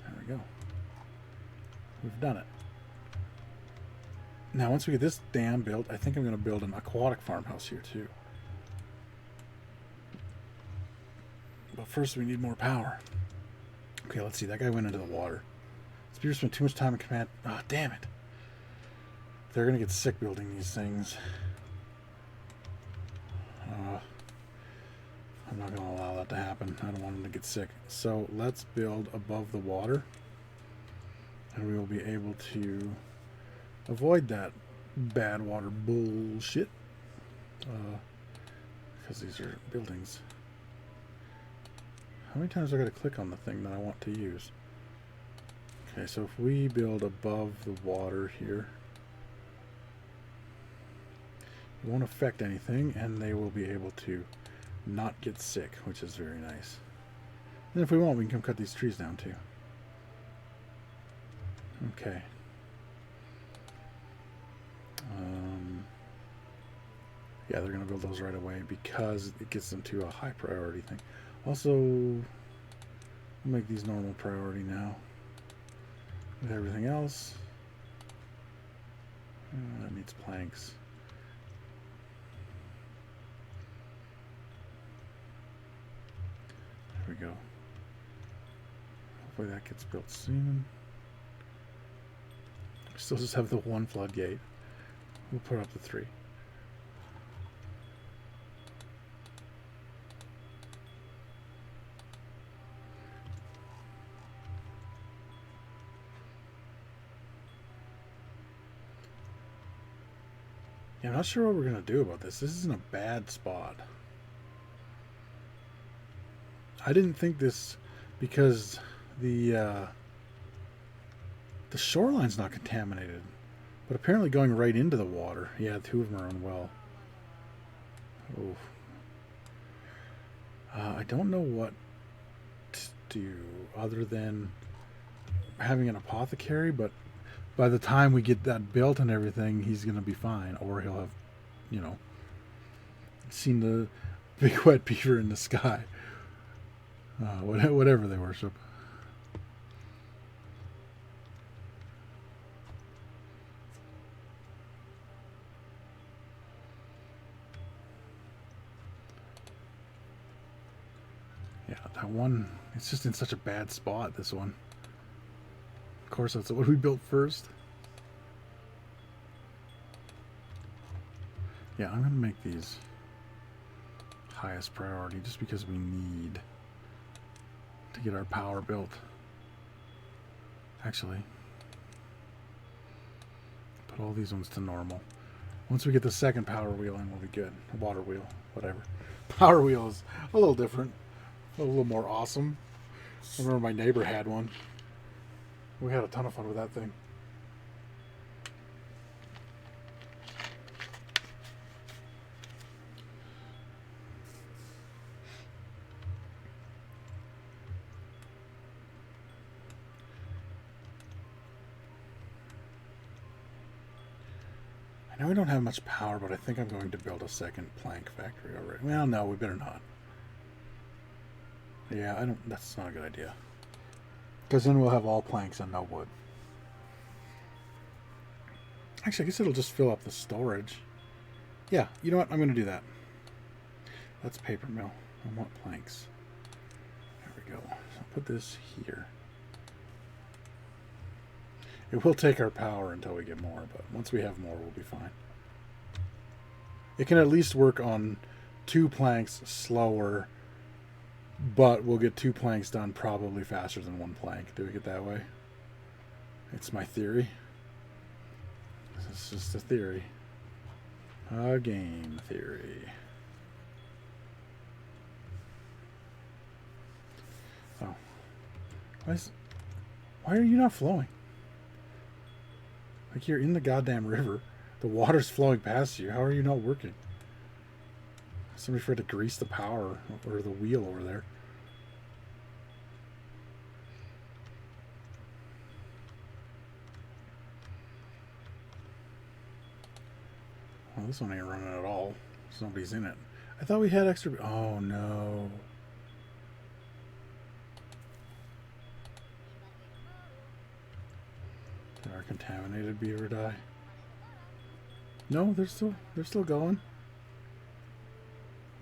there we go. We've done it. Now, once we get this dam built, I think I'm going to build an aquatic farmhouse here, too. But first, we need more power. Okay, let's see. That guy went into the water. This beaver spent too much time in command. Ah, oh, damn it. They're going to get sick building these things. I'm not going to allow that to happen. I don't want them to get sick. So, let's build above the water. And we will be able to... avoid that bad water bullshit. Because these are buildings. How many times do I got to click on the thing that I want to use? Okay, so if we build above the water here, it won't affect anything, and they will be able to not get sick, which is very nice. And if we want, we can come cut these trees down too. Okay. Yeah, they're going to build those right away because it gets them to a high priority thing. Also, we'll make these normal priority now. With everything else, that needs planks. There we go. Hopefully that gets built soon. We still just have the 1 floodgate. We'll put up the 3. Yeah, I'm not sure what we're going to do about this. This is in a bad spot. I didn't think this because the shoreline's not contaminated. But apparently going right into the water. Yeah, 2 of them are unwell. Oof. I don't know what to do other than having an apothecary, but by the time we get that built and everything, he's going to be fine. Or he'll have, you know, seen the big wet beaver in the sky. Whatever they worship. Yeah, that one, it's just in such a bad spot, this one. Of course, that's what we built first. Yeah, I'm going to make these highest priority just because we need to get our power built. Actually, put all these ones to normal. Once we get the second power wheel in, we'll be good. Water wheel, whatever. Power wheel is a little different. A little more awesome. I remember my neighbor had one. We had a ton of fun with that thing. I know we don't have much power, but I think I'm going to build a second plank factory already. Well, no, we better not. Yeah, that's not a good idea. Because then we'll have all planks and no wood. Actually, I guess it'll just fill up the storage. Yeah, you know what? I'm going to do that. That's paper mill. I want planks. There we go. So I'll put this here. It will take our power until we get more, but once we have more, we'll be fine. It can at least work on 2 planks slower, but we'll get 2 planks done probably faster than 1 plank. Doing it that way. It's my theory. It's just a theory. A game theory. Oh. Why are you not flowing? Like you're in the goddamn river. The water's flowing past you. How are you not working? Somebody tried to grease the power or the wheel over there. Well, this one ain't running at all. Somebody's in it. I thought we had extra... Oh, no. Did our contaminated beaver die? No, they're still going.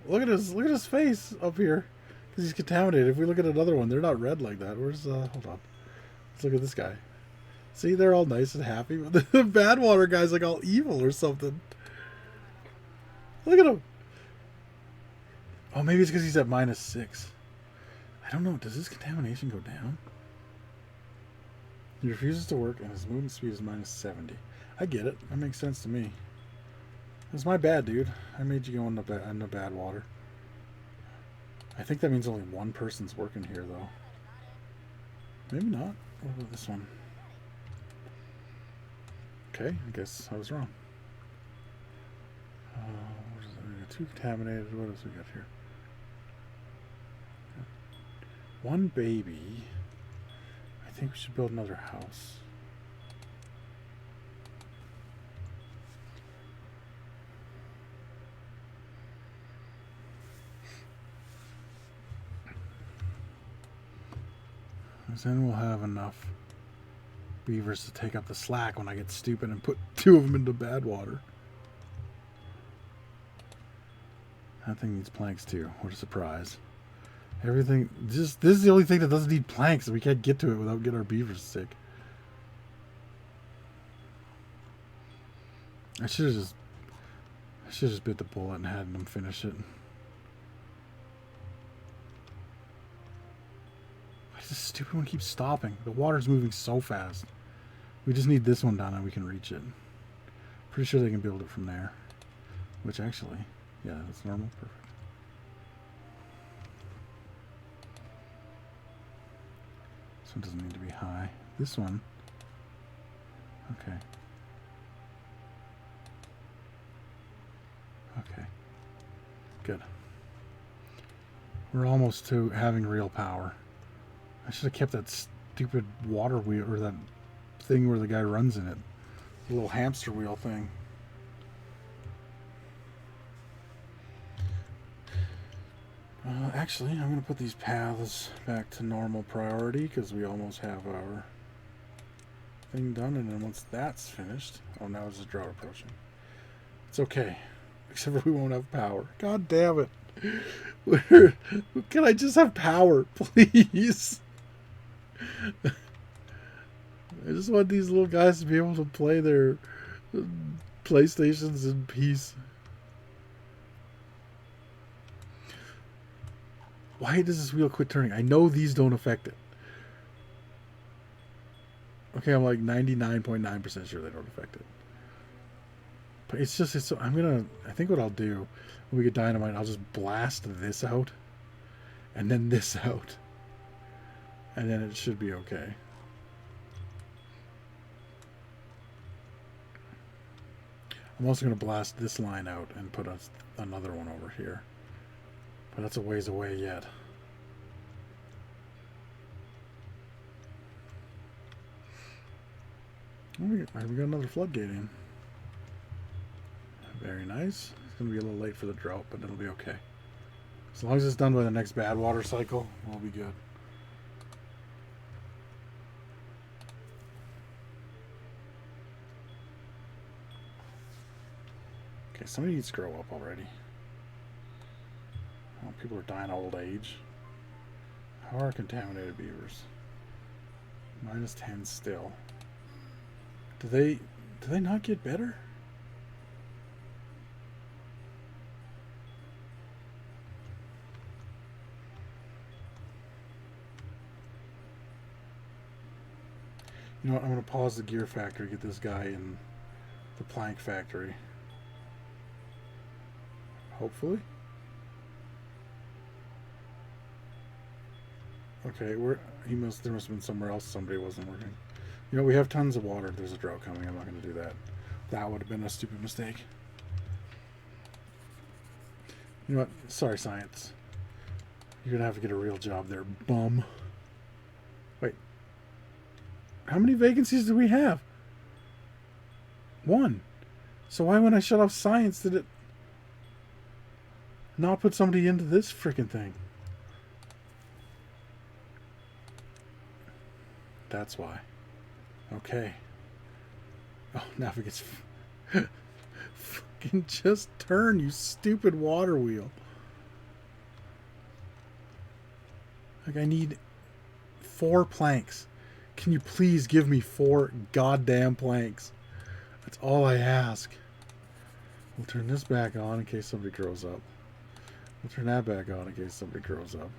Look at his face up here. Because he's contaminated. If we look at another one, they're not red like that. Where's, hold on. Let's look at this guy. See, they're all nice and happy. But the bad water guy's like all evil or something. Look at him. Oh, maybe it's because he's at -6. I don't know. Does his contamination go down? He refuses to work and his movement speed is -70. I get it. That makes sense to me. It's my bad, dude. I made you go in the bad water. I think that means only one person's working here, though. Maybe not. What about this one? Okay, I guess I was wrong. What is it? We got 2 contaminated. What else we got here? 1 baby. I think we should build another house. Then we'll have enough beavers to take up the slack when I get stupid and put 2 of them into bad water. That thing needs planks too. What a surprise. Everything, this is the only thing that doesn't need planks, and we can't get to it without getting our beavers sick. I should have just bit the bullet and had them finish it. This stupid one keeps stopping. The water's moving so fast. We just need this one done and we can reach it. Pretty sure they can build it from there. Which actually, yeah, that's normal. Perfect. This one doesn't need to be high. This one. Okay. Okay. Good. We're almost to having real power. I should have kept that stupid water wheel, or that thing where the guy runs in it. The little hamster wheel thing. Actually, I'm going to put these paths back to normal priority because we almost have our thing done. And then once that's finished... Oh, now it's a drought approaching. It's okay. Except for we won't have power. God damn it. Can I just have power, please? I just want these little guys to be able to play their PlayStations in peace. Why does this wheel quit turning? I know these don't affect it. Okay, I'm like 99.9% sure they don't affect it. But it's just, I think what I'll do when we get dynamite, I'll just blast this out and then this out. And then it should be okay. I'm also going to blast this line out and put another one over here. But that's a ways away yet. Oh, we got another floodgate in. Very nice. It's going to be a little late for the drought, but it'll be okay. As long as it's done by the next bad water cycle, we'll be good. Okay, somebody needs to grow up already. Oh, people are dying of old age. How are contaminated beavers? -10 still. Do they not get better? You know what, I'm going to pause the gear factory, get this guy in the plank factory. Hopefully. Okay, there must have been somewhere else somebody wasn't working. You know, we have tons of water. There's a drought coming. I'm not going to do that. That would have been a stupid mistake. You know what? Sorry, science. You're going to have to get a real job there, bum. Wait. How many vacancies do we have? 1. So why when I shut off science did it not put somebody into this freaking thing? That's why. Okay. Oh, now if it gets... Fucking just turn, you stupid water wheel. Like, I need 4 planks. Can you please give me 4 goddamn planks? That's all I ask. We'll turn this back on in case somebody grows up. We'll turn that back on in case somebody grows up.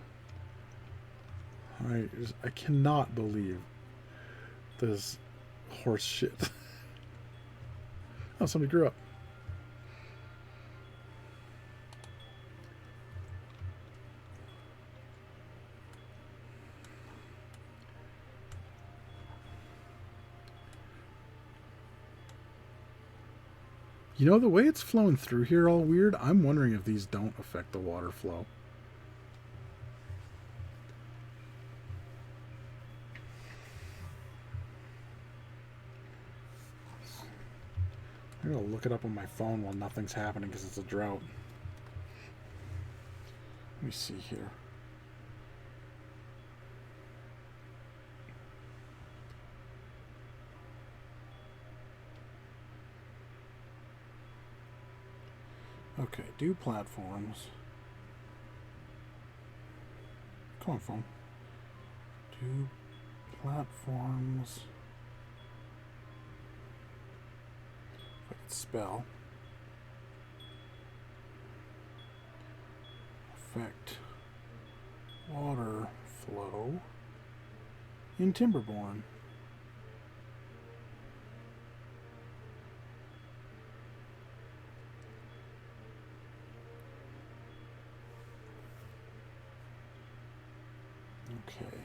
I cannot believe this horse shit. Oh, somebody grew up. You know, the way it's flowing through here all weird, I'm wondering if these don't affect the water flow. I'm going to look it up on my phone while nothing's happening because it's a drought. Let me see here. Okay, do platforms. Come on, phone. Do platforms. If I could spell. Affect water flow in Timberborn. Okay.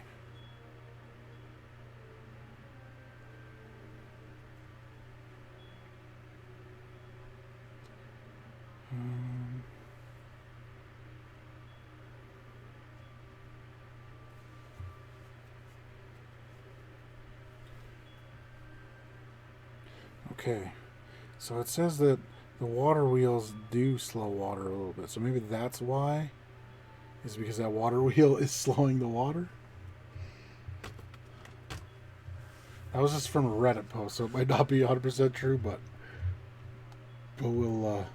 Okay. So it says that the water wheels do slow water a little bit. So maybe that's why. Is because that water wheel is slowing the water? That was just from a Reddit post, so it might not be 100% true, but we'll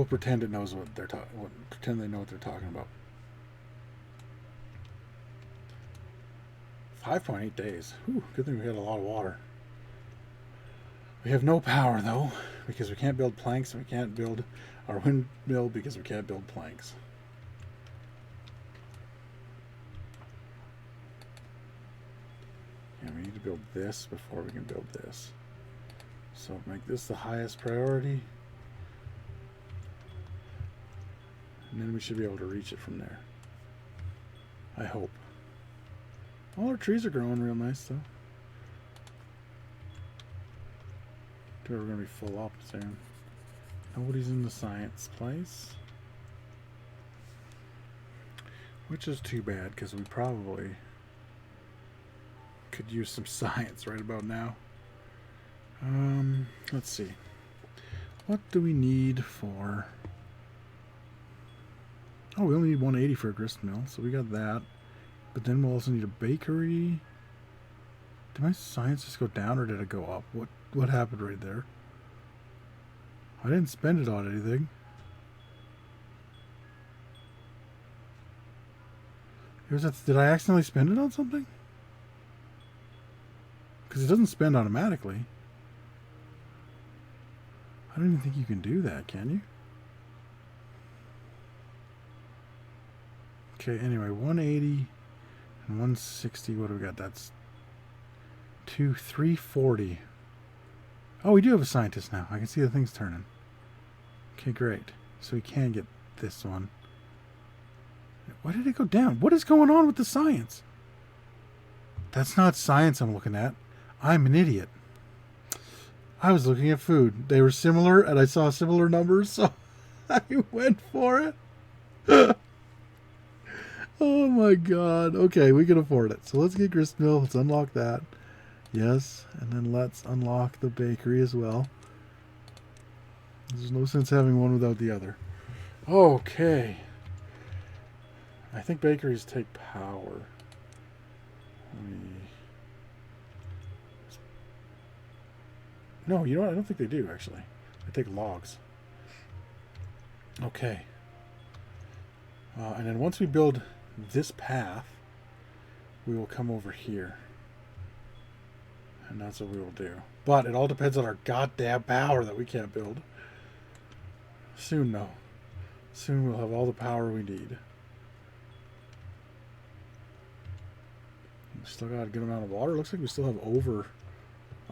pretend it knows what they're pretend they know what they're talking about. 5.8 days. Whew, good thing we had a lot of water. We have no power though, because we can't build planks, and we can't build our windmill because we can't build planks. Yeah, we need to build this before we can build this. So make this the highest priority. And then we should be able to reach it from there. I hope. All our trees are growing real nice though. We're going to be full up soon. Nobody's in the science place. Which is too bad because we probably could use some science right about now. Let's see. What do we need for... Oh, we only need 180 for a grist mill, so we got that. But then we'll also need a bakery. Did my science just go down or did it go up? What happened right there? I didn't spend it on anything. Did I accidentally spend it on something? Because it doesn't spend automatically. I don't even think you can do that, can you? Okay, anyway, 180 and 160. What do we got? That's 340. Oh, we do have a scientist now. I can see the thing's turning. Okay, great. So we can get this one. Why did it go down? What is going on with the science? That's not science I'm looking at. I'm an idiot. I was looking at food. They were similar, and I saw similar numbers, so I went for it. Oh my god. Okay, we can afford it. So let's get gristmill. Let's unlock that. Yes, and then let's unlock the bakery as well. There's no sense having one without the other. Okay. I think bakeries take power. No, you know what? I don't think they do, actually. They take logs. Okay. And then once we build this path, we will come over here. And that's what we will do. But it all depends on our goddamn power that we can't build. Soon, though. Soon we'll have all the power we need. We still got a good amount of water. Looks like we still have over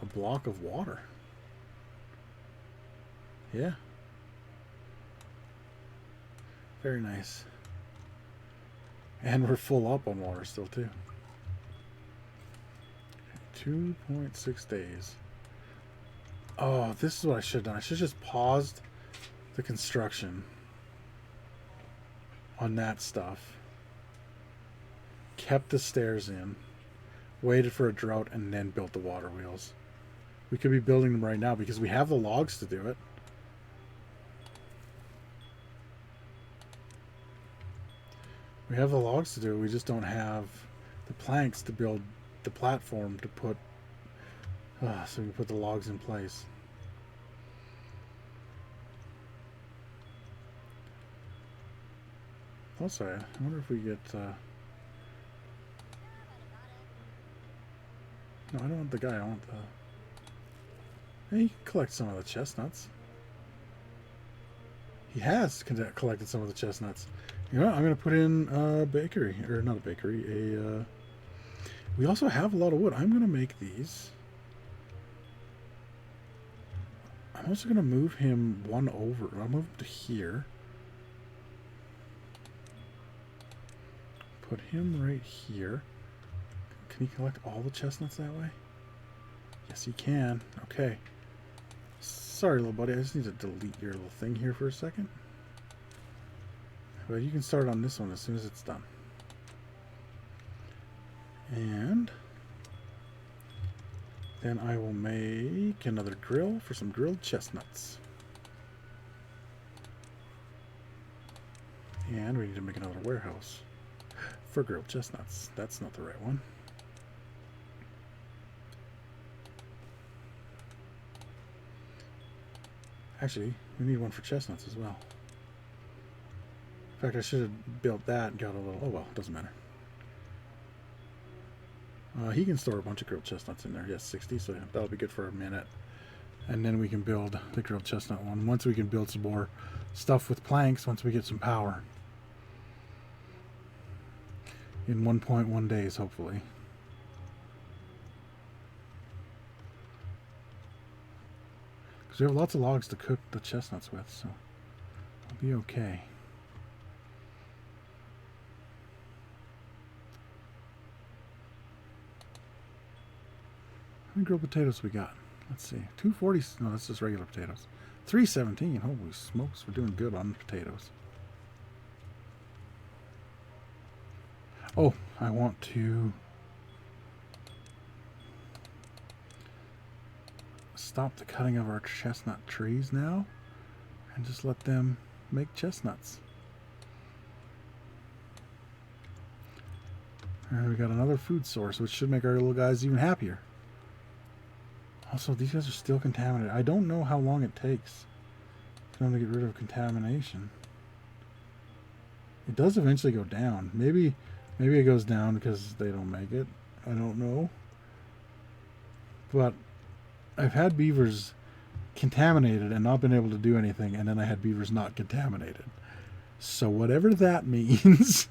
a block of water. Yeah. Very nice. And we're full up on water still, too. 2.6 days. Oh, this is what I should have done. I should have just paused the construction on that stuff. Kept the stairs in. Waited for a drought and then built the water wheels. We could be building them right now because we have the logs to do it. We have the logs to do it. We just don't have the planks to build the platform to put so we can put the logs in place. Also, I wonder if we get no, I don't want the guy. I want the... Hey, he can collect some of the chestnuts. He has collected some of the chestnuts. You know what? I'm going to put in a bakery. Or not a bakery. We also have a lot of wood. I'm going to make these. I'm also going to move him one over. I'll move him to here. Put him right here. Can he collect all the chestnuts that way? Yes, he can. Okay. Sorry, little buddy. I just need to delete your little thing here for a second. But you can start on this one as soon as it's done. And then I will make another grill for some grilled chestnuts. And we need to make another warehouse for grilled chestnuts. That's not the right one. Actually, we need one for chestnuts as well. In fact, I should have built that and got a little... Oh, well, doesn't matter. He can store a bunch of grilled chestnuts in there. Yes, 60, so that'll be good for a minute. And then we can build the grilled chestnut one. Once we can build some more stuff with planks, once we get some power. In 1.1 days, hopefully. Because we have lots of logs to cook the chestnuts with, so it'll be okay. How many grilled potatoes we got? Let's see. 240. No, that's just regular potatoes. 317. Holy smokes, we're doing good on potatoes. Oh, I want to stop the cutting of our chestnut trees now and just let them make chestnuts. And we got another food source, which should make our little guys even happier. Also, these guys are still contaminated. I don't know how long it takes for them to get rid of contamination. It does eventually go down. Maybe it goes down because they don't make it. I don't know. But I've had beavers contaminated and not been able to do anything, and then I had beavers not contaminated. So whatever that means,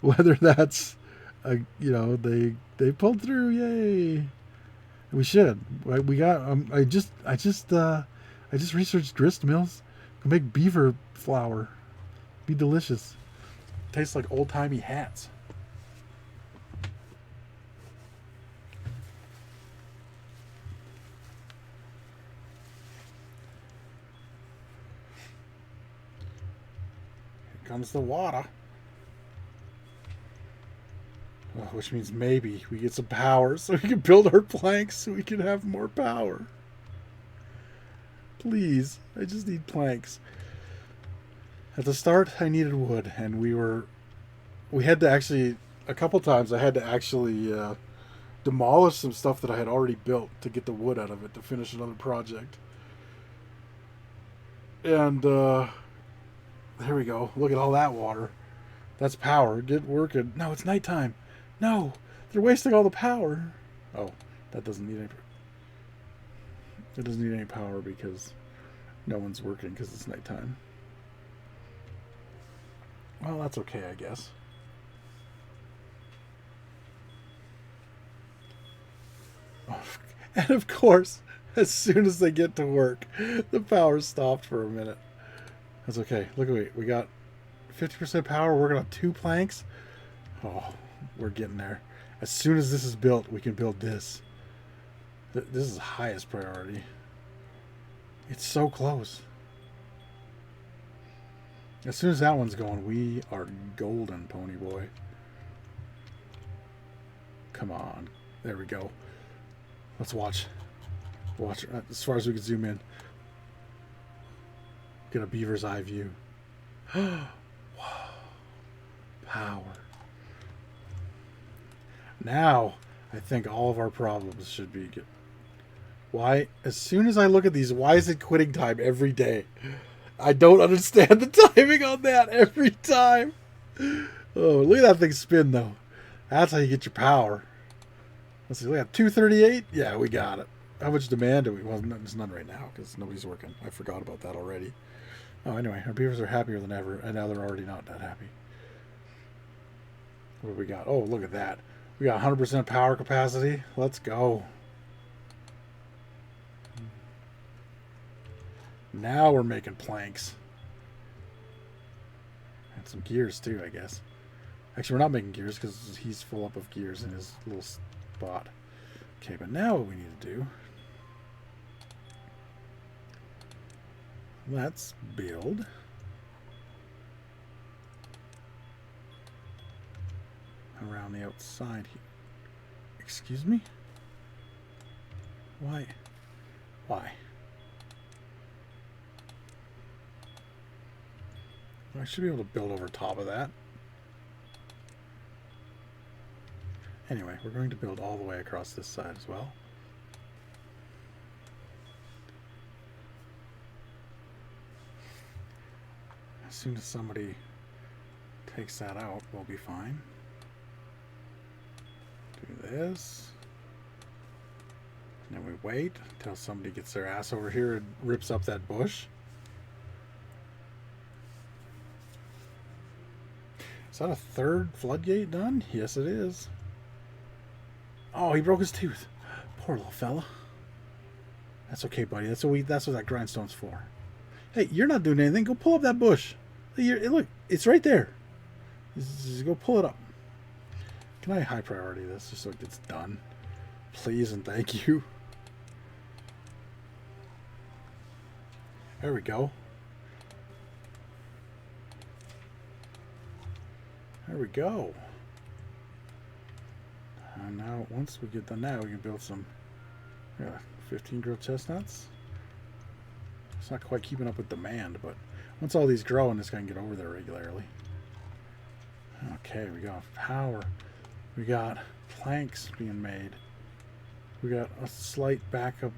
whether that's they pulled through, yay! We should. We got. I just researched grist mills can make beaver flour. Be delicious. Tastes like old-timey hats. Here comes the water. Which means maybe we get some power so we can build our planks so we can have more power. Please, I just need planks. At the start, I needed wood, and we had to actually, a couple times, I had to actually demolish some stuff that I had already built to get the wood out of it to finish another project. And there we go. Look at all that water. That's power. Get working. No, it's nighttime. No, they're wasting all the power. Oh, that doesn't need any. It doesn't need any power because no one's working because it's nighttime. Well, that's okay, I guess. Oh, and of course, as soon as they get to work, the power stopped for a minute. That's okay. Look, we got 50% power working on 2 planks. Oh, we're getting there. As soon as this is built, we can build this. This is highest priority. It's so close. As soon as that one's going, we are golden, pony boy. Come on. There we go. Let's watch. Watch as far as we can zoom in. Get a beaver's eye view. Whoa. Power. Now, I think all of our problems should be good. Why? As soon as I look at these, why is it quitting time every day? I don't understand the timing on that every time. Oh, look at that thing spin, though. That's how you get your power. Let's see, we got 238. Yeah, we got it. How much demand do we? Well, there's none right now because nobody's working. I forgot about that already. Oh, anyway, our beavers are happier than ever, and now they're already not that happy. What do we got? Oh, look at that. We got 100% power capacity. Let's go. Now we're making planks. And some gears too, I guess. Actually, we're not making gears because he's full up of gears in his little spot. Okay, but now what we need to do... Let's build... around the outside here. Excuse me? Why? Why? I should be able to build over top of that. Anyway, we're going to build all the way across this side as well. As soon as somebody takes that out, we'll be fine. Do this. And then we wait until somebody gets their ass over here and rips up that bush. Is that a third floodgate done? Yes, it is. Oh, he broke his tooth. Poor little fella. That's okay, buddy. That's what that grindstone's for. Hey, you're not doing anything. Go pull up that bush. Look, it's right there. Just go pull it up. Can I high priority this just so it gets done? Please and thank you. There we go. There we go. And now, once we get done now, we can build some 15 grilled chestnuts. It's not quite keeping up with demand, but once all these grow, and this guy can get over there regularly. Okay, we got power. We got planks being made. We got a slight backup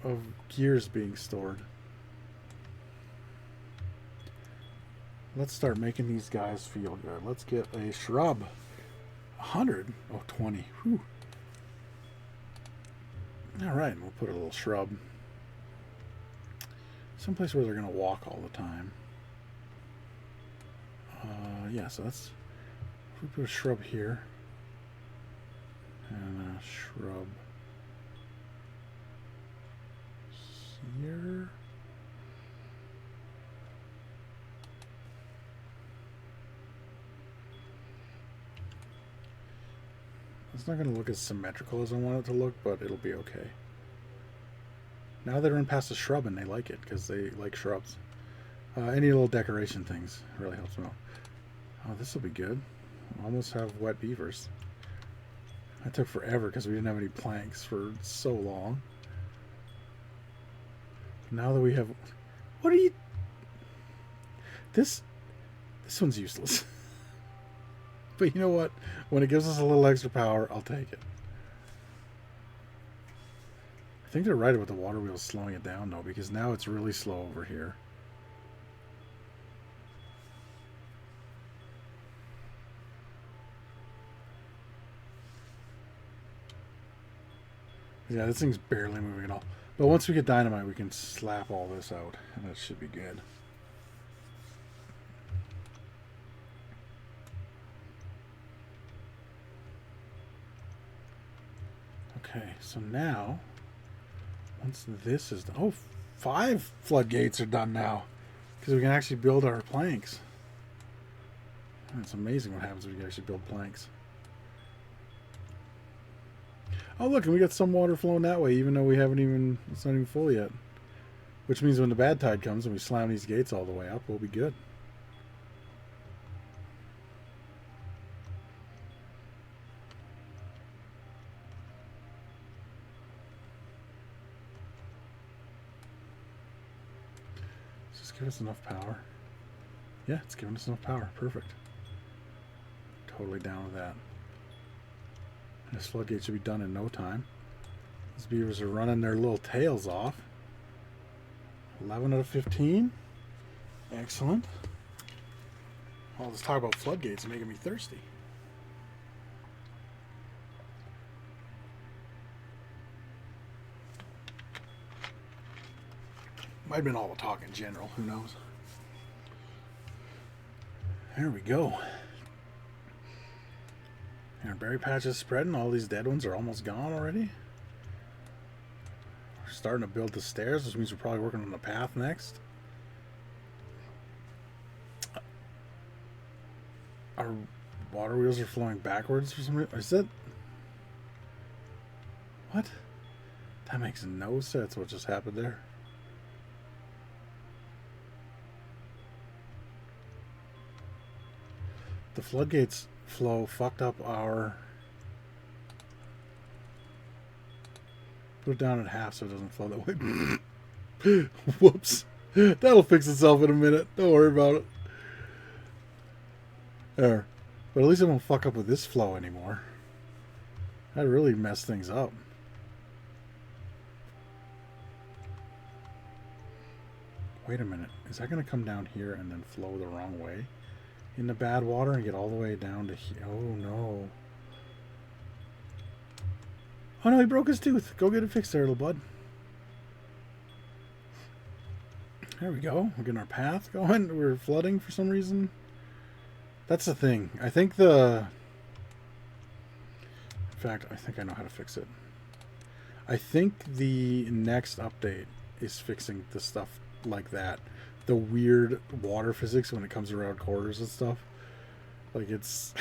of gears being stored. Let's start making these guys feel good. Let's get a shrub. 100? Oh, 20. Whew. Alright, we'll put a little shrub. Someplace where they're going to walk all the time. Yeah, so that's... We put a shrub here. And a shrub here. It's not going to look as symmetrical as I want it to look, but it'll be okay. Now they're in past a shrub and they like it because they like shrubs. Any little decoration things really helps them out. Oh, this will be good. Almost have wet beavers. That took forever because we didn't have any planks for so long. Now that we have... What are you... This one's useless. But you know what? When it gives us a little extra power, I'll take it. I think they're right about the water wheels slowing it down, though, because now it's really slow over here. Yeah, this thing's barely moving at all. But once we get dynamite, we can slap all this out, and that should be good. Okay, so now, once this is done... Oh, 5 floodgates are done now. Because we can actually build our planks. It's amazing what happens when you can actually build planks. Oh, look, and we got some water flowing that way, even though we haven't even... It's not even full yet. Which means when the bad tide comes and we slam these gates all the way up, we'll be good. Give us enough power. Yeah, it's giving us enough power. Perfect. Totally down with that. And this floodgate should be done in no time. These beavers are running their little tails off. 11 out of 15. Excellent. All this talk about floodgates is making me thirsty. Might have been all the talk in general. Who knows? There we go. And our berry patch is spreading. All these dead ones are almost gone already. We're starting to build the stairs, which means we're probably working on the path next. Our water wheels are flowing backwards for some reason. Is that... What? That makes no sense what just happened there. The floodgates flow fucked up our... Put it down at half so it doesn't flow that way. Whoops. That'll fix itself in a minute. Don't worry about it. There. But at least it won't fuck up with this flow anymore. That really messed things up. Wait a minute. Is that going to come down here and then flow the wrong way? In the bad water and get all the way down to here. Oh no. Oh no, he broke his tooth. Go get it fixed there, little bud. There we go. We're getting our path going. We're flooding for some reason. That's the thing. I think the... In fact, I think I know how to fix it. I think the next update is fixing the stuff like that. The weird water physics when it comes around corners and stuff. Like it's...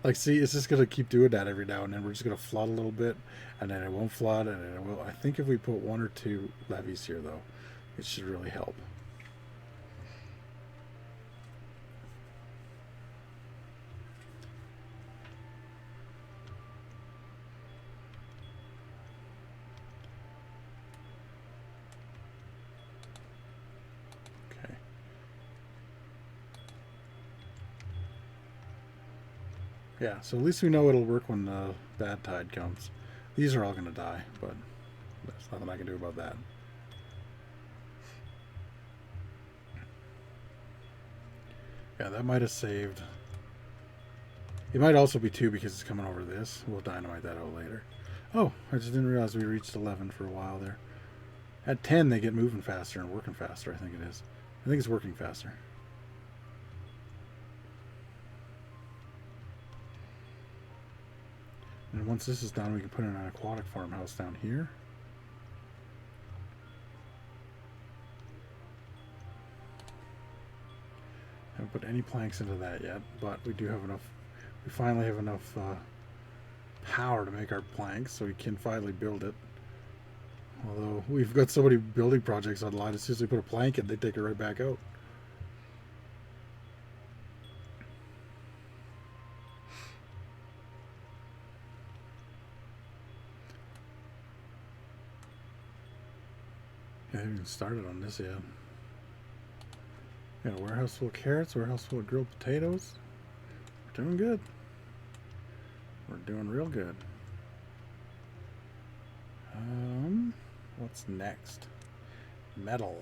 Like, see, it's just going to keep doing that every now and then. We're just going to flood a little bit, and then it won't flood, and then it will. I think if we put 1 or 2 levees here, though, it should really help. Yeah, so at least we know it'll work when the bad tide comes. These are all going to die, but there's nothing I can do about that. Yeah, that might have saved. It might also be 2 because it's coming over this. We'll dynamite that out later. Oh, I just didn't realize we reached 11 for a while there. At 10, they get moving faster and working faster, I think it is. I think it's working faster. And once this is done, we can put in an aquatic farmhouse down here. Haven't put any planks into that yet, but we do have enough. We finally have enough power to make our planks so we can finally build it. Although we've got so many building projects online, as soon as we put a plank in, they take it right back out. Yeah, I haven't even started on this yet. Got a warehouse full of carrots, warehouse full of grilled potatoes. We're doing good. We're doing real good. What's next? Metal.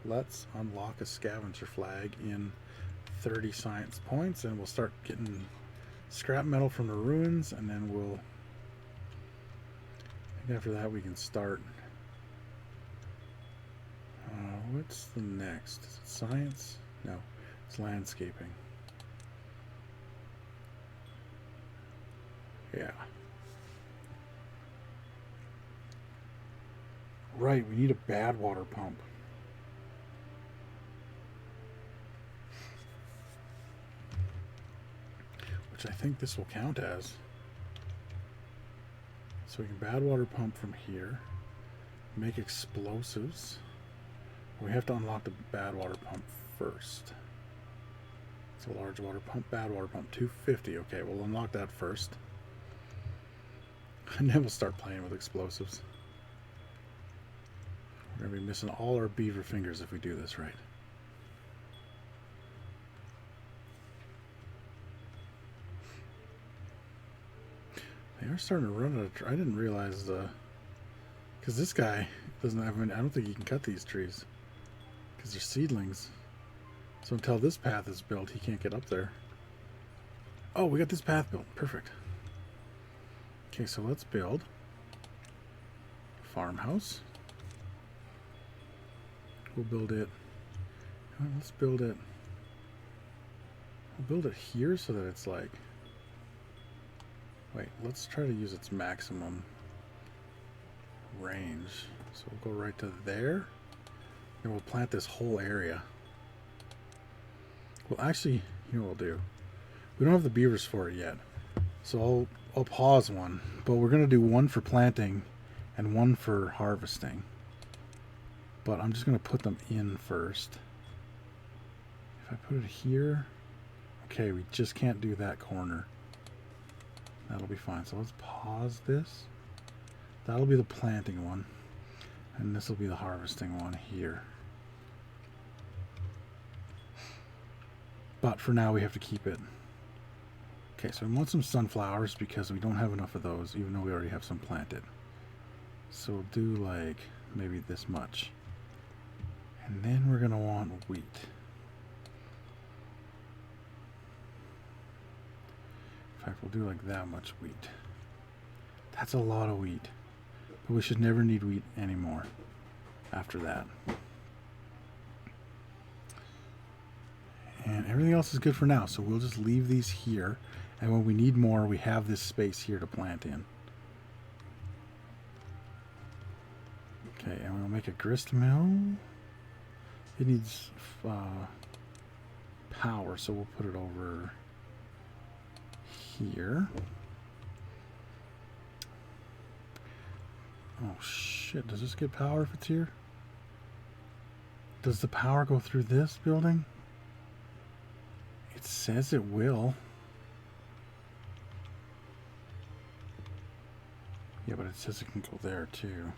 Let's unlock a scavenger flag in 30 science points, and we'll start getting scrap metal from the ruins, and then we'll... I think after that we can start... what's the next? Is it science? No, it's landscaping. Yeah. Right, we need a bad water pump. Which I think this will count as. So we can bad water pump from here. Make explosives. We have to unlock the bad water pump first. It's a large water pump, bad water pump, 250. Okay, we'll unlock that first. And then we'll start playing with explosives. We're going to be missing all our beaver fingers if we do this right. They are starting to run out of... I didn't realize because this guy doesn't have any... I don't think he can cut these trees. Because they're seedlings. So until this path is built, he can't get up there. Oh, we got this path built. Perfect. Okay, so let's build farmhouse. We'll build it. Let's build it. We'll build it here so that it's like... Wait, let's try to use its maximum range. So we'll go right to there. And we'll plant this whole area. Well, actually, here we'll do. We don't have the beavers for it yet. So I'll pause one. But we're going to do one for planting and one for harvesting. But I'm just going to put them in first. If I put it here... Okay, we just can't do that corner. That'll be fine. So let's pause this. That'll be the planting one. And this will be the harvesting one here. But for now we have to keep it. Okay, so we want some sunflowers because we don't have enough of those, even though we already have some planted. So we'll do like maybe this much. And then we're going to want wheat. In fact, we'll do like that much wheat. That's a lot of wheat. But we should never need wheat anymore after that. And everything else is good for now. So we'll just leave these here. And when we need more, we have this space here to plant in. Okay, and we'll make a grist mill. It needs power, so we'll put it over here. Oh shit, does this get power if it's here? Does the power go through this building? It says it will. Yeah, but it says it can go there too.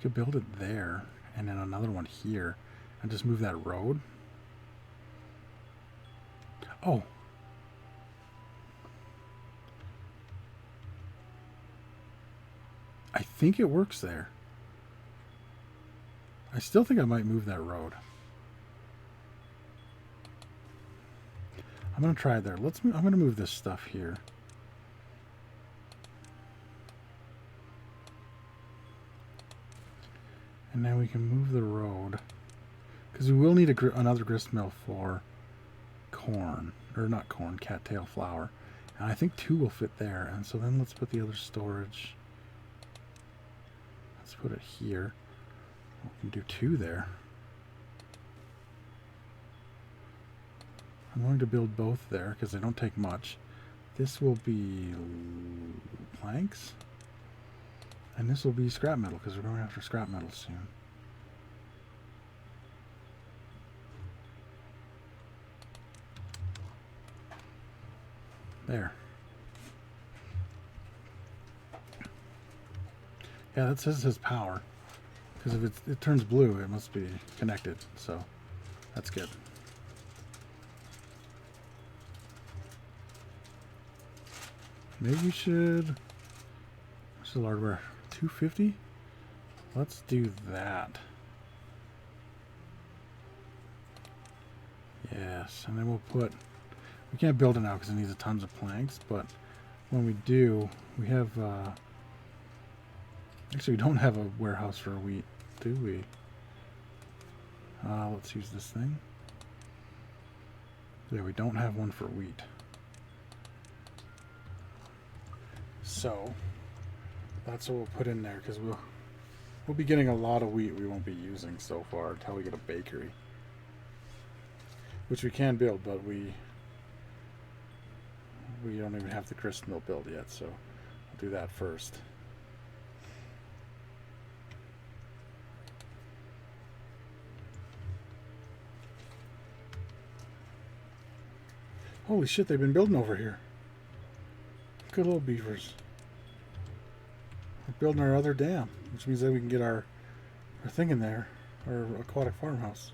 Could build it there and then another one here and just move that road. Oh. I think it works there. I still think I might move that road. I'm going to try it there. I'm going to move this stuff here. And then we can move the road. Because we will need another grist mill for corn. Or not corn, cattail flour. And I think 2 will fit there. And so then let's put the other storage. Let's Let's put it here. We can do 2 there. I'm going to build both there because they don't take much. This will be planks. And this will be scrap metal because we're going after scrap metal soon. There. Yeah, that says his power. Because if it turns blue, it must be connected. So, that's good. Maybe we should... What's the hardware? 250? Let's do that. Yes, and then we'll put... We can't build it now because it needs tons of planks, but when we do, we have... Actually, we don't have a warehouse for wheat, do we? Let's use this thing. Yeah, we don't have one for wheat. So, that's what we'll put in there, because we'll be getting a lot of wheat we won't be using so far until we get a bakery. Which we can build, but we don't even have the grist mill built yet, so we'll do that first. Holy shit, they've been building over here. Good little beavers. We're building our other dam, which means that we can get our thing in there, our aquatic farmhouse.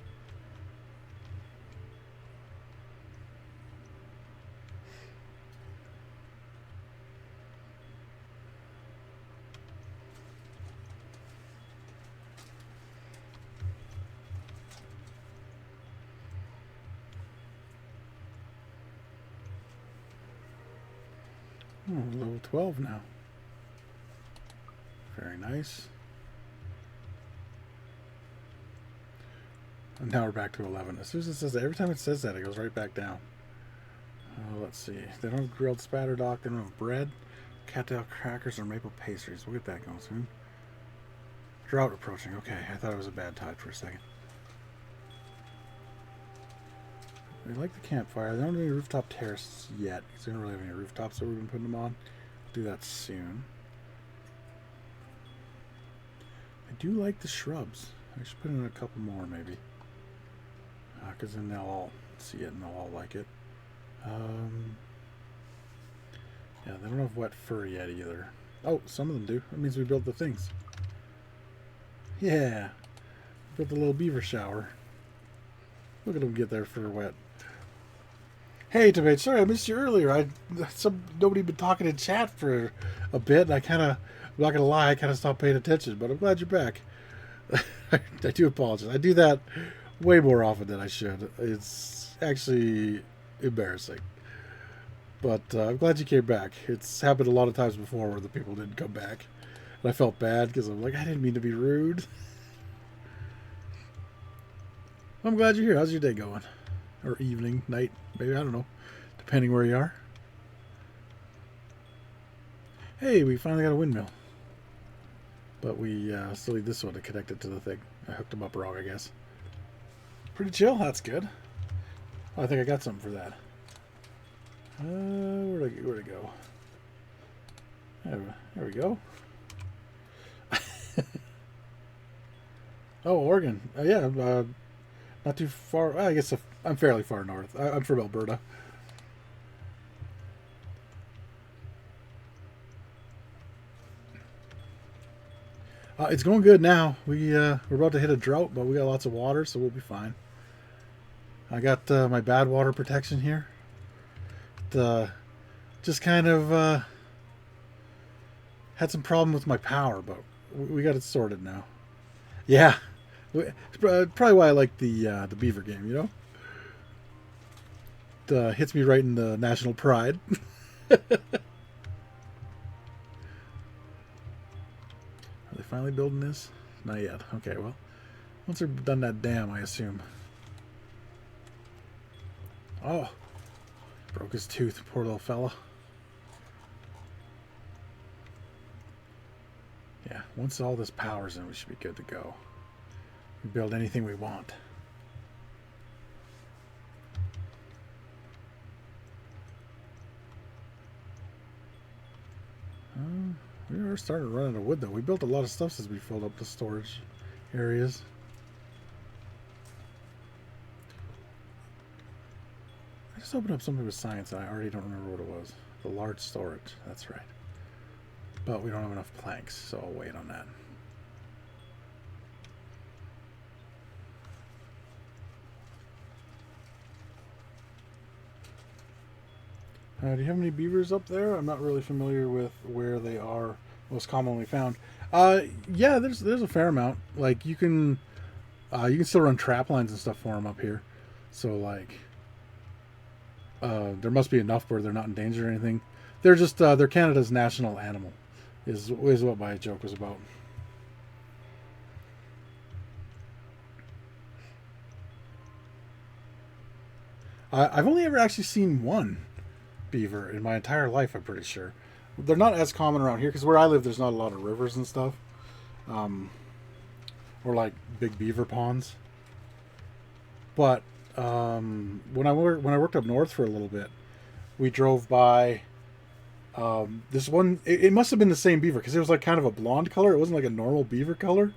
Oh, level 12 now. Very nice. And now we're back to 11. As soon as it says that, every time it says that, it goes right back down. Let's see. They don't have grilled spatterdock. They don't have bread, cattail crackers, or maple pastries. We'll get that going soon. Drought approaching. Okay, I thought it was a bad tide for a second. They like the campfire. They don't have any rooftop terraces yet, because they don't really have any rooftops that we've been putting them on. I'll do that soon. I do like the shrubs. I should put in a couple more, maybe. Because then they'll all see it and they'll all like it. Yeah, they don't have wet fur yet either. Oh, some of them do. That means we built the things. Yeah. Built the little beaver shower. Look at them get their fur wet. Hey, Debate, sorry I missed you earlier. Nobody been talking in chat for a bit, and I'm not gonna lie, I kind of stopped paying attention, but I'm glad you're back. I do apologize. I do that way more often than I should. It's actually embarrassing. But I'm glad you came back. It's happened a lot of times before where the people didn't come back. And I felt bad because I'm like, I didn't mean to be rude. I'm glad you're here. How's your day going? Or evening, night, maybe, I don't know. Depending where you are. Hey, we finally got a windmill. But we still need this one to connect it to the thing. I hooked them up wrong, I guess. Pretty chill, that's good. Oh, I think I got something for that. Where'd it go? There we go. Oh, Oregon. Yeah, not too far. I guess I'm fairly far north. I'm from Alberta. It's going good now. We're about to hit a drought, but we got lots of water, so we'll be fine. I got my bad water protection here. Just kind of had some problem with my power, but we got it sorted now. Yeah, it's probably why I like the Beaver game. You know, it hits me right in the national pride. Are they finally building this? Not yet. Okay, well, once they're done that dam, I assume. Oh, broke his tooth, poor little fella. Yeah, Once all this power's in, we should be good to go. We build anything we want. We are starting to run out of wood, though. We built a lot of stuff since we filled up the storage areas. I just opened up something with science, and I already don't remember what it was. The large storage. That's right. But we don't have enough planks, so I'll wait on that. Do you have any beavers up there? I'm not really familiar with where they are most commonly found. Yeah, there's a fair amount. Like you can still run trap lines and stuff for them up here. So like, there must be enough where they're not in danger or anything. They're just they're Canada's national animal, is what my joke was about. I've only ever actually seen one beaver in my entire life, I'm pretty sure. They're not as common around here because where I live there's not a lot of rivers and stuff, or like big beaver ponds. But when I worked up north for a little bit, we drove by this one. It must have been the same beaver because it was like kind of a blonde color. It wasn't like a normal beaver color.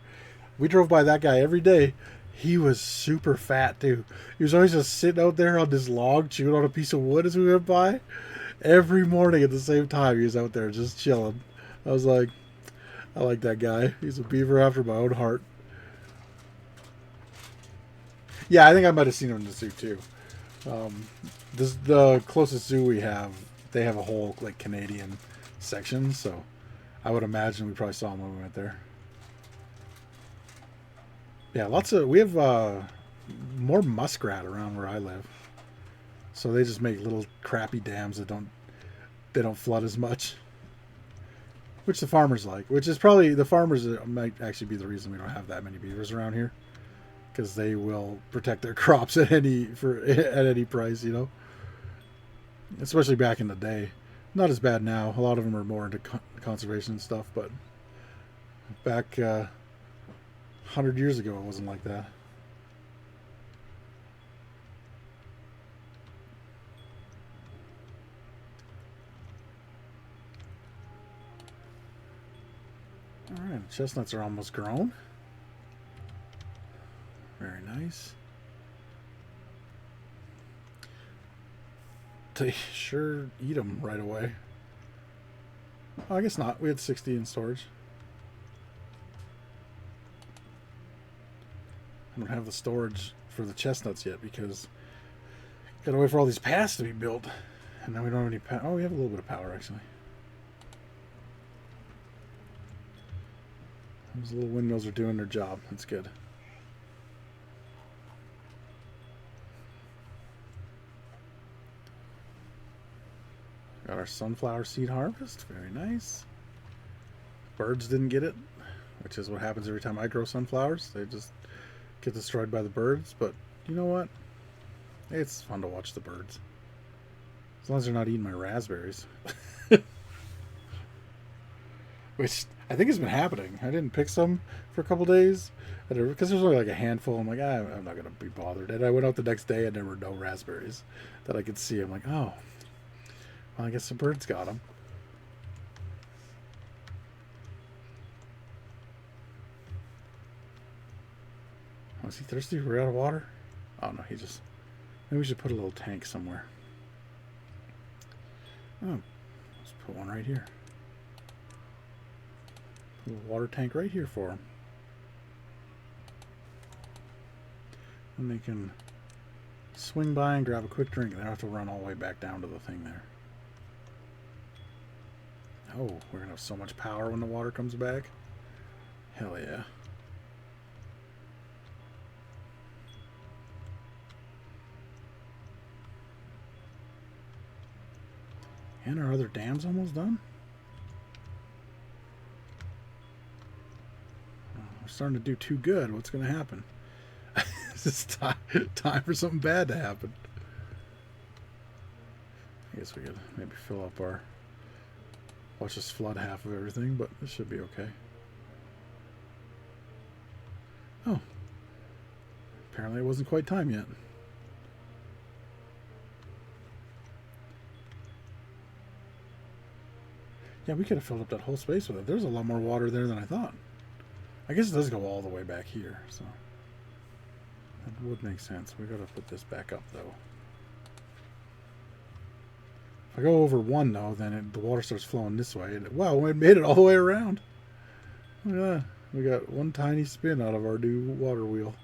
We drove by that guy every day. He was super fat too. He was always just sitting out there on this log chewing on a piece of wood as we went by. Every morning at the same time he was out there just chilling. I was like, I like that guy. He's a beaver after my own heart. Yeah, I think I might have seen him in the zoo too. The closest zoo we have, they have a whole like Canadian section, so I would imagine we probably saw him when we went there. Yeah, we have more muskrat around where I live. So they just make little crappy dams that don't flood as much. Which the farmers like. Which is probably, the farmers might actually be the reason we don't have that many beavers around here. Because they will protect their crops at any price, you know. Especially back in the day. Not as bad now. A lot of them are more into conservation and stuff, but back 100 years ago it wasn't like that. Alright, chestnuts are almost grown. Very nice. They sure eat them right away. Oh, I guess not. We had 60 in storage. I don't have the storage for the chestnuts yet because gotta wait for all these paths to be built. And now we don't have any power. Oh, we have a little bit of power actually. Those little windmills are doing their job. That's good. Got our sunflower seed harvest. Very nice. Birds didn't get it, which is what happens every time I grow sunflowers. They just get destroyed by the birds. But you know what? It's fun to watch the birds. As long as they're not eating my raspberries. Which I think has been happening. I didn't pick some for a couple days because there's only like a handful. I'm like, I'm not going to be bothered. And I went out the next day and there were no raspberries that I could see. I'm like, oh, well, I guess the birds got them. Oh, is he thirsty? We're out of water? Oh, no, maybe we should put a little tank somewhere. Oh, let's put one right here. Put a water tank right here for them. And they can swing by and grab a quick drink. They don't have to run all the way back down to the thing there. Oh, we're going to have so much power when the water comes back. Hell yeah. And our other dam's almost done. Oh, we're starting to do too good. What's going to happen? It's time for something bad to happen. I guess we could maybe fill up watch us flood half of everything, but this should be okay. Oh. Apparently it wasn't quite time yet. Yeah, we could have filled up that whole space with it. There's a lot more water there than I thought. I guess it does go all the way back here, so that would make sense. We gotta put this back up though. If I go over one though, then the water starts flowing this way. And wow, we made it all the way around. Look at that. We got one tiny spin out of our new water wheel.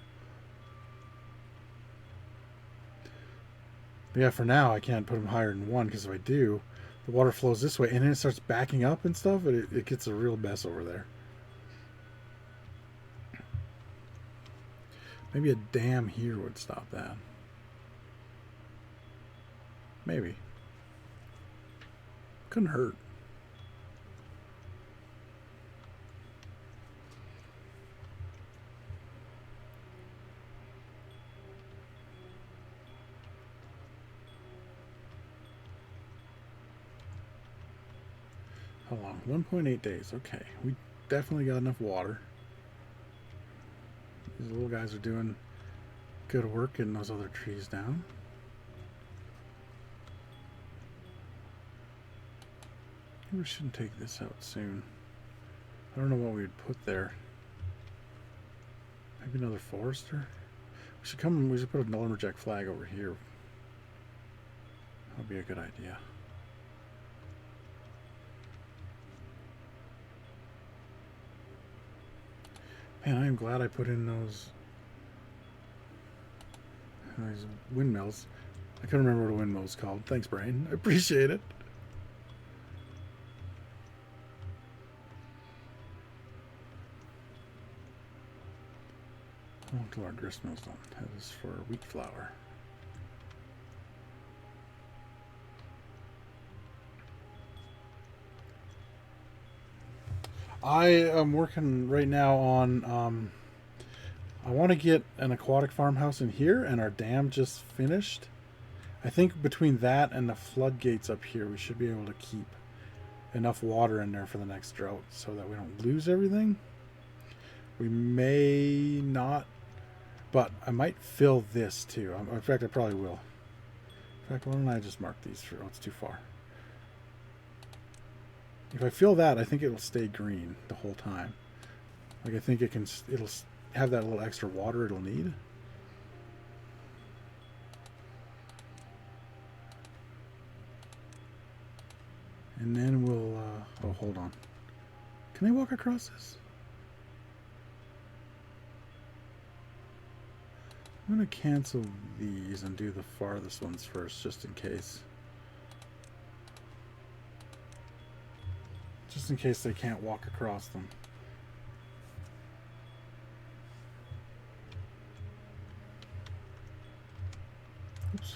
But yeah, for now I can't put them higher than one, because if I do, the water flows this way and then it starts backing up and stuff, and it gets a real mess over there. Maybe a dam here would stop that. Maybe. Couldn't hurt. How long? 1.8 days. Okay. We definitely got enough water. These little guys are doing good work getting those other trees down. We shouldn't take this out soon. I don't know what we'd put there. Maybe another forester? We should put a lumberjack flag over here. That would be a good idea. Man, I am glad I put in those windmills. I couldn't remember what a windmill is called. Thanks, Brain. I appreciate it. Oh, till our gristmill's done. That is for wheat flour. I am working right now on I want to get an aquatic farmhouse in here, and our dam just finished. I think between that and the floodgates up here, we should be able to keep enough water in there for the next drought so that we don't lose everything. We may not, but I might fill this too. In fact, I probably will. In fact, why don't I just mark these for, oh, it's too far. If I fill that, I think it'll stay green the whole time. Like, I think it'll have that little extra water it'll need. And then we'll, oh, hold on. Can I walk across this? I'm going to cancel these and do the farthest ones first, just in case. Just in case they can't walk across them. Oops.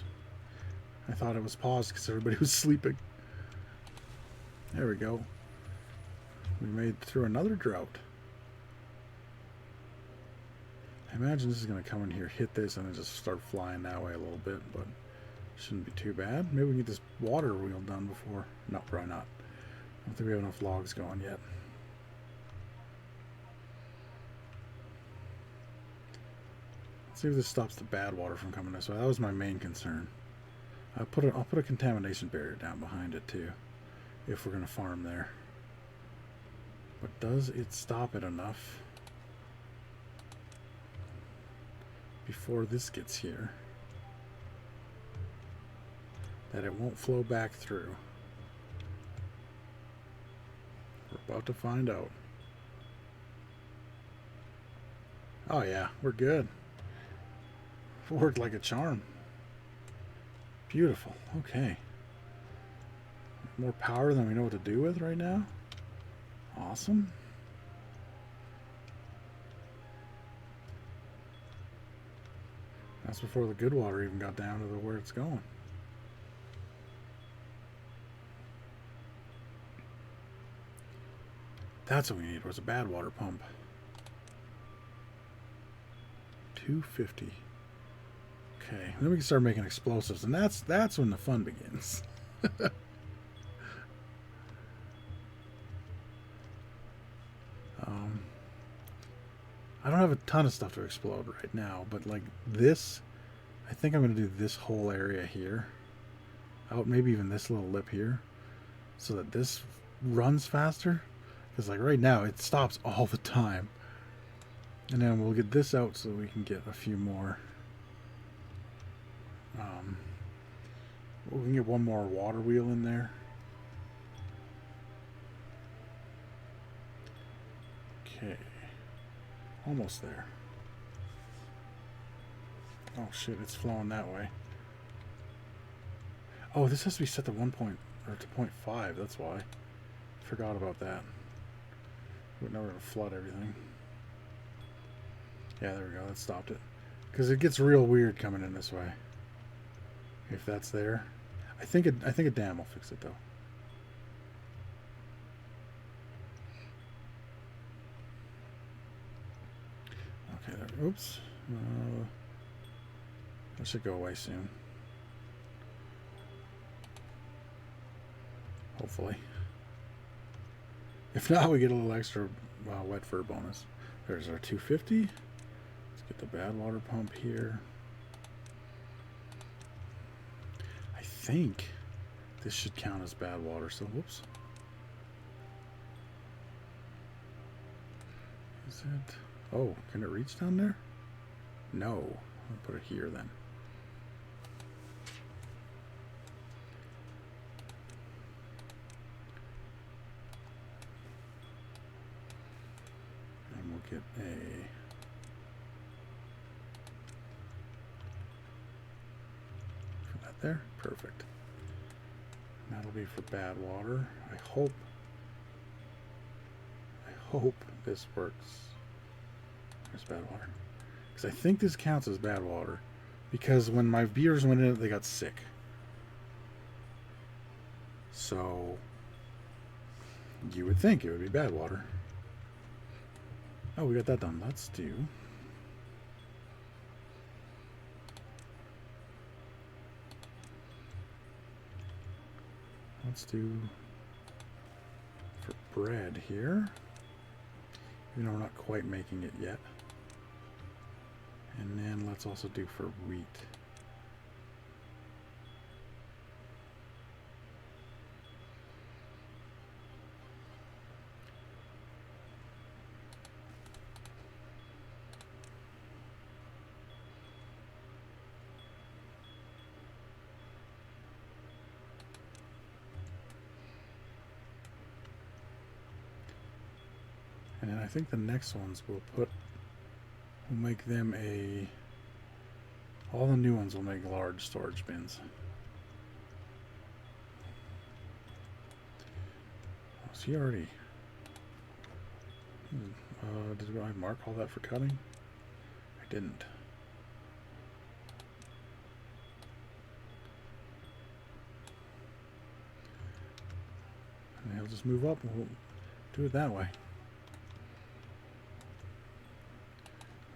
I thought it was paused because everybody was sleeping. There we go. We made it through another drought. I imagine this is going to come in here, hit this, and then just start flying that way a little bit, but shouldn't be too bad. Maybe we can get this water wheel done before. No, probably not. I don't think we have enough logs going yet. Let's see if this stops the bad water from coming this way. That was my main concern. I'll put a contamination barrier down behind it too, if we're going to farm there. But does it stop it enough before this gets here that it won't flow back through? We're about to find out. Oh yeah, we're good. It worked like a charm. Beautiful. Okay. More power than we know what to do with right now. Awesome. That's before the good water even got down to where it's going. That's what we need, was a bad water pump. 250. Okay, then we can start making explosives, and that's when the fun begins. I don't have a ton of stuff to explode right now, but like this, I think I'm going to do this whole area here. Out maybe even this little lip here, so that this runs faster. Because like right now, it stops all the time. And then we'll get this out so we can get a few more. We can get one more water wheel in there. Okay. Almost there. Oh shit, it's flowing that way. Oh, this has to be set to 1 point, or to 0.5, that's why. Forgot about that. We're never going to flood everything. Yeah, there we go, that stopped it. Because it gets real weird coming in this way. If that's there. I think a dam will fix it though. Okay, there. Oops. That should go away soon. Hopefully. If not, we get a little extra wet fur bonus. There's our 250. Let's get the bad water pump here. I think this should count as bad water, so whoops. Is it? Oh, can it reach down there? No. I'll put it here then. And we'll get a... Put that there. Perfect. And that'll be for bad water. I hope this works. There's bad water. Because I think this counts as bad water. Because when my beavers went in it, they got sick. So, you would think it would be bad water. Oh, we got that done. Let's do... Let's do... For bread here. Even though we're not quite making it yet. And then let's also do for wheat. And then I think the next ones we'll make them a... All the new ones will make large storage bins. Oh, so he already... did I mark all that for cutting? I didn't. And he'll just move up and we'll do it that way.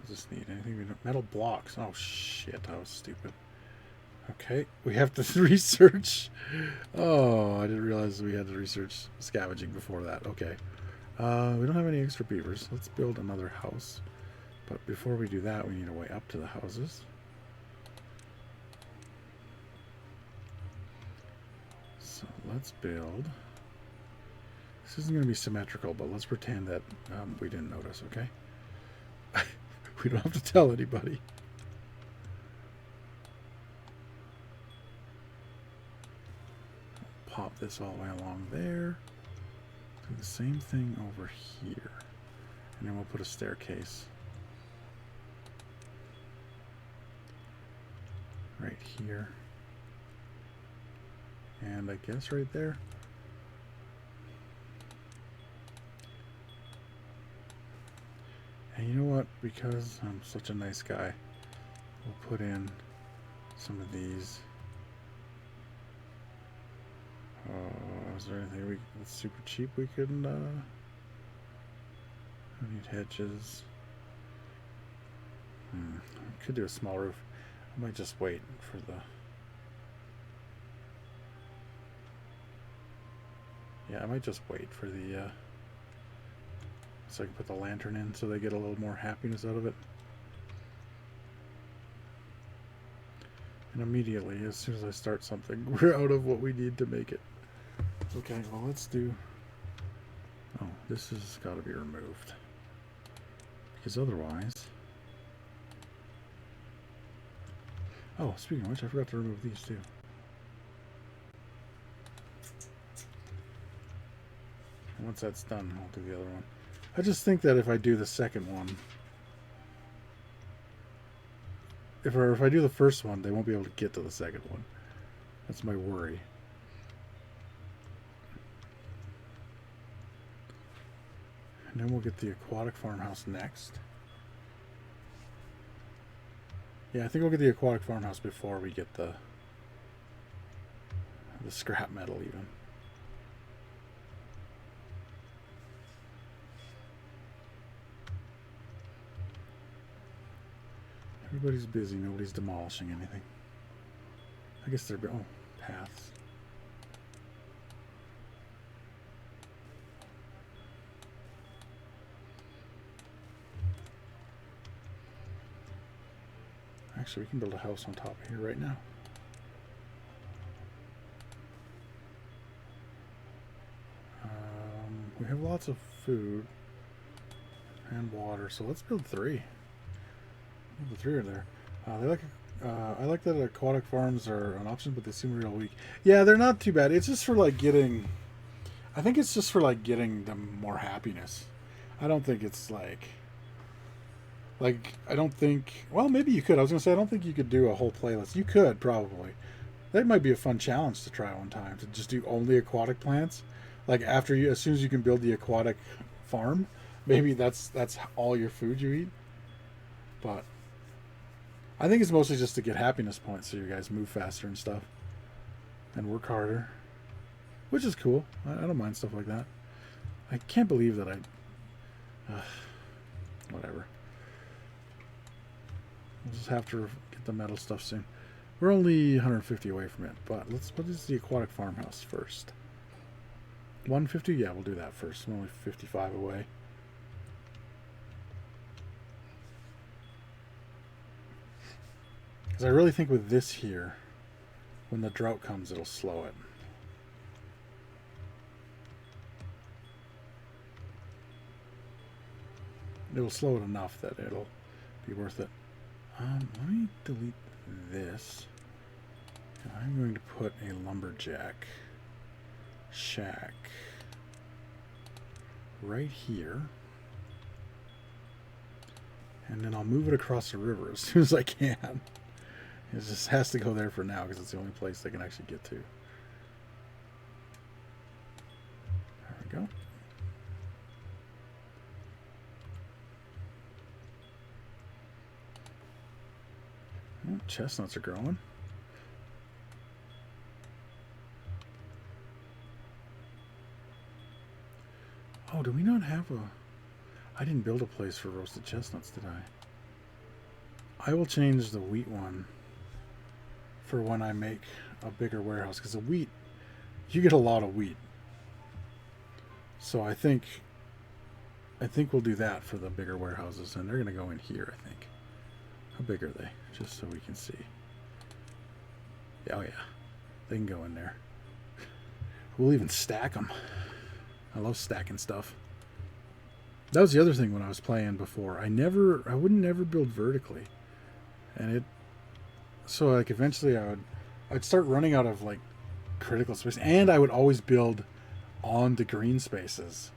Just need anything we don't, metal blocks. Oh shit, I was stupid. Okay, we have to research. Oh, I didn't realize we had to research scavenging before that. Okay, we don't have any extra beavers. Let's build another house, but before we do that we need a way up to the houses. So let's build. This isn't going to be symmetrical, but let's pretend that we didn't notice. Okay. We don't have to tell anybody. Pop this all the way along there. Do the same thing over here. And then we'll put a staircase right here. And I guess right there. And you know what? Because I'm such a nice guy, we'll put in some of these. Is there anything that's super cheap we could, we need hedges. We could do a small roof. I might just wait for the... Yeah, I might just wait for the so I can put the lantern in so they get a little more happiness out of it. And immediately, as soon as I start something, we're out of what we need to make it. Okay, well, let's do... Oh, this has got to be removed. Because otherwise... Oh, speaking of which, I forgot to remove these too. And once that's done, I'll do the other one. I just think that if I do the second one... If I do the first one, they won't be able to get to the second one. That's my worry. And then we'll get the aquatic farmhouse next. Yeah, I think we'll get the aquatic farmhouse before we get the scrap metal even. Everybody's busy, nobody's demolishing anything. I guess they're... Oh, paths. Actually, we can build a house on top of here right now. We have lots of food and water, so let's build 3. The 3 are there. I like that aquatic farms are an option, but they seem real weak. Yeah, they're not too bad. It's just for like getting... I think it's just for like getting them more happiness. I don't think it's like... I don't think... Well, maybe you could. I was going to say, I don't think you could do a whole playlist. You could, probably. That might be a fun challenge to try one time, to just do only aquatic plants. Like, after you... As soon as you can build the aquatic farm, maybe that's all your food you eat. But... I think it's mostly just to get happiness points so you guys move faster and stuff. And work harder. Which is cool. I don't mind stuff like that. I can't believe that whatever. We'll just have to get the metal stuff soon. We're only 150 away from it, but let's put this the aquatic farmhouse first. 150? Yeah, we'll do that first. We're only 55 away. Because I really think with this here, when the drought comes, it'll slow it. It'll slow it enough that it'll be worth it. Let me delete this. And I'm going to put a lumberjack shack right here. And then I'll move it across the river as soon as I can. It just has to go there for now because it's the only place they can actually get to. There we go. Oh, chestnuts are growing. Oh, do we not have a... I didn't build a place for roasted chestnuts, did I? I will change the wheat one for when I make a bigger warehouse, because the wheat, you get a lot of wheat. So I think we'll do that for the bigger warehouses, and they're going to go in here, I think. How big are they? Just so we can see. Oh yeah, they can go in there. We'll even stack them. I love stacking stuff. That was the other thing when I was playing before. I wouldn't never build vertically, and so like eventually I'd start running out of like critical space, and I would always build on the green spaces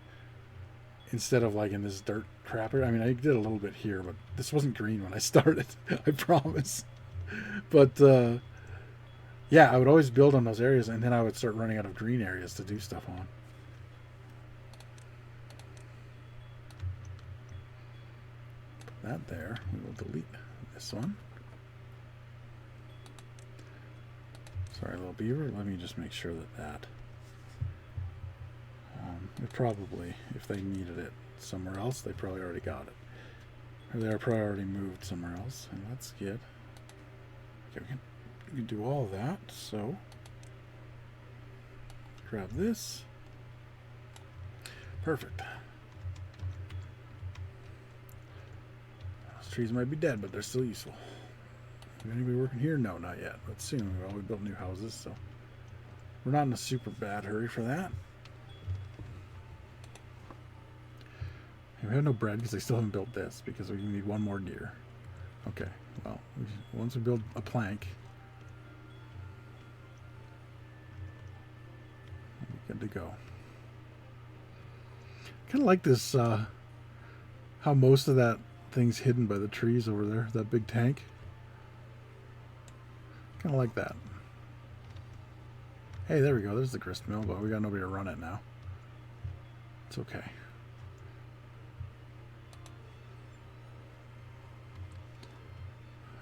instead of like in this dirt crapper. I mean, I did a little bit here, but this wasn't green when I started. I promise. But yeah, I would always build on those areas, and then I would start running out of green areas to do stuff on. Put that there. We will delete this one. Sorry, little beaver. Let me just make sure that it probably, if they needed it somewhere else, they probably already got it. Or they're probably already moved somewhere else. And let's get... Okay, we can do all that. So, grab this. Perfect. Those trees might be dead, but they're still useful. Is anybody working here? No, not yet. But soon. Well, we built new houses, so we're not in a super bad hurry for that. And we have no bread because they still haven't built this because we need one more deer. Okay, well, once we build a plank, we're good to go. Kind of like this, how most of that thing's hidden by the trees over there, that big tank. Kind of like that. Hey, there we go. There's the grist mill, but we got nobody to run it now. It's okay.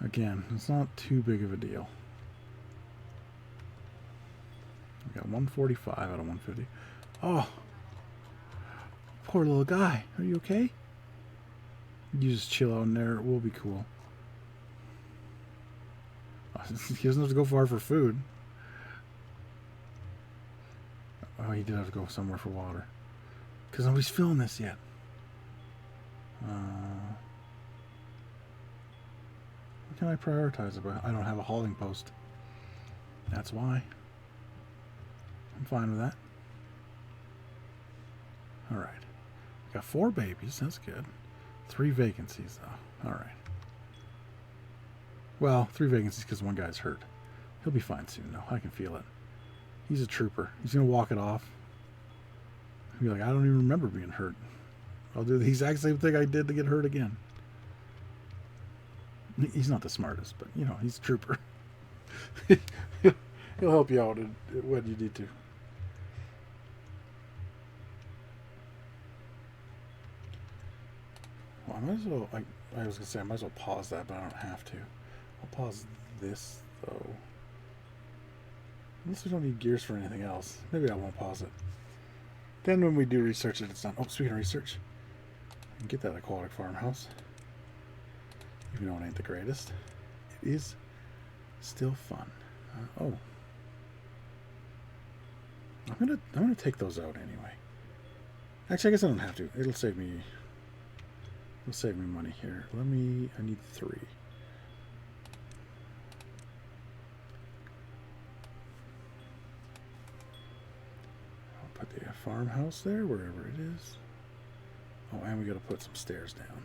Again, it's not too big of a deal. We got 145 out of 150. Oh, poor little guy. Are you okay? You just chill out in there. It will be cool. He doesn't have to go far for food. Oh, he did have to go somewhere for water. Because nobody's filling this yet. What can I prioritize about? I don't have a hauling post. That's why. I'm fine with that. Alright. Got 4 babies. That's good. 3 vacancies, though. Alright. Well, 3 vacancies because one guy's hurt. He'll be fine soon, though. I can feel it. He's a trooper. He's going to walk it off. He'll be like, I don't even remember being hurt. I'll do the exact same thing I did to get hurt again. He's not the smartest, but, you know, he's a trooper. He'll help you out when you need to. Well, I might as well, I was going to say, I might as well pause that, but I don't have to. I'll pause this, though. Unless we don't need gears for anything else. Maybe I won't pause it. Then when we do research it, it's done. Oh, speaking of research, I can get that aquatic farmhouse. Even though it ain't the greatest. It is still fun. Oh. I'm gonna take those out anyway. Actually, I guess I don't have to. It'll save me money here. I need 3. I'll put the farmhouse there, wherever it is. Oh, and we gotta put some stairs down.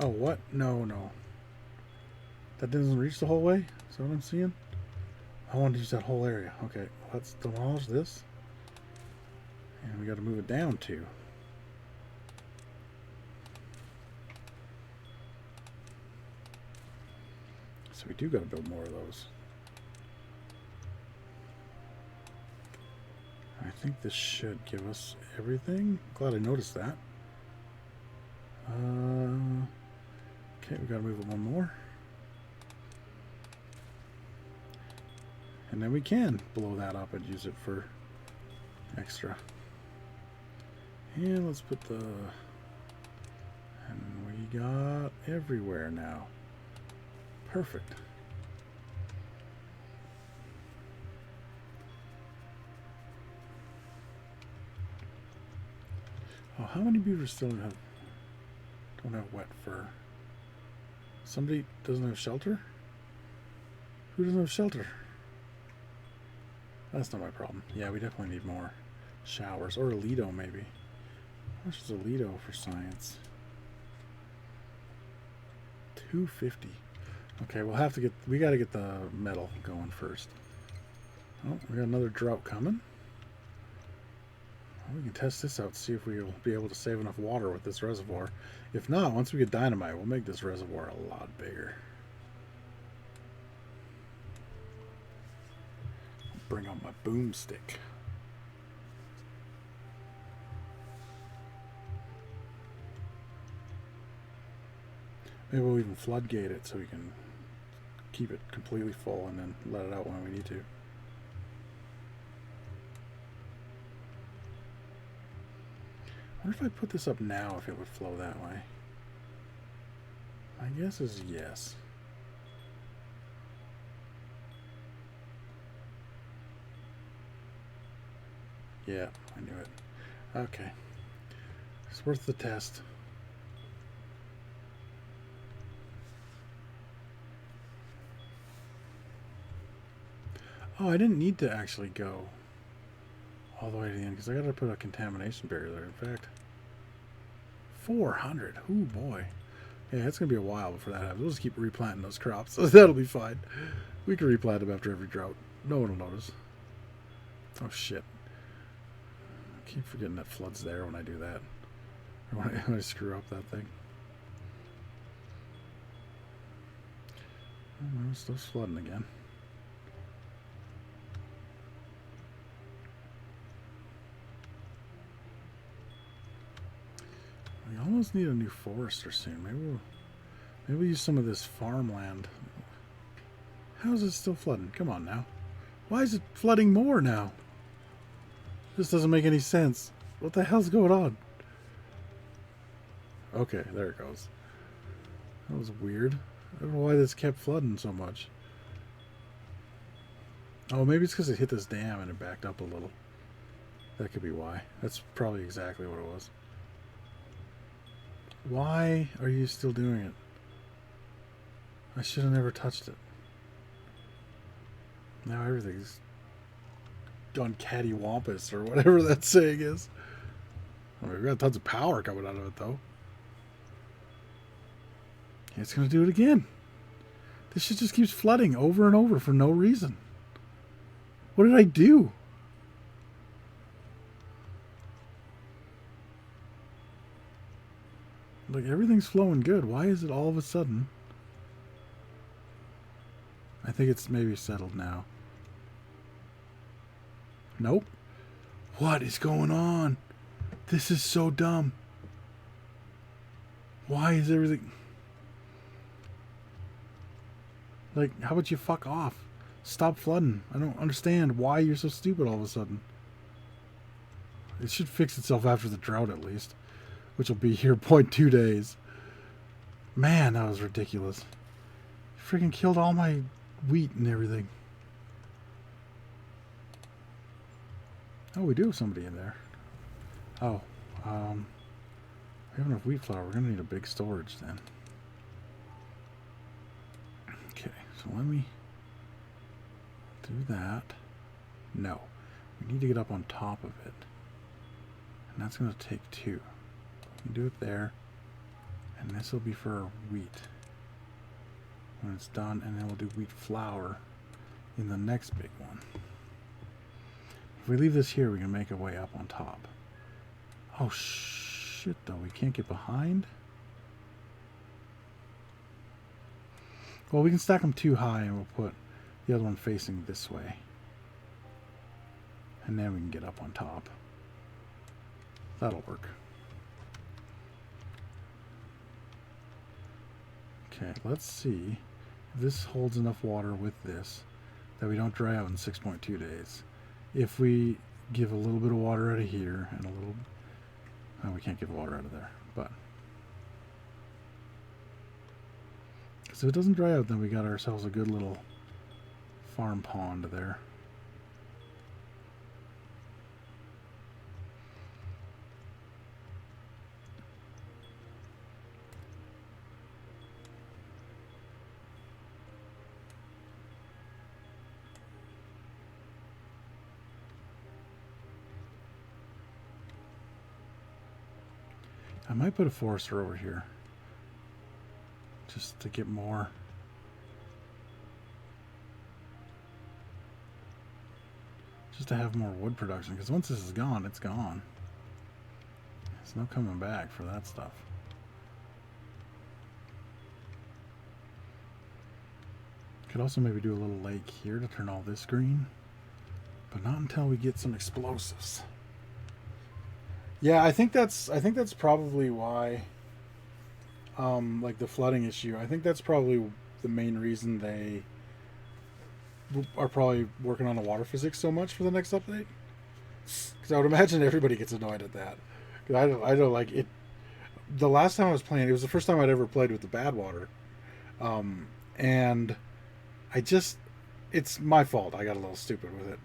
Oh, what? No. That doesn't reach the whole way? Is that what I'm seeing? I want to use that whole area. Okay, let's demolish this. And we got to move it down too. So we do got to build more of those. I think this should give us everything. Glad I noticed that. Okay, we got to move it one more. And then we can blow that up and use it for extra. And let's put the... And we got everywhere now. Perfect. Oh, how many beavers still don't have wet fur? Somebody doesn't have shelter? Who doesn't have shelter? That's not my problem. Yeah, we definitely need more showers. Or a Lido, maybe. How much is a Lido for science? 250. Okay, we'll have to get... We got to get the metal going first. Oh, we got another drought coming. Well, we can test this out, see if we'll be able to save enough water with this reservoir. If not, once we get dynamite, we'll make this reservoir a lot bigger. Bring out my boomstick. Maybe we'll even floodgate it so we can keep it completely full and then let it out when we need to. I wonder if I put this up now if it would flow that way. My guess is yes. Yeah, I knew it. Okay. It's worth the test. Oh, I didn't need to actually go all the way to the end because I got to put a contamination barrier there. In fact, 400. Oh boy. Yeah, it's going to be a while before that happens. We'll just keep replanting those crops. So that'll be fine. We can replant them after every drought. No one will notice. Oh shit. I keep forgetting that flood's there when I do that. Or when I screw up that thing. Oh, no, it's still flooding again. We almost need a new forester soon. Maybe we'll use some of this farmland. How is it still flooding? Come on now. Why is it flooding more now? This doesn't make any sense. What the hell's going on? Okay, there it goes. That was weird. I don't know why this kept flooding so much. Oh, maybe it's because it hit this dam and it backed up a little. That could be why. That's probably exactly what it was. Why are you still doing it? I should have never touched it. Now everything's gone cattywampus or whatever that saying is. I mean, we've got tons of power coming out of it though. It's going to do it again. This shit just keeps flooding over and over for no reason. What did I do? Like, everything's flowing good. Why is it all of a sudden? I think it's maybe settled now. Nope. What is going on? This is so dumb. Why is everything... Like, how about you fuck off? Stop flooding. I don't understand why you're so stupid all of a sudden. It should fix itself after the drought at least. Which will be here 0.2 days. Man, that was ridiculous. Freaking killed all my wheat and everything. Oh, we do have somebody in there. Oh, we have enough wheat flour. We're going to need a big storage then. Okay, so let me do that. No, we need to get up on top of it. And that's going to take 2. We can do it there. And this will be for our wheat. When it's done, and then we'll do wheat flour in the next big one. If we leave this here, we can make a way up on top. Oh shit though, we can't get behind? Well, we can stack them too high and we'll put the other one facing this way. And then we can get up on top. That'll work. Okay, let's see if this holds enough water with this that we don't dry out in 6.2 days. If we give a little bit of water out of here and a little... Oh, we can't give water out of there, but... Because if it doesn't dry out, then we got ourselves a good little farm pond there. I might put a forester over here. Just to get more. Just to have more wood production. Because once this is gone, it's gone. There's no coming back for that stuff. Could also maybe do a little lake here to turn all this green. But not until we get some explosives. Yeah, I think that's probably why, like the flooding issue. I think that's probably the main reason they are probably working on the water physics so much for the next update. Because I would imagine everybody gets annoyed at that. Because I don't like it. The last time I was playing, it was the first time I'd ever played with the bad water, and it's my fault. I got a little stupid with it.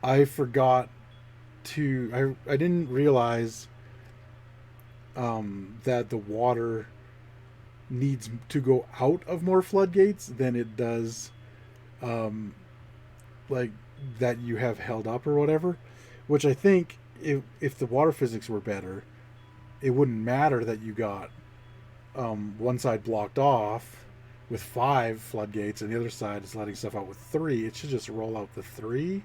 I forgot to. I didn't realize that the water needs to go out of more floodgates than it does, like that you have held up or whatever. Which I think if the water physics were better, it wouldn't matter that you got one side blocked off with 5 floodgates and the other side is letting stuff out with 3. It should just roll out the 3.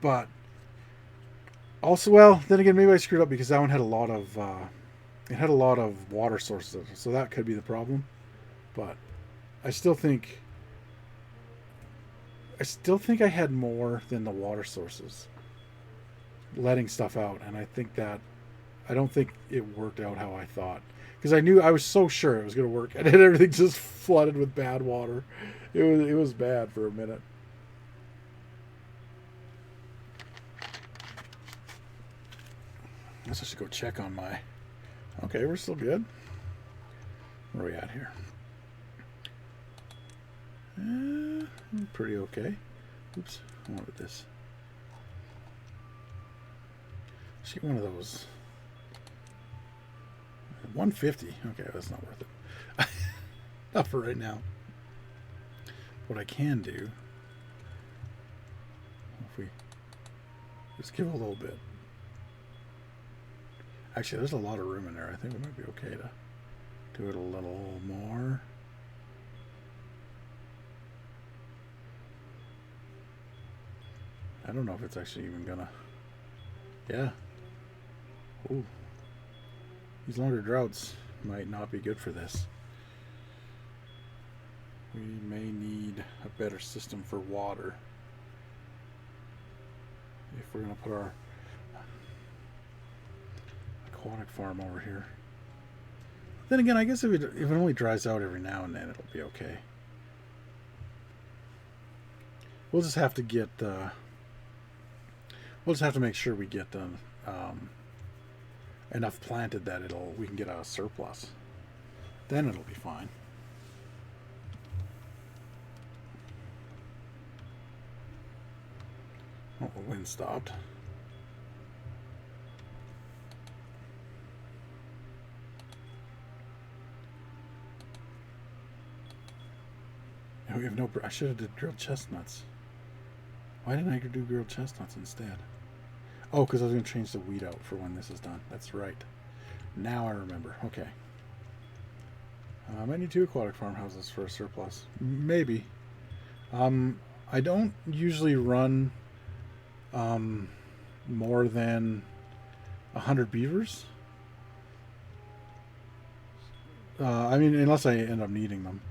But also, well, then again, maybe I screwed up because that one had a lot of water sources, so that could be the problem. But I still think I had more than the water sources letting stuff out, and I don't think it worked out how I thought, because I was so sure it was going to work, and then everything just flooded with bad water. It was bad for a minute. I guess I should go check on my... Okay, we're still good. Where are we at here? Pretty okay. Oops, I wanted this. Let's get one of those. 150. Okay, that's not worth it. Not for right now. What I can do, if we just give a little bit. Actually, there's a lot of room in there. I think we might be okay to do it a little more. I don't know if it's actually even gonna... Yeah. Ooh. These longer droughts might not be good for this. We may need a better system for water if we're gonna put our aquatic farm over here. Then again, I guess if it only dries out every now and then, it'll be okay. We'll just have to get we'll just have to make sure we get enough planted that we can get a surplus. Then it'll be fine. Oh, the wind stopped. We have no... I should have did grilled chestnuts. Why didn't I do grilled chestnuts instead? Oh, because I was going to change the wheat out for when this is done. That's right. Now I remember. Okay. I might need 2 aquatic farmhouses for a surplus. Maybe. I don't usually run more than 100 beavers. I mean, unless I end up needing them.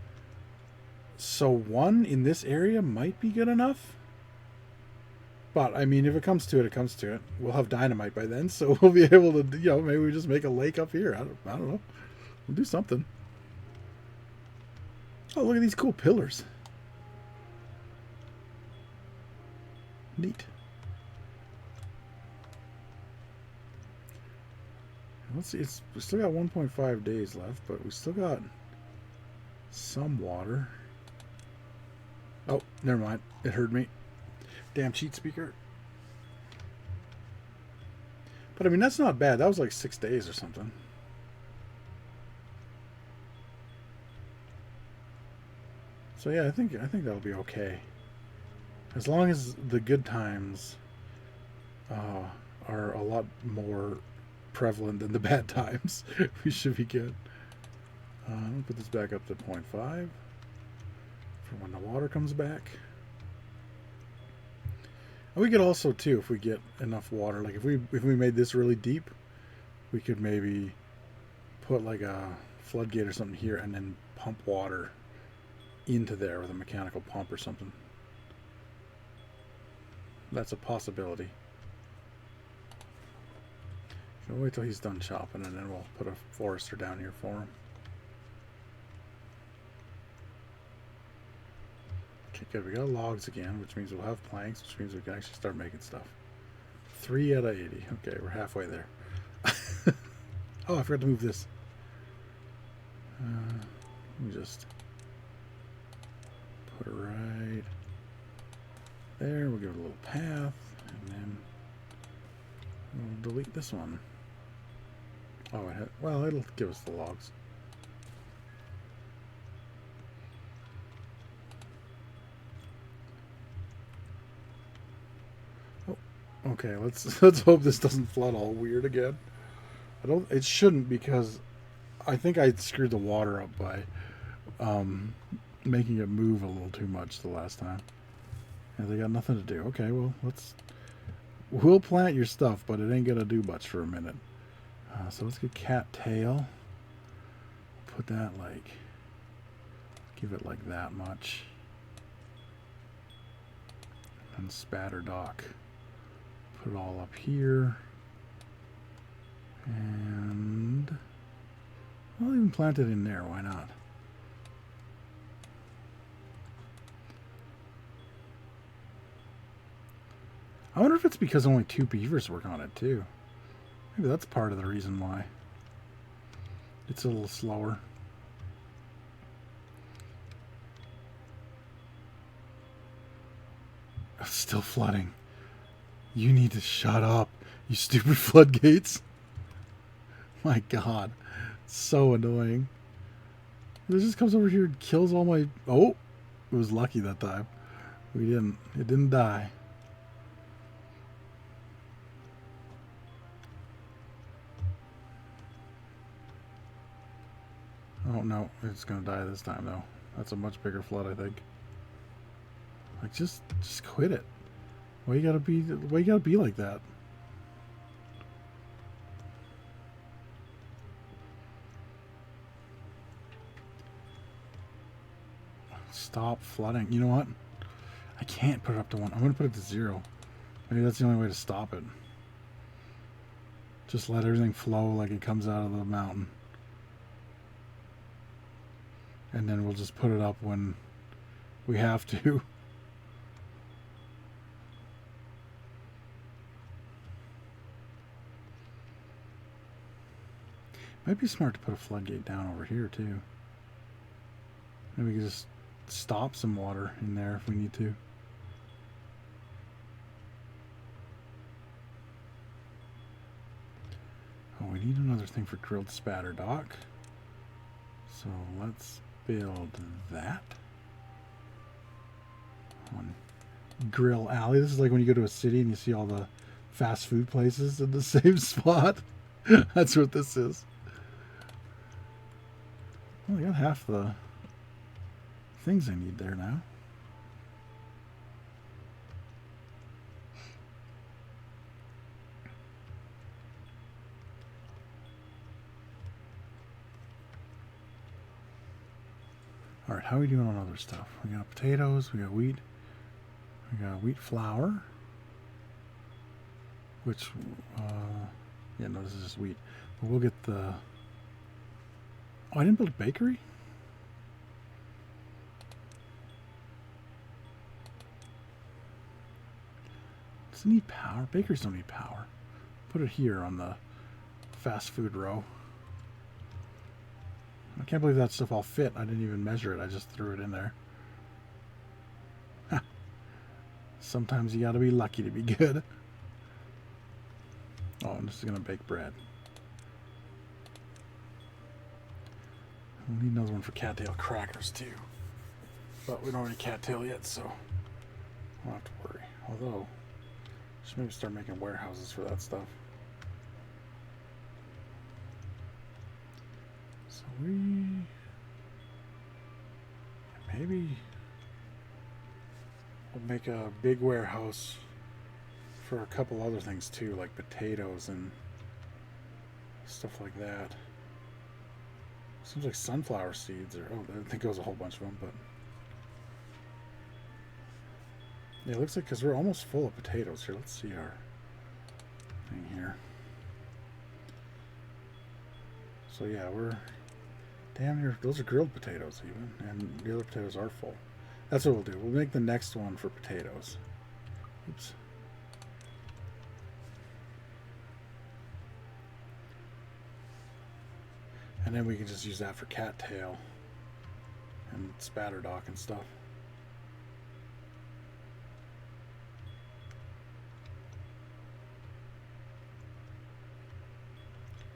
So 1 in this area might be good enough. But, I mean, if it comes to it, it comes to it. We'll have dynamite by then, so we'll be able to, maybe we just make a lake up here. I don't know. We'll do something. Oh, look at these cool pillars. Neat. Let's see, we still got 1.5 days left, but we still got some water. Oh, never mind. It heard me. Damn cheat speaker. But I mean, that's not bad. That was like 6 days or something. So yeah, I think that'll be okay. As long as the good times are a lot more prevalent than the bad times, we should be good. I'll put this back up to 0.5 for when the water comes back. And we could also too, if we get enough water, like if we made this really deep, we could maybe put like a floodgate or something here and then pump water into there with a mechanical pump or something. That's a possibility. So we'll wait till he's done chopping and then we'll put a forester down here for him. Okay, good. We got logs again, which means we'll have planks, which means we can actually start making stuff. 3 out of 80. Okay, we're halfway there. Oh, I forgot to move this. Let me just put it right there. We'll give it a little path, and then we'll delete this one. Oh, well, it'll give us the logs. Oh, okay. Let's hope this doesn't flood all weird again. It shouldn't, because I think I screwed the water up by making it move a little too much the last time. And they got nothing to do. Okay, well, we'll plant your stuff, but it ain't gonna do much for a minute. So let's get cattail. Put that give it like that much. And spatter dock. Put it all up here. And I'll even plant it in there. Why not? I wonder if it's because only 2 beavers work on it too. Maybe that's part of the reason why it's a little slower. It's still flooding. You need to shut up, you stupid floodgates. My God, it's so annoying. It just comes over here and kills all my... Oh, it was lucky that time. It didn't die. Oh no, it's gonna die this time though. That's a much bigger flood, I think. Like, just quit it. Why you gotta be like that? Stop flooding. You know what? I can't put it up to 1. I'm gonna put it to 0. Maybe that's the only way to stop it. Just let everything flow like it comes out of the mountain. And then we'll just put it up when we have to. Might be smart to put a floodgate down over here too. Maybe we can just stop some water in there if we need to. Oh, we need another thing for grilled spatter dock. So let's build that. One grill alley. This is like when you go to a city and you see all the fast food places in the same spot. That's what this is. Well, I got half the things I need there now. All right, how are we doing on other stuff? We got potatoes, we got wheat, we got wheat flour, which, yeah, no, this is just wheat. But we'll get the, oh, I didn't build a bakery? Does it need power? Bakeries don't need power. Put it here on the fast food row. I can't believe that stuff all fit. I didn't even measure it. I just threw it in there. Sometimes you gotta be lucky to be good. Oh, I'm just gonna bake bread. We need another one for cattail crackers too. But we don't have any cattail yet, so I don't have to worry. Although, just maybe start making warehouses for that stuff. So maybe we'll make a big warehouse for a couple other things too, like potatoes and stuff like that. Seems like sunflower seeds, or oh, I think it was a whole bunch of them, but yeah, it looks like, because we're almost full of potatoes here. Let's see our thing here. So yeah, we're damn near, those are grilled potatoes even, and the other potatoes are full. That's what we'll do. We'll make the next one for potatoes. Oops. And then we can just use that for cattail and spatter dock and stuff.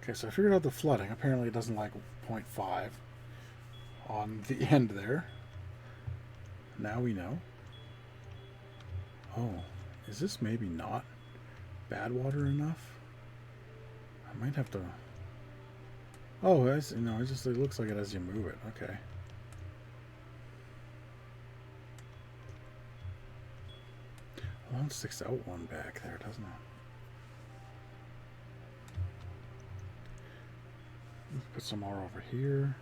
Okay, so I figured out the flooding. Apparently it doesn't like 0.5 on the end there. Now we know. Oh, is this maybe not bad water enough? I might have to... Oh, I see. No, it just it looks like it as you move it. Okay. Well, it sticks out one back there, doesn't it? Let's put some more over here.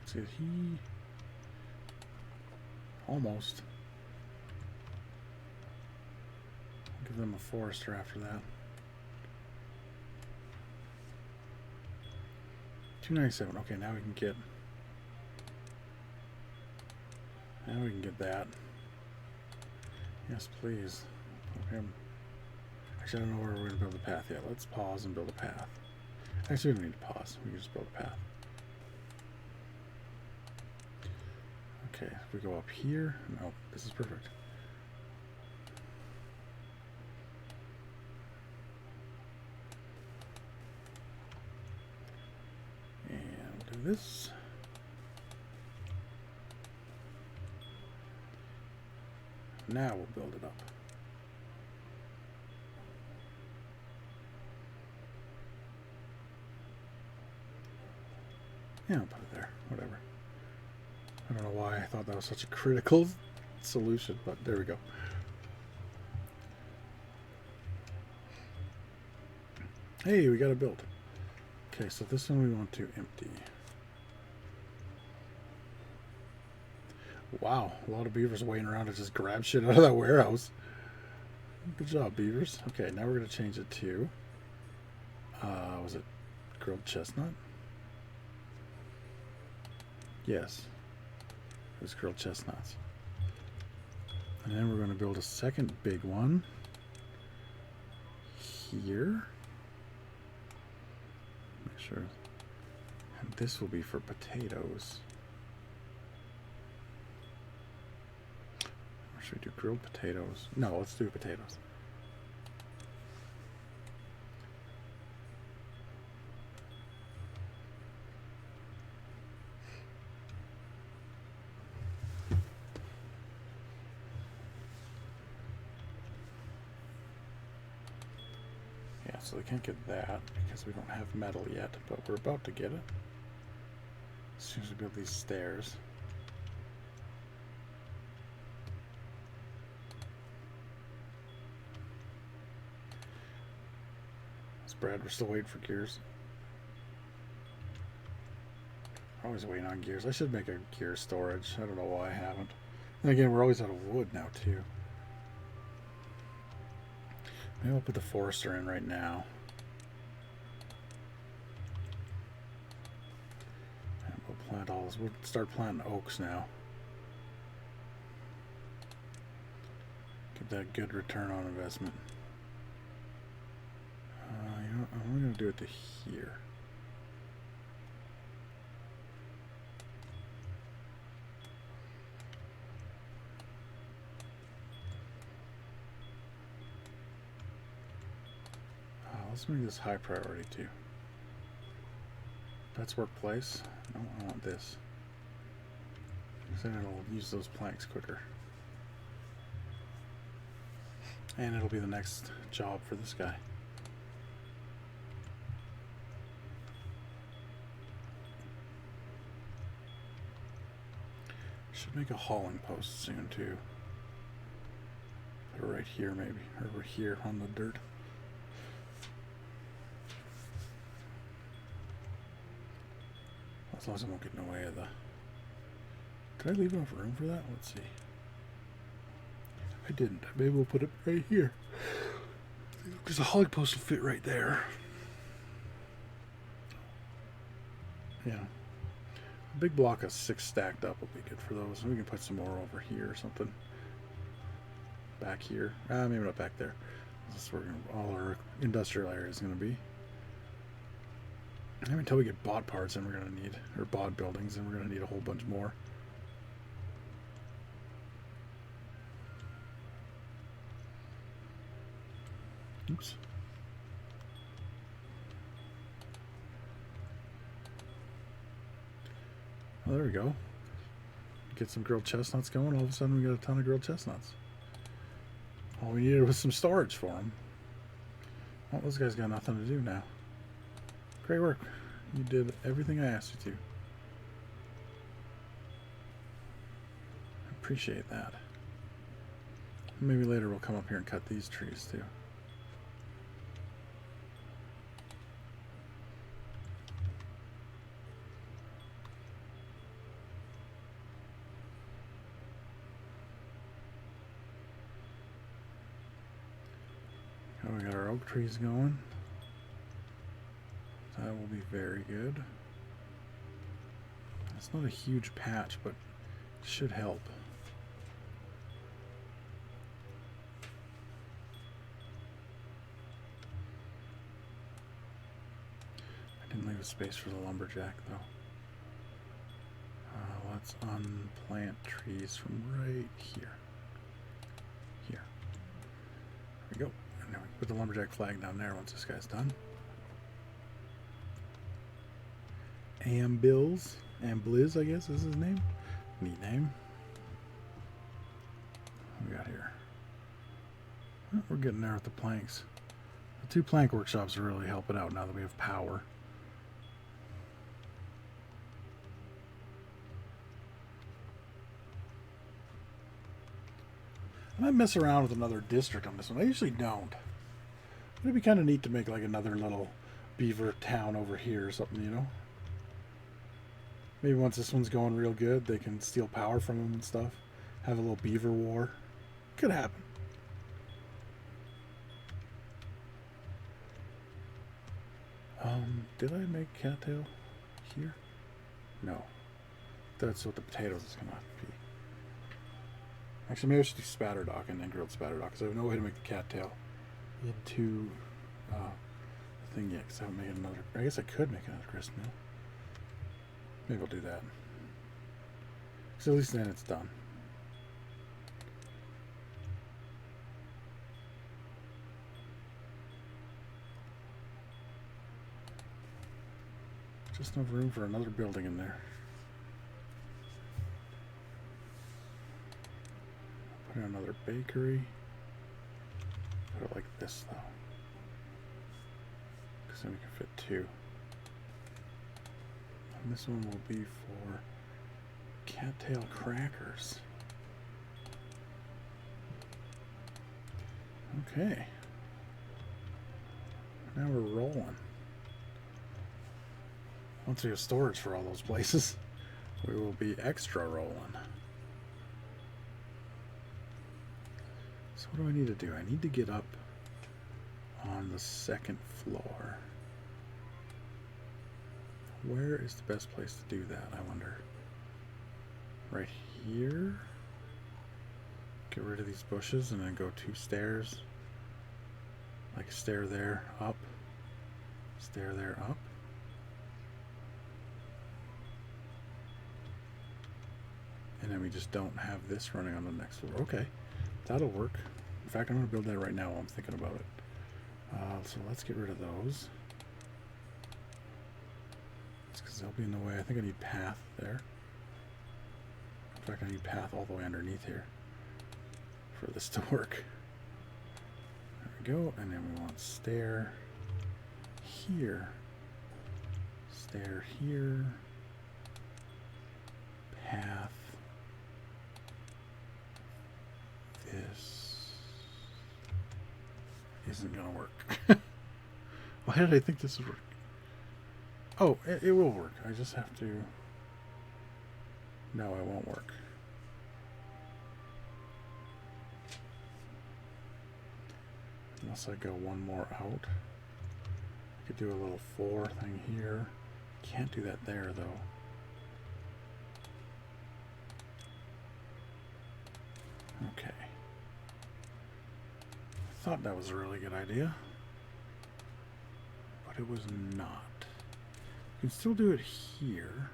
See, he almost. Give them a forester after that. 297. Okay, now we can get. Now we can get that. Yes, please. Okay. Actually, I don't know where we're going to build a path yet. Let's pause and build a path. Actually, we don't need to pause. We can just build a path. Okay, if we go up here. No, this is perfect. And do this. Now we'll build it up. Yeah, I'll put it there. Whatever. I don't know why I thought that was such a critical solution, but there we go. Hey, we got to build. Okay, so this one we want to empty. Wow, a lot of beavers waiting around to just grab shit out of that warehouse. Good job, beavers. Okay, now we're going to change it to, was it grilled chestnut? Yes. It was grilled chestnuts. And then we're going to build a second big one here. Make sure. And this will be for potatoes. Or should we do grilled potatoes? No, let's do potatoes. So we can't get that because we don't have metal yet, but we're about to get it as soon as we build these stairs. Brad, we're still waiting for gears. Always waiting on gears. I should make a gear storage. I don't know why I haven't. And again, we're always out of wood now too. Maybe I'll put the forester in right now. And we'll plant all this. We'll start planting oaks now. Get that good return on investment. You know, I'm only going to do it to here. Let's make this high priority too. That's workplace. No, I want this. Because then it'll use those planks quicker. And it'll be the next job for this guy. Should make a hauling post soon too. Put it right here maybe. Or over here on the dirt. As long as I won't get in the way of the... Did I leave enough room for that? Let's see. I didn't. Maybe we'll put it right here. Because the hauling post will fit right there. Yeah. A big block of 6 stacked up will be good for those. We can put some more over here or something. Back here. Maybe not back there. This is where all our industrial area is going to be. And until we get bought parts, then we're going to need, or bought buildings, and we're going to need a whole bunch more. Oops. Well, there we go. Get some grilled chestnuts going. All of a sudden, we got a ton of grilled chestnuts. All we needed was some storage for them. Well, those guys got nothing to do now. Great work. You did everything I asked you to. I appreciate that. Maybe later we'll come up here and cut these trees too. Oh, we got our oak trees going. That will be very good. It's not a huge patch, but it should help. I didn't leave a space for the lumberjack, though. Let's unplant trees from right here. Here. There we go. And then we put the lumberjack flag down there once this guy's done. Ambills, I guess is his name. Neat name. What we got here? Oh, we're getting there with the planks. The 2 plank workshops are really helping out now that we have power. I might mess around with another district on this one. I usually don't. But it'd be kind of neat to make like another little beaver town over here or something, you know? Maybe once this one's going real good, they can steal power from them and stuff. Have a little beaver war. Could happen. Did I make cattail here? No. That's what the potatoes is going to be. Actually, maybe I should do spatterdock and then grilled spatterdock, because I have no way to make the cattail into the thing yet, because I haven't made another. I guess I could make another grist mill. Maybe I'll do that. So at least then it's done. Just enough room for another building in there. Put in another bakery. Put it like this though, because then we can fit 2. And this one will be for cattail crackers. Okay. Now we're rolling. Once we have storage for all those places, we will be extra rolling. So what do I need to do? I need to get up on the 2nd floor. Where is the best place to do that, I wonder? Right here? Get rid of these bushes and then go 2 stairs. Like a stair there, up. Stair there, up. And then we just don't have this running on the next floor. Okay, that'll work. In fact, I'm going to build that right now while I'm thinking about it. So let's get rid of those. It's because they'll be in the way. I think I need path there. In fact, I need path all the way underneath here for this to work. There we go. And then we want stair here. Stair here. Path. This isn't gonna work. Why did I think this would work? Oh, it will work. I just have to. No, it won't work. Unless I go one more out. I could do a little 4 thing here. Can't do that there though. Okay. I thought that was a really good idea, but it was not. We can still do it here.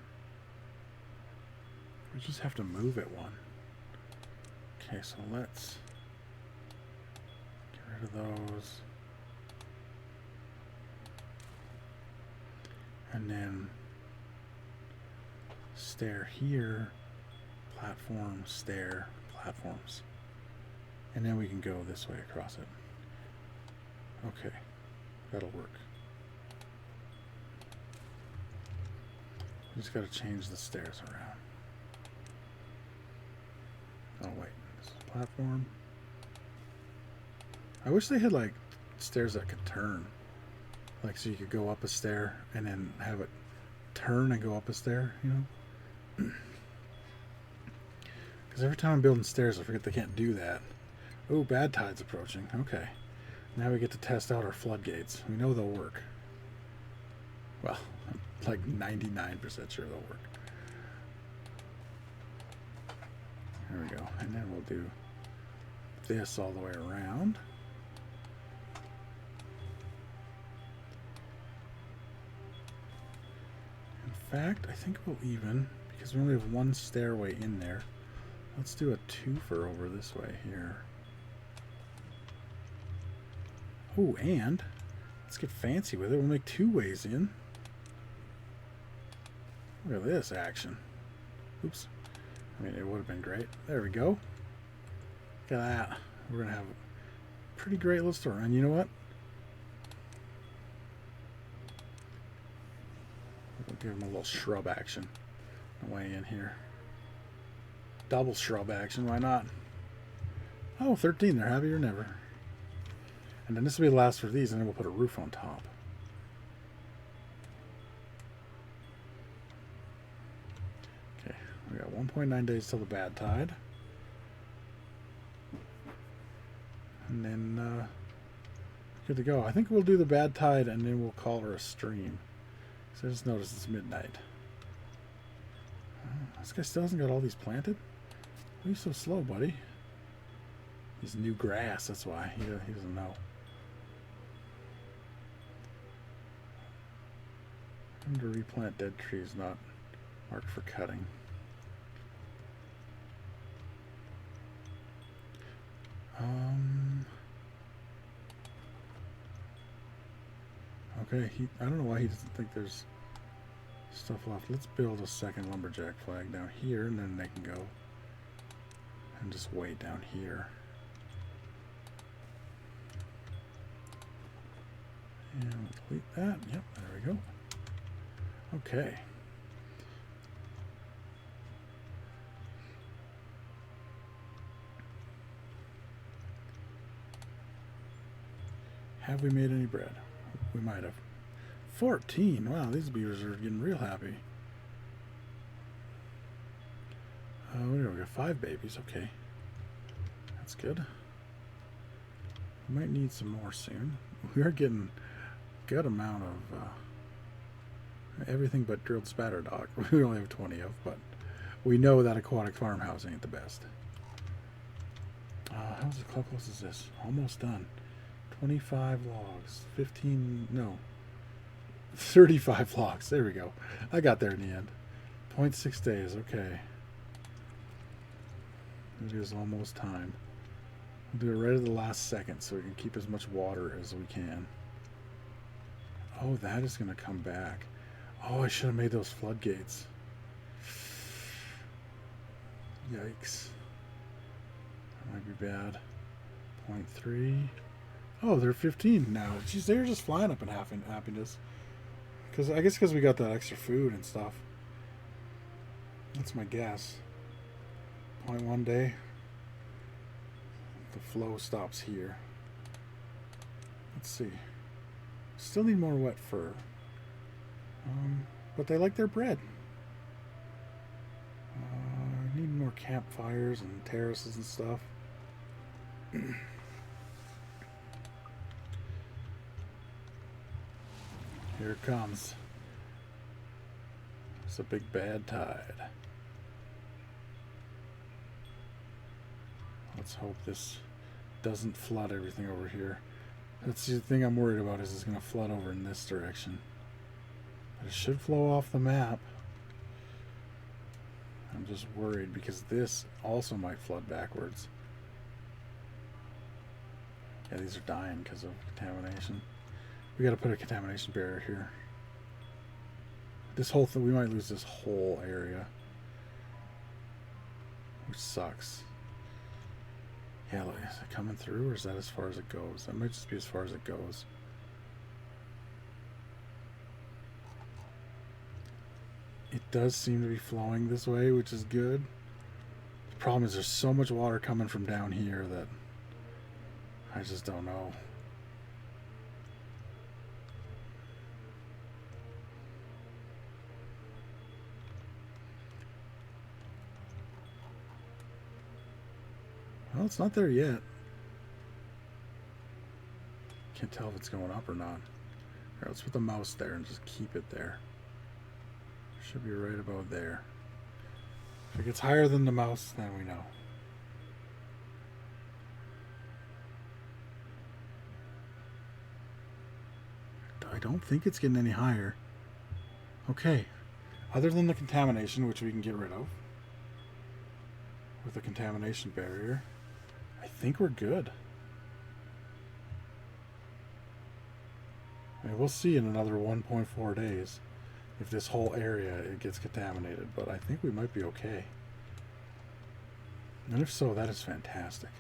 We just have to move it one. Okay, so let's get rid of those. And then stair here, platform, stair, platforms. And then we can go this way across it. Okay, that'll work. We just got to change the stairs around. Oh wait, this is a platform. I wish they had like stairs that could turn. Like so you could go up a stair and then have it turn and go up a stair, you know? Because every time I'm building stairs I forget they can't do that. Oh, bad tide's approaching. Okay. Now we get to test out our floodgates. We know they'll work. Well, I'm like 99% sure they'll work. There we go. And then we'll do this all the way around. In fact, I think we'll even, because we only have one stairway in there, let's do a twofer over this way here. Oh, and let's get fancy with it. We'll make two ways in. Look at this action. Oops. I mean, it would have been great. There we go. Look at that. We're going to have a pretty great little store. And you know what? We'll give them a little shrub action on the way in here. Double shrub action. Why not? Oh, 13. They're happier than ever. And then this will be the last for these, and then we'll put a roof on top. Okay, we got 1.9 days till the bad tide. And then, good to go. I think we'll do the bad tide, and then we'll call her a stream. So I just noticed it's midnight. Oh, this guy still hasn't got all these planted? Why are you so slow, buddy? He's new grass, that's why. He doesn't know. I'm to replant dead trees not marked for cutting. Okay, I don't know why he doesn't think there's stuff left. Let's build a second lumberjack flag down here, and then they can go and just wait down here. And we'll delete that. Yep, there we go. Okay. Have we made any bread? We might have. 14. Wow, these beavers are getting real happy. We got 5 babies. Okay. That's good. We might need some more soon. We are getting a good amount of everything but drilled spatter dog. We only have 20 of, but we know that aquatic farmhouse ain't the best. How close is this? Almost done. 25 logs. 15, no. 35 logs. There we go. I got there in the end. 0.6 days. Okay. It is almost time. We'll do it right at the last second so we can keep as much water as we can. Oh, that is going to come back. Oh, I should have made those floodgates. Yikes. That might be bad. 0.3. Oh, they're 15 now. Jeez, they're just flying up in happiness. I guess because we got that extra food and stuff. That's my guess. 0.1 day. The flow stops here. Let's see. Still need more wet fur. But they like their bread. Need more campfires and terraces and stuff. Here it comes. It's a big bad tide. Let's hope this doesn't flood everything over here. That's the thing I'm worried about, is it's going to flood over in this direction. It should flow off the map. I'm just worried because this also might flood backwards. Yeah, these are dying because of contamination. We got to put a contamination barrier here. This whole thing, we might lose this whole area, which sucks. Yeah, look, is it coming through, or is that as far as it goes? That might just be as far as it goes. It does seem to be flowing this way, which is good. The problem is there's so much water coming from down here that I just don't know. Well, it's not there yet. Can't tell if it's going up or not. Here, let's put the mouse there and just keep it there. Should be right about there. If it gets higher than the mouse, then we know. I don't think it's getting any higher. Okay. Other than the contamination, which we can get rid of with a contamination barrier, I think we're good. I mean, we'll see in another 1.4 days if this whole area it gets contaminated, but I think we might be okay. And if so, that is fantastic.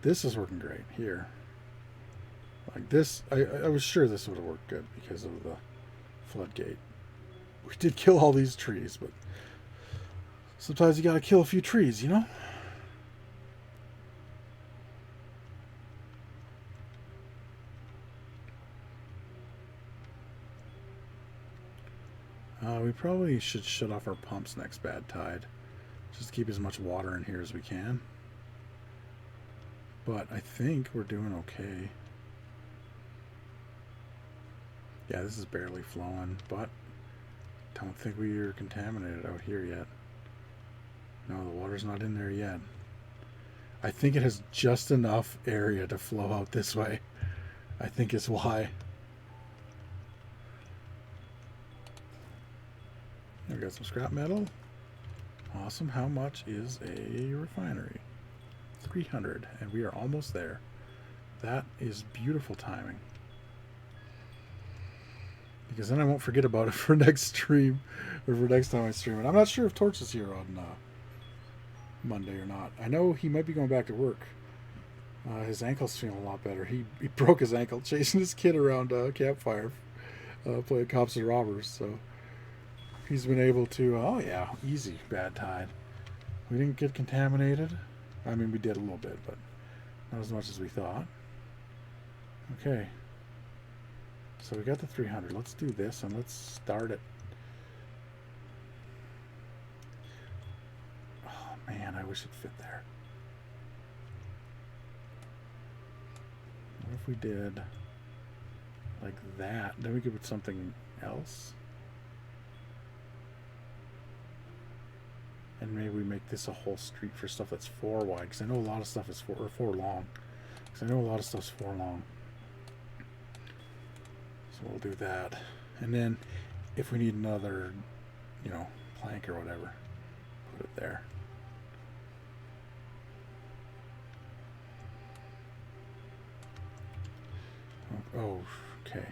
This is working great here. Like this, I was sure this would have worked good because of the floodgate. We did kill all these trees, but sometimes you gotta kill a few trees, you know? We probably should shut off our pumps next bad tide. Just keep as much water in here as we can. But I think we're doing okay. Yeah, this is barely flowing, but don't think we are contaminated out here yet. No, the water's not in there yet. I think it has just enough area to flow out this way. I think is why. We got some scrap metal. Awesome. How much is a refinery? 300, and we are almost there. That is beautiful timing. Because then I won't forget about it for next stream, or for next time I stream it. I'm not sure if Torch is here on Monday or not. I know he might be going back to work. His ankle's feeling a lot better. He broke his ankle chasing his kid around a campfire, playing cops and robbers. So he's been able to. Oh yeah, easy bad tide. We didn't get contaminated. I mean, we did a little bit, but not as much as we thought. Okay. So we got the 300. Let's do this and let's start it. Oh man, I wish it fit there. What if we did like that? Then we could put something else. And maybe we make this a whole street for stuff that's 4 wide. Because I know a lot of stuff is 4 long. Because I know a lot of stuff's 4 long. So we'll do that. And then if we need another, you know, plank or whatever, put it there. Oh, okay.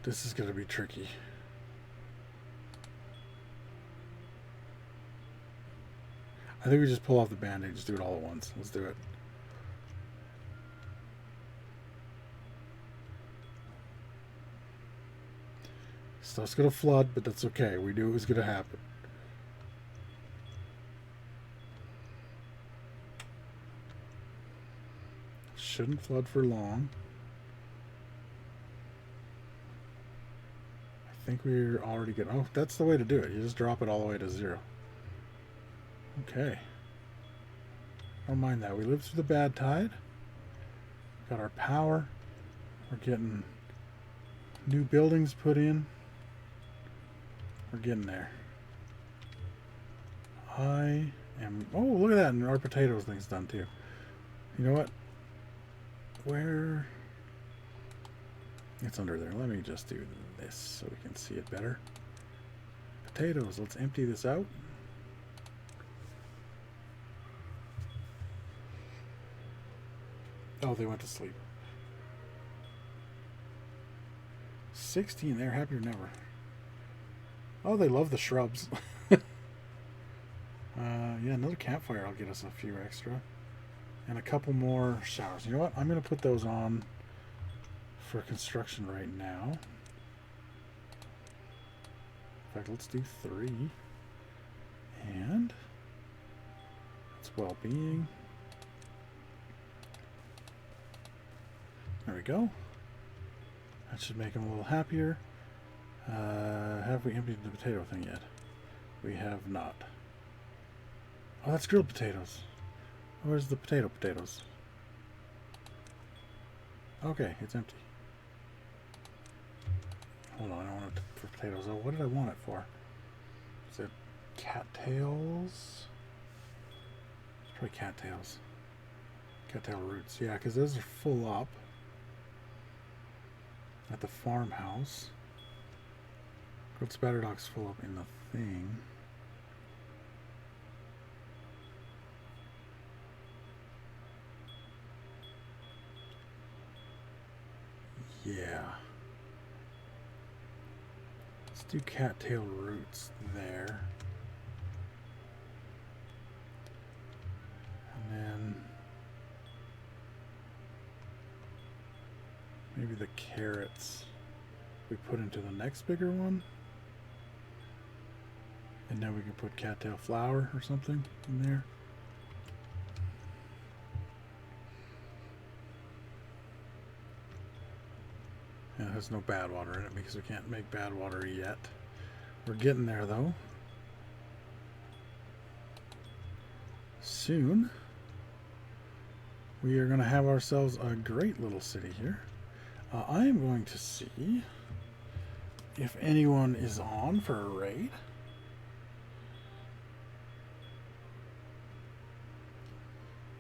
This is going to be tricky. I think we just pull off the band-aid, just do it all at once. Let's do it. Stuff's gonna flood, but that's okay. We knew it was gonna happen. Shouldn't flood for long. I think we're already good. Oh, that's the way to do it. You just drop it all the way to 0. Okay. Don't mind that. We lived through the bad tide. Got our power. We're getting new buildings put in. We're getting there. I am... Oh, look at that. And our potatoes thing's done too. You know what? Where... It's under there. Let me just do this so we can see it better. Potatoes. Let's empty this out. Oh, they went to sleep. 16. They're happier than ever. Oh, they love the shrubs. Yeah, another campfire. I'll get us a few extra. And a couple more showers. You know what? I'm going to put those on for construction right now. In fact, let's do 3. And it's well-being. There we go. That should make them a little happier. Have we emptied the potato thing yet? We have not. Oh, that's grilled potatoes. Where's the potatoes? Okay, it's empty. Hold on, I want it for potatoes. Oh, what did I want it for? Is it cattails? It's probably cattails. Cattail roots. Yeah, because those are full up at the farmhouse. Grilled spatterdock's full up in the thing. Yeah. Let's do cattail roots there. And then maybe the carrots we put into the next bigger one. And then we can put cattail flour or something in there. Yeah, it has no bad water in it because we can't make bad water yet. We're getting there though. Soon we are going to have ourselves a great little city here. I am going to see if anyone is on for a raid.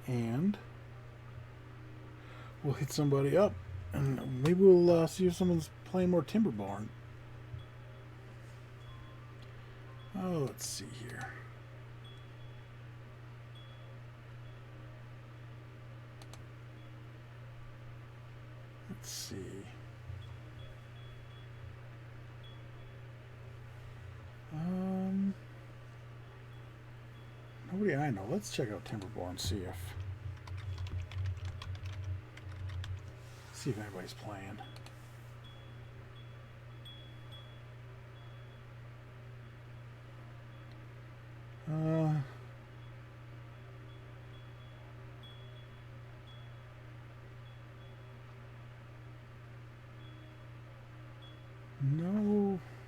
And we'll hit somebody up. And maybe we'll see if someone's playing more Timberborn. Oh, let's see here. Let's see. Nobody I know. Let's check out Timberborn, see if anybody's playing.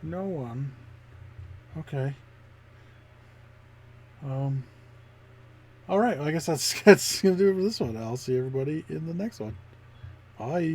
No one. Okay. All right. I guess that's gonna do it for this one. I'll see everybody in the next one. Bye.